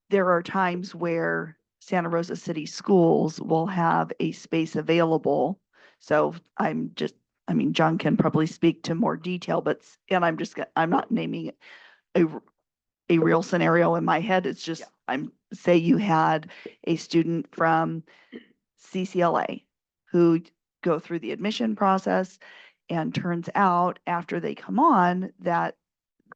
there are times where Santa Rosa City Schools will have a space available. So I mean, John can probably speak to more detail, but, and I'm not naming a real scenario in my head. It's just, say you had a student from CCLA who go through the admission process, and turns out after they come on that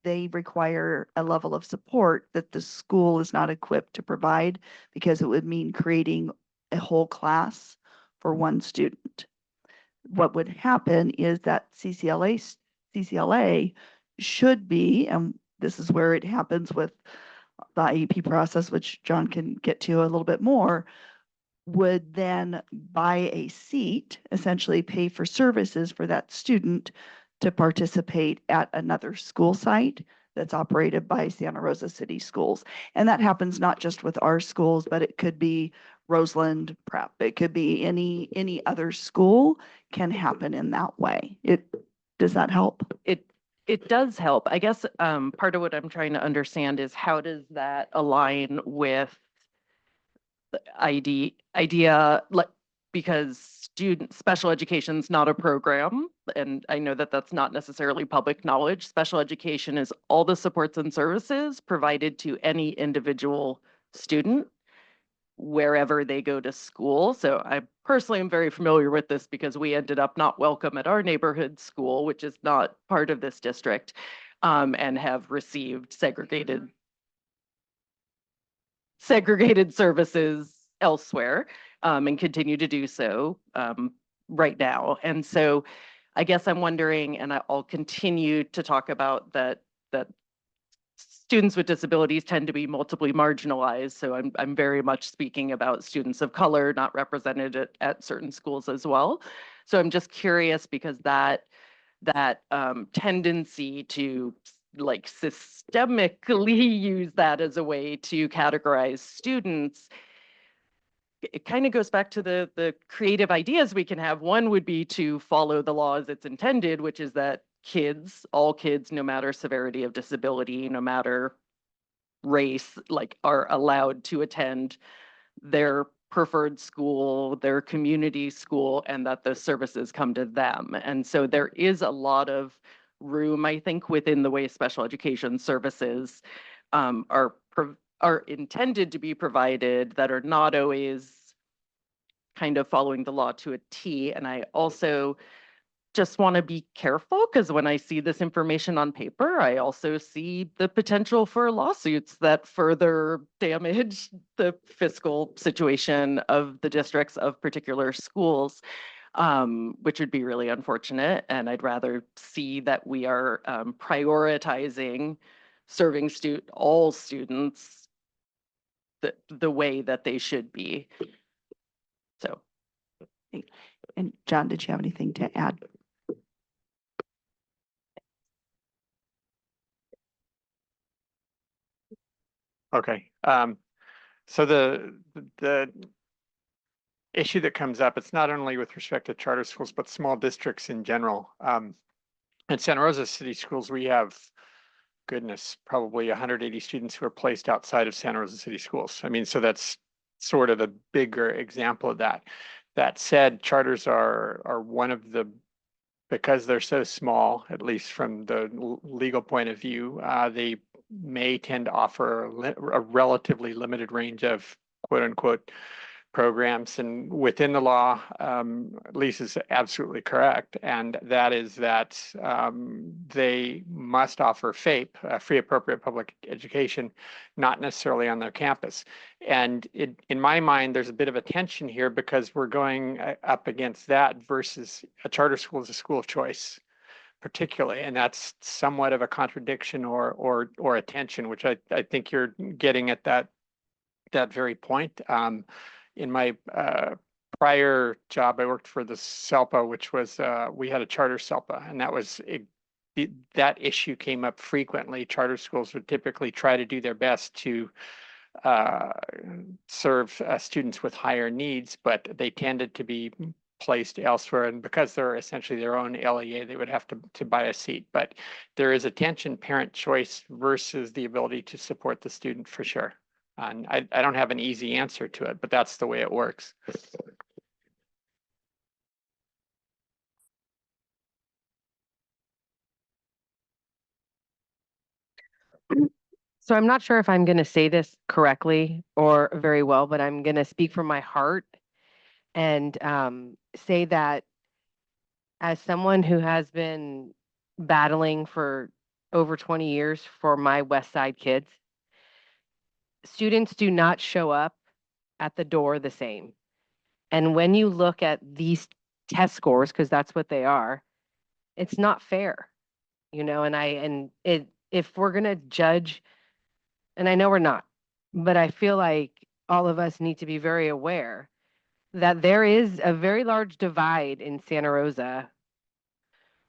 they require a level of support that the school is not equipped to provide, because it would mean creating a whole class for one student. What would happen is that CCLA should be, and this is where it happens with the IEP process, which John can get to a little bit more, would then buy a seat, essentially pay for services for that student to participate at another school site that's operated by Santa Rosa City Schools. And that happens not just with our schools, but it could be Roseland Prep. It could be any other school can happen in that way. Does that help? It does help. I guess part of what I'm trying to understand is how does that align with the idea, like, because special education is not a program, and I know that that's not necessarily public knowledge. Special education is all the supports and services provided to any individual student wherever they go to school. So I personally am very familiar with this because we ended up not welcome at our neighborhood school, which is not part of this district, and have received segregated services elsewhere, and continue to do so right now. And so I guess I'm wondering, and I'll continue to talk about that students with disabilities tend to be multiply marginalized. So I'm very much speaking about students of color not represented at certain schools as well. So I'm just curious because that tendency to like systemically use that as a way to categorize students, it kind of goes back to the creative ideas we can have. One would be to follow the law as it's intended, which is that all kids, no matter severity of disability, no matter race, like are allowed to attend their preferred school, their community school, and that the services come to them. And so there is a lot of room, I think, within the way special education services are intended to be provided that are not always kind of following the law to a T. And I also just want to be careful because when I see this information on paper, I also see the potential for lawsuits that further damage the fiscal situation of the districts of particular schools, which would be really unfortunate. And I'd rather see that we are prioritizing serving all students the way that they should be. So. And John, did you have anything to add? Okay. So the issue that comes up, it's not only with respect to charter schools, but small districts in general. In Santa Rosa City Schools, we have, goodness, probably 180 students who are placed outside of Santa Rosa City Schools. I mean, so that's sort of a bigger example of that. That said, charters are one of the, because they're so small, at least from the legal point of view, they may tend to offer a relatively limited range of quote unquote programs. And within the law, Lisa's absolutely correct. And that is that they must offer FAPE, free appropriate public education, not necessarily on their campus. And in my mind, there's a bit of a tension here because we're going up against that versus a charter school is a school of choice, particularly, and that's somewhat of a contradiction or a tension, which I think you're getting at that very point. In my prior job, I worked for the SELPA, which was we had a charter SELPA, and that was that issue came up frequently. Charter schools would typically try to do their best to serve students with higher needs, but they tended to be placed elsewhere. And because they're essentially their own LEA, they would have to buy a seat. But there is a tension, parent choice versus the ability to support the student for sure. And I don't have an easy answer to it, but that's the way it works. So I'm not sure if I'm going to say this correctly or very well, but I'm going to speak from my heart and say that as someone who has been battling for over 20 years for my West Side kids, students do not show up at the door the same. And when you look at these test scores, because that's what they are, it's not fair, you know, if we're going to judge, and I know we're not, but I feel like all of us need to be very aware that there is a very large divide in Santa Rosa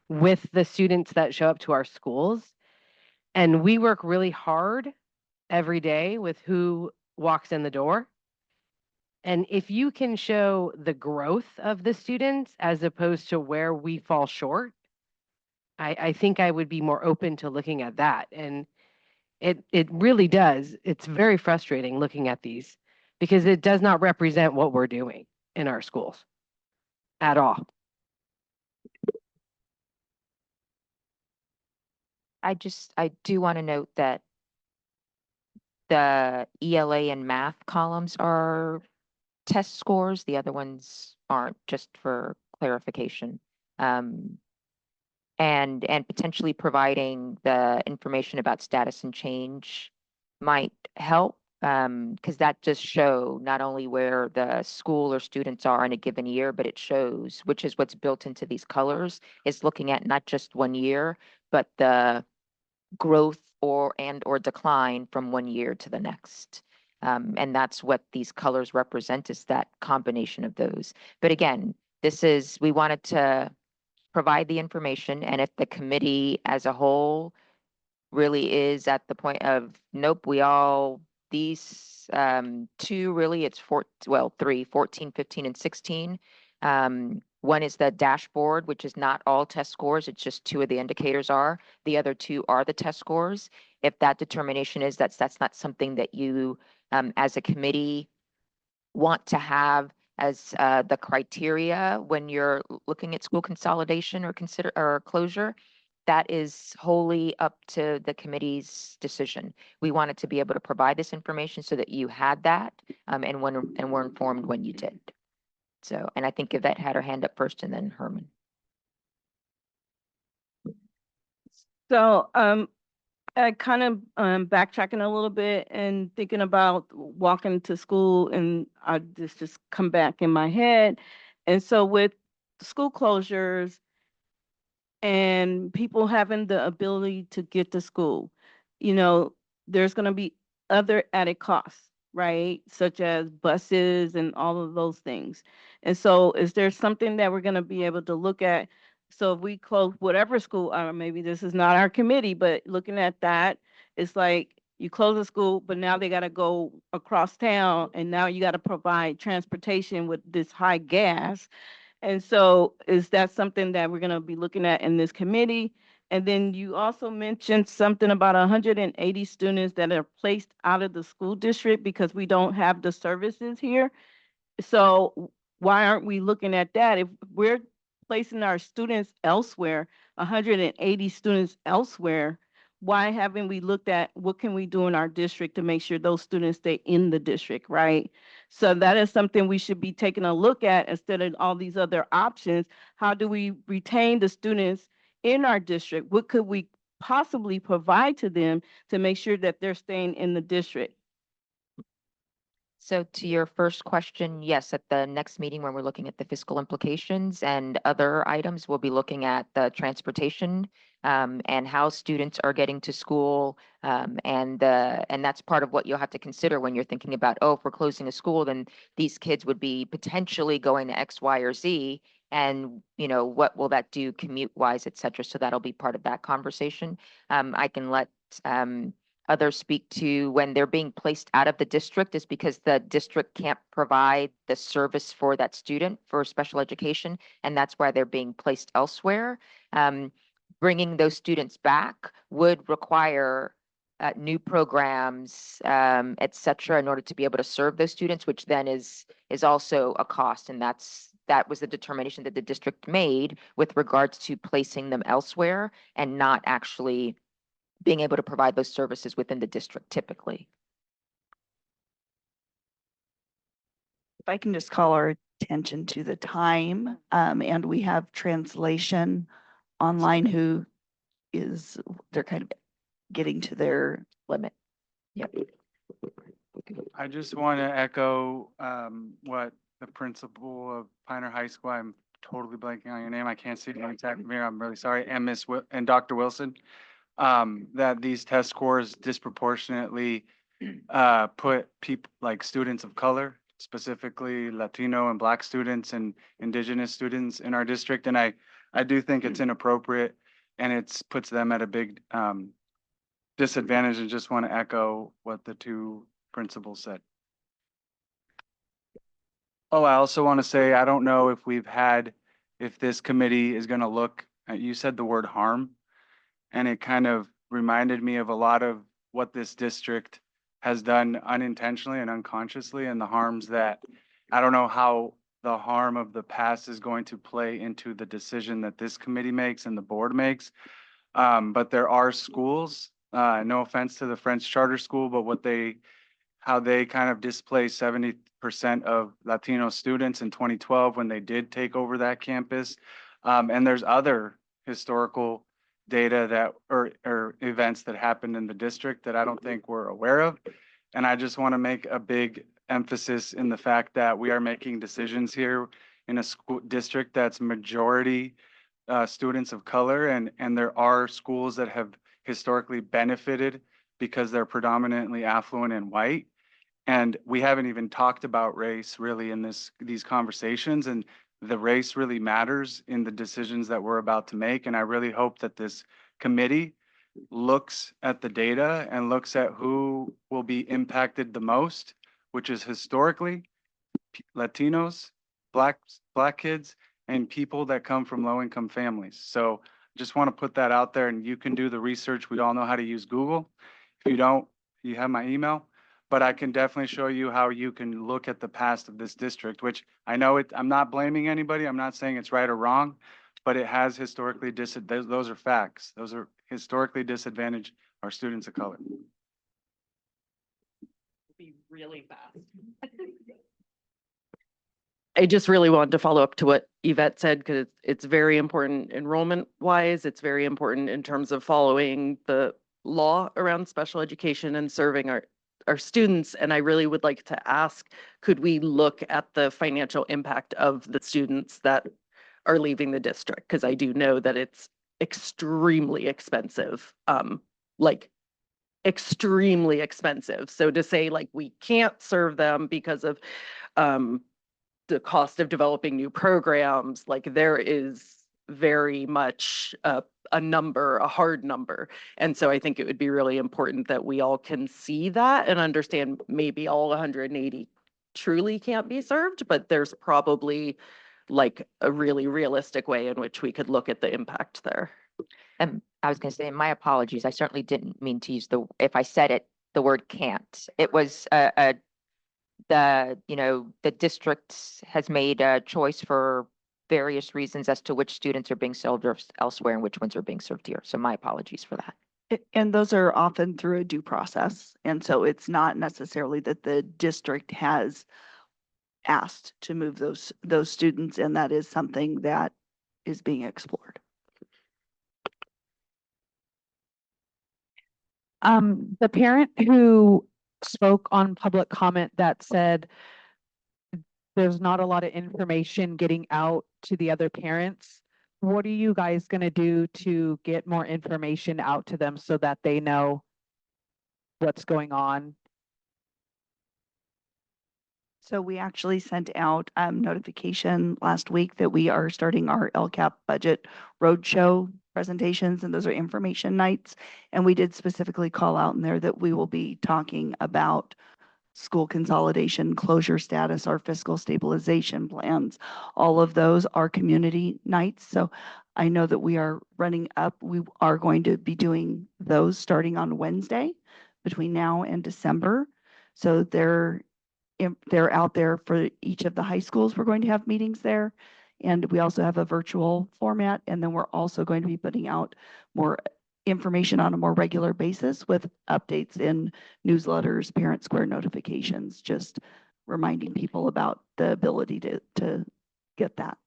with the students that show up to our schools. And we work really hard every day with who walks in the door. And if you can show the growth of the students as opposed to where we fall short, I think I would be more open to looking at that. And it really does. It's very frustrating looking at these because it does not represent what we're doing in our schools at all. I do want to note that the ELA and math columns are test scores. The other ones aren't, just for clarification. And potentially providing the information about status and change might help, because that just show not only where the school or students are in a given year, but it shows, which is what's built into these colors, is looking at not just 1 year, but the growth or decline from 1 year to the next. And that's what these colors represent, is that combination of those. But again, we wanted to provide the information, and if the committee as a whole really is at the point of, nope, these two, really, it's three, 14, 15, and 16. One is the dashboard, which is not all test scores. It's just 2 of the indicators are. The other 2 are the test scores. If that determination is that's not something that you, as a committee, want to have as the criteria when you're looking at school consolidation or closure, that is wholly up to the committee's decision. We wanted to be able to provide this information so that you had that, and were informed when you did. So, and I think Yvette had her hand up first, and then Herman. So, I kind of backtracking a little bit and thinking about walking to school, and this just come back in my head. And so with school closures and people having the ability to get to school, you know, there's going to be other added costs, right? Such as buses and all of those things. And so is there something that we're going to be able to look at? So if we close whatever school, maybe this is not our committee, but looking at that, it's like, You close the school, but now they gotta go across town and now you gotta provide transportation with this high gas. And so is that something that we're gonna be looking at in this committee? And then you also mentioned something about 180 students that are placed out of the school district because we don't have the services here. So why aren't we looking at that? If we're placing our students elsewhere, 180 students elsewhere, why haven't we looked at what can we do in our district to make sure those students stay in the district, right? So that is something we should be taking a look at instead of all these other options. How do we retain the students in our district? What could we possibly provide to them to make sure that they're staying in the district? So to your first question, yes, at the next meeting when we're looking at the fiscal implications and other items, we'll be looking at the transportation and how students are getting to school. And that's part of what you'll have to consider when you're thinking about, oh, if we're closing a school, then these kids would be potentially going to X, Y, or Z. And, what will that do commute wise, et cetera. So that'll be part of that conversation. I can let others speak to when they're being placed out of the district is because the district can't provide the service for that student for special education, and that's why they're being placed elsewhere. Bringing those students back would require new programs, et cetera, in order to be able to serve those students, which then is also a cost, and that was the determination that the district made with regards to placing them elsewhere and not actually being able to provide those services within the district typically. If I can just call our attention to the time, and we have translation online they're kind of getting to their limit. Yep. I just want to echo what the principal of Pioneer High School, I'm totally blanking on your name. I can't see the exact mirror. I'm really sorry. And and Dr. Wilson, that these test scores disproportionately put people like students of color, specifically Latino and Black students and Indigenous students in our district. And I do think it's inappropriate and it puts them at a big disadvantage, and just want to echo what the two principals said. Oh, I also want to say, I don't know if this committee is going to look at, you said the word harm, and it kind of reminded me of a lot of what this district has done unintentionally and unconsciously, and the harms that, I don't know how the harm of the past is going to play into the decision that this committee makes and the board makes. But there are schools, no offense to the French charter school, but how they kind of displaced 70% of Latino students in 2012 when they did take over that campus. And there's other historical data or events that happened in the district that I don't think we're aware of. And I just want to make a big emphasis in the fact that we are making decisions here in a school district that's majority students of color, and there are schools that have historically benefited because they're predominantly affluent and white. And we haven't even talked about race really in these conversations, and the race really matters in the decisions that we're about to make. And I really hope that this committee looks at the data and looks at who will be impacted the most, which is historically Latinos, Black kids, and people that come from low-income families. So just want to put that out there, and you can do the research. We all know how to use Google. If you don't, you have my email, but I can definitely show you how you can look at the past of this district, which I know I'm not blaming anybody. I'm not saying it's right or wrong, but it has historically, those are facts. Those are historically disadvantaged our students of color. Be really fast. I just really wanted to follow up to what Yvette said, because it's very important enrollment wise. It's very important in terms of following the law around special education and serving our students. And I really would like to ask, could we look at the financial impact of the students that are leaving the district? Because I do know that it's extremely expensive, like extremely expensive. So to say like we can't serve them because of the cost of developing new programs, like there is very much a number, a hard number. And so I think it would be really important that we all can see that and understand maybe all 180 truly can't be served, but there's probably like a really realistic way in which we could look at the impact there. And I was going to say, my apologies. I certainly didn't mean to use if I said it, the word can't. It was the district has made a choice for various reasons as to which students are being served elsewhere and which ones are being served here. So my apologies for that. And those are often through a due process. And so it's not necessarily that the district has asked to move those students, and that is something that is being explored. The parent who spoke on public comment that said there's not a lot of information getting out to the other parents. What are you guys going to do to get more information out to them so that they know what's going on? So we actually sent out notification last week that we are starting our LCAP budget roadshow presentations, and those are information nights. And we did specifically call out in there that we will be talking about school consolidation, closure status, our fiscal stabilization plans. All of those are community nights. So I know that we are running up. We are going to be doing those starting on Wednesday between now and December. So they're out there for each of the high schools. We're going to have meetings there. And we also have a virtual format. And then we're also going to be putting out more information on a more regular basis with updates in newsletters, Parent Square notifications, just reminding people about the ability to get that.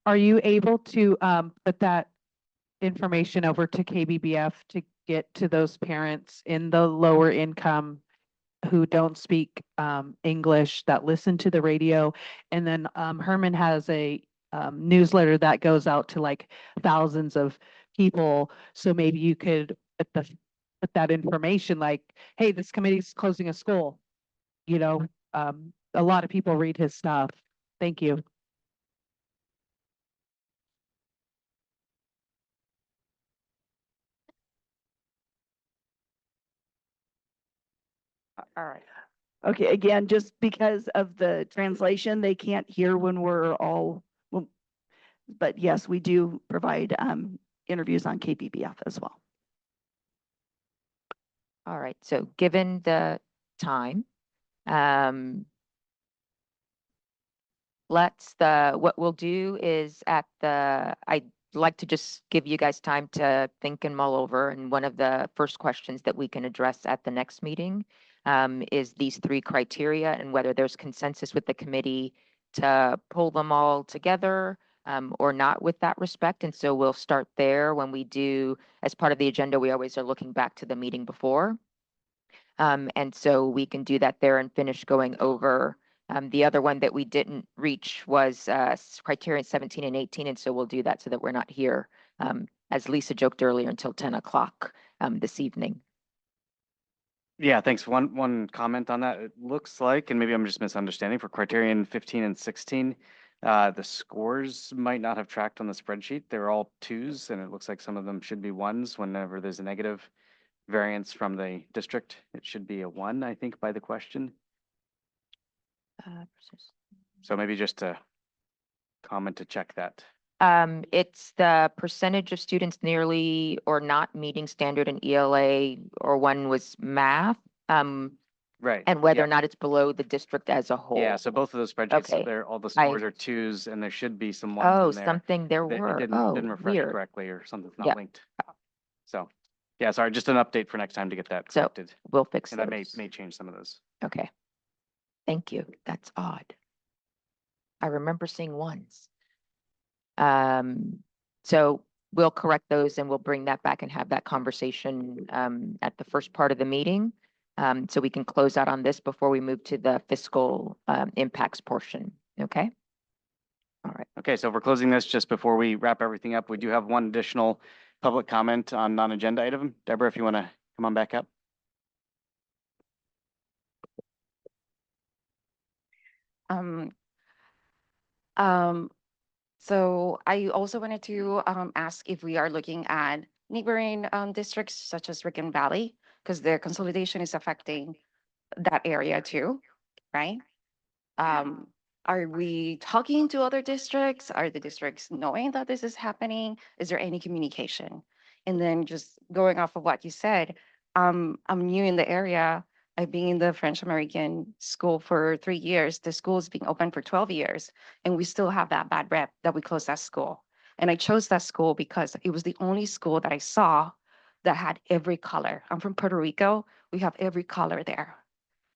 Are you able to put that information over to KBBF to get to those parents in the lower income who don't speak English, that listen to the radio? And then Herman has a newsletter that goes out to like thousands of people. So maybe you could put that information like, hey, this committee's closing a school. A lot of people read his stuff. Thank you. All right. Okay, again, just because of the translation, they can't hear when we're all, well, but yes, we do provide interviews on KBBF as well. All right. So given the time, what we'll do is I'd like to just give you guys time to think and mull over. And one of the first questions that we can address at the next meeting is these 3 criteria and whether there's consensus with the committee to pull them all together or not with that respect. And so we'll start there. When we do, as part of the agenda, we always are looking back to the meeting before. And so we can do that there and finish going over. The other one that we didn't reach was criterion 17 and 18. And so we'll do that so that we're not here, as Lisa joked earlier, until 10 o'clock this evening. Yeah, thanks. One comment on that. It looks like, and maybe I'm just misunderstanding, for criterion 15 and 16, the scores might not have tracked on the spreadsheet. They're all 2s, and it looks like some of them should be 1s whenever there's a negative variance from the district. It should be a 1, I think, by the question. So maybe just a comment to check that. It's the percentage of students nearly or not meeting standard in ELA, or one was math. Right. And whether Yeah. or not it's below the district as a whole. Yeah, so both of those spreadsheets, Okay. they're all the scores are 2s, and there should be some 1s Oh, in there. something there It were. didn't refresh Weird. correctly, or something's Yep. not linked. So, yeah, sorry, just an update for next time to get that So corrected. we'll fix And I may those. change some of those. Okay. Thank you. That's odd. I remember seeing 1s. So we'll correct those and we'll bring that back and have that conversation at the first part of the meeting. So we can close out on this before we move to the fiscal impacts portion. Okay. All right. Okay, so if we're closing this, just before we wrap everything up, we do have one additional public comment on non-agenda item. Deborah, if you want to come on back up. So I also wanted to ask if we are looking at neighboring districts such as Rican Valley, because their consolidation is affecting that area too, right? Are we talking to other districts? Are the districts knowing that this is happening? Is there any communication? And then just going off of what you said, I'm new in the area. I've been in the French American school for 3 years. The school's been open for 12 years, and we still have that bad rep that we closed that school. And I chose that school because it was the only school that I saw that had every color. I'm from Puerto Rico. We have every color there.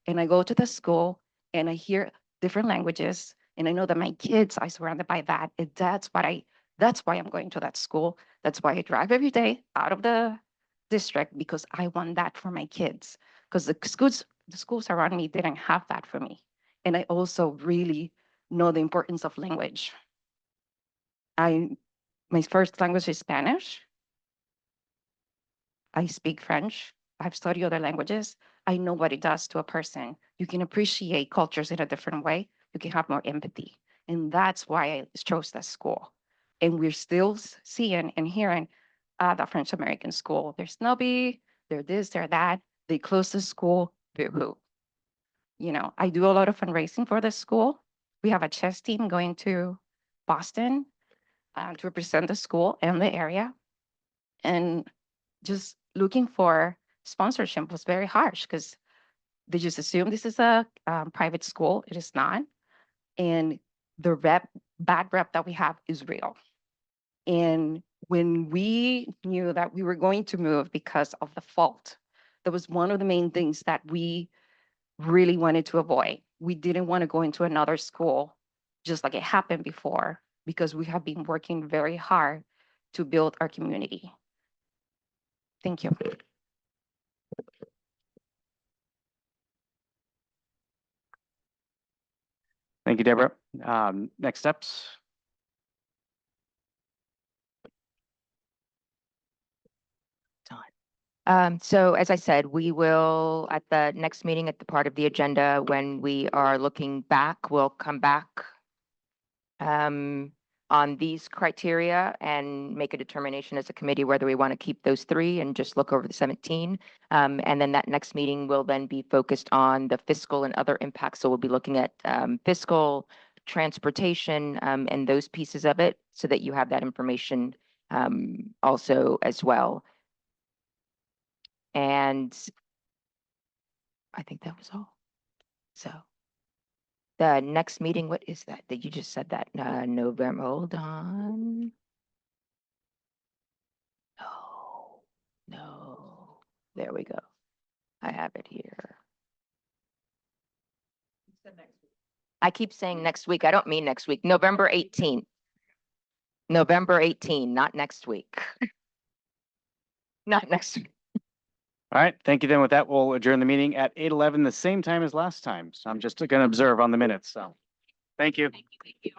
And I go to the school and I hear different languages, and I know that my kids are surrounded by that. And that's why I'm going to that school. That's why I drive every day out of the district, because I want that for my kids. Because the schools around me didn't have that for me. And I also really know the importance of language. My first language is Spanish. I speak French. I've studied other languages. I know what it does to a person. You can appreciate cultures in a different way. You can have more empathy. And that's why I chose that school. And we're still seeing and hearing the French American school. There's snobby, they're this, they're that. They closed the school, boo-hoo. I do a lot of fundraising for this school. We have a chess team going to Boston to represent the school and the area. And just looking for sponsorship was very harsh because they just assume this is a private school. It is not. And the bad rep that we have is real. And when we knew that we were going to move because of the fault, that was one of the main things that we really wanted to avoid. We didn't want to go into another school just like it happened before, because we have been working very hard to build our community. Thank you. Thank you, Deborah. Next steps. So as I said, we will, at the next meeting, at the part of the agenda, when we are looking back, we'll come back on these criteria and make a determination as a committee whether we want to keep those 3 and just look over the 17. And then that next meeting will then be focused on the fiscal and other impacts. So we'll be looking at fiscal, transportation, and those pieces of it, so that you have that information also as well. And I think that was all. So the next meeting, what is that? That you just said that November, hold on. No, there we go. I have it here. I keep saying next week. I don't mean next week. November 18th. November 18, not next week. Not next week. All right, thank you. Then with that, we'll adjourn the meeting at 8:11, the same time as last time. So I'm just going to observe on the minutes. So thank you. Thank you.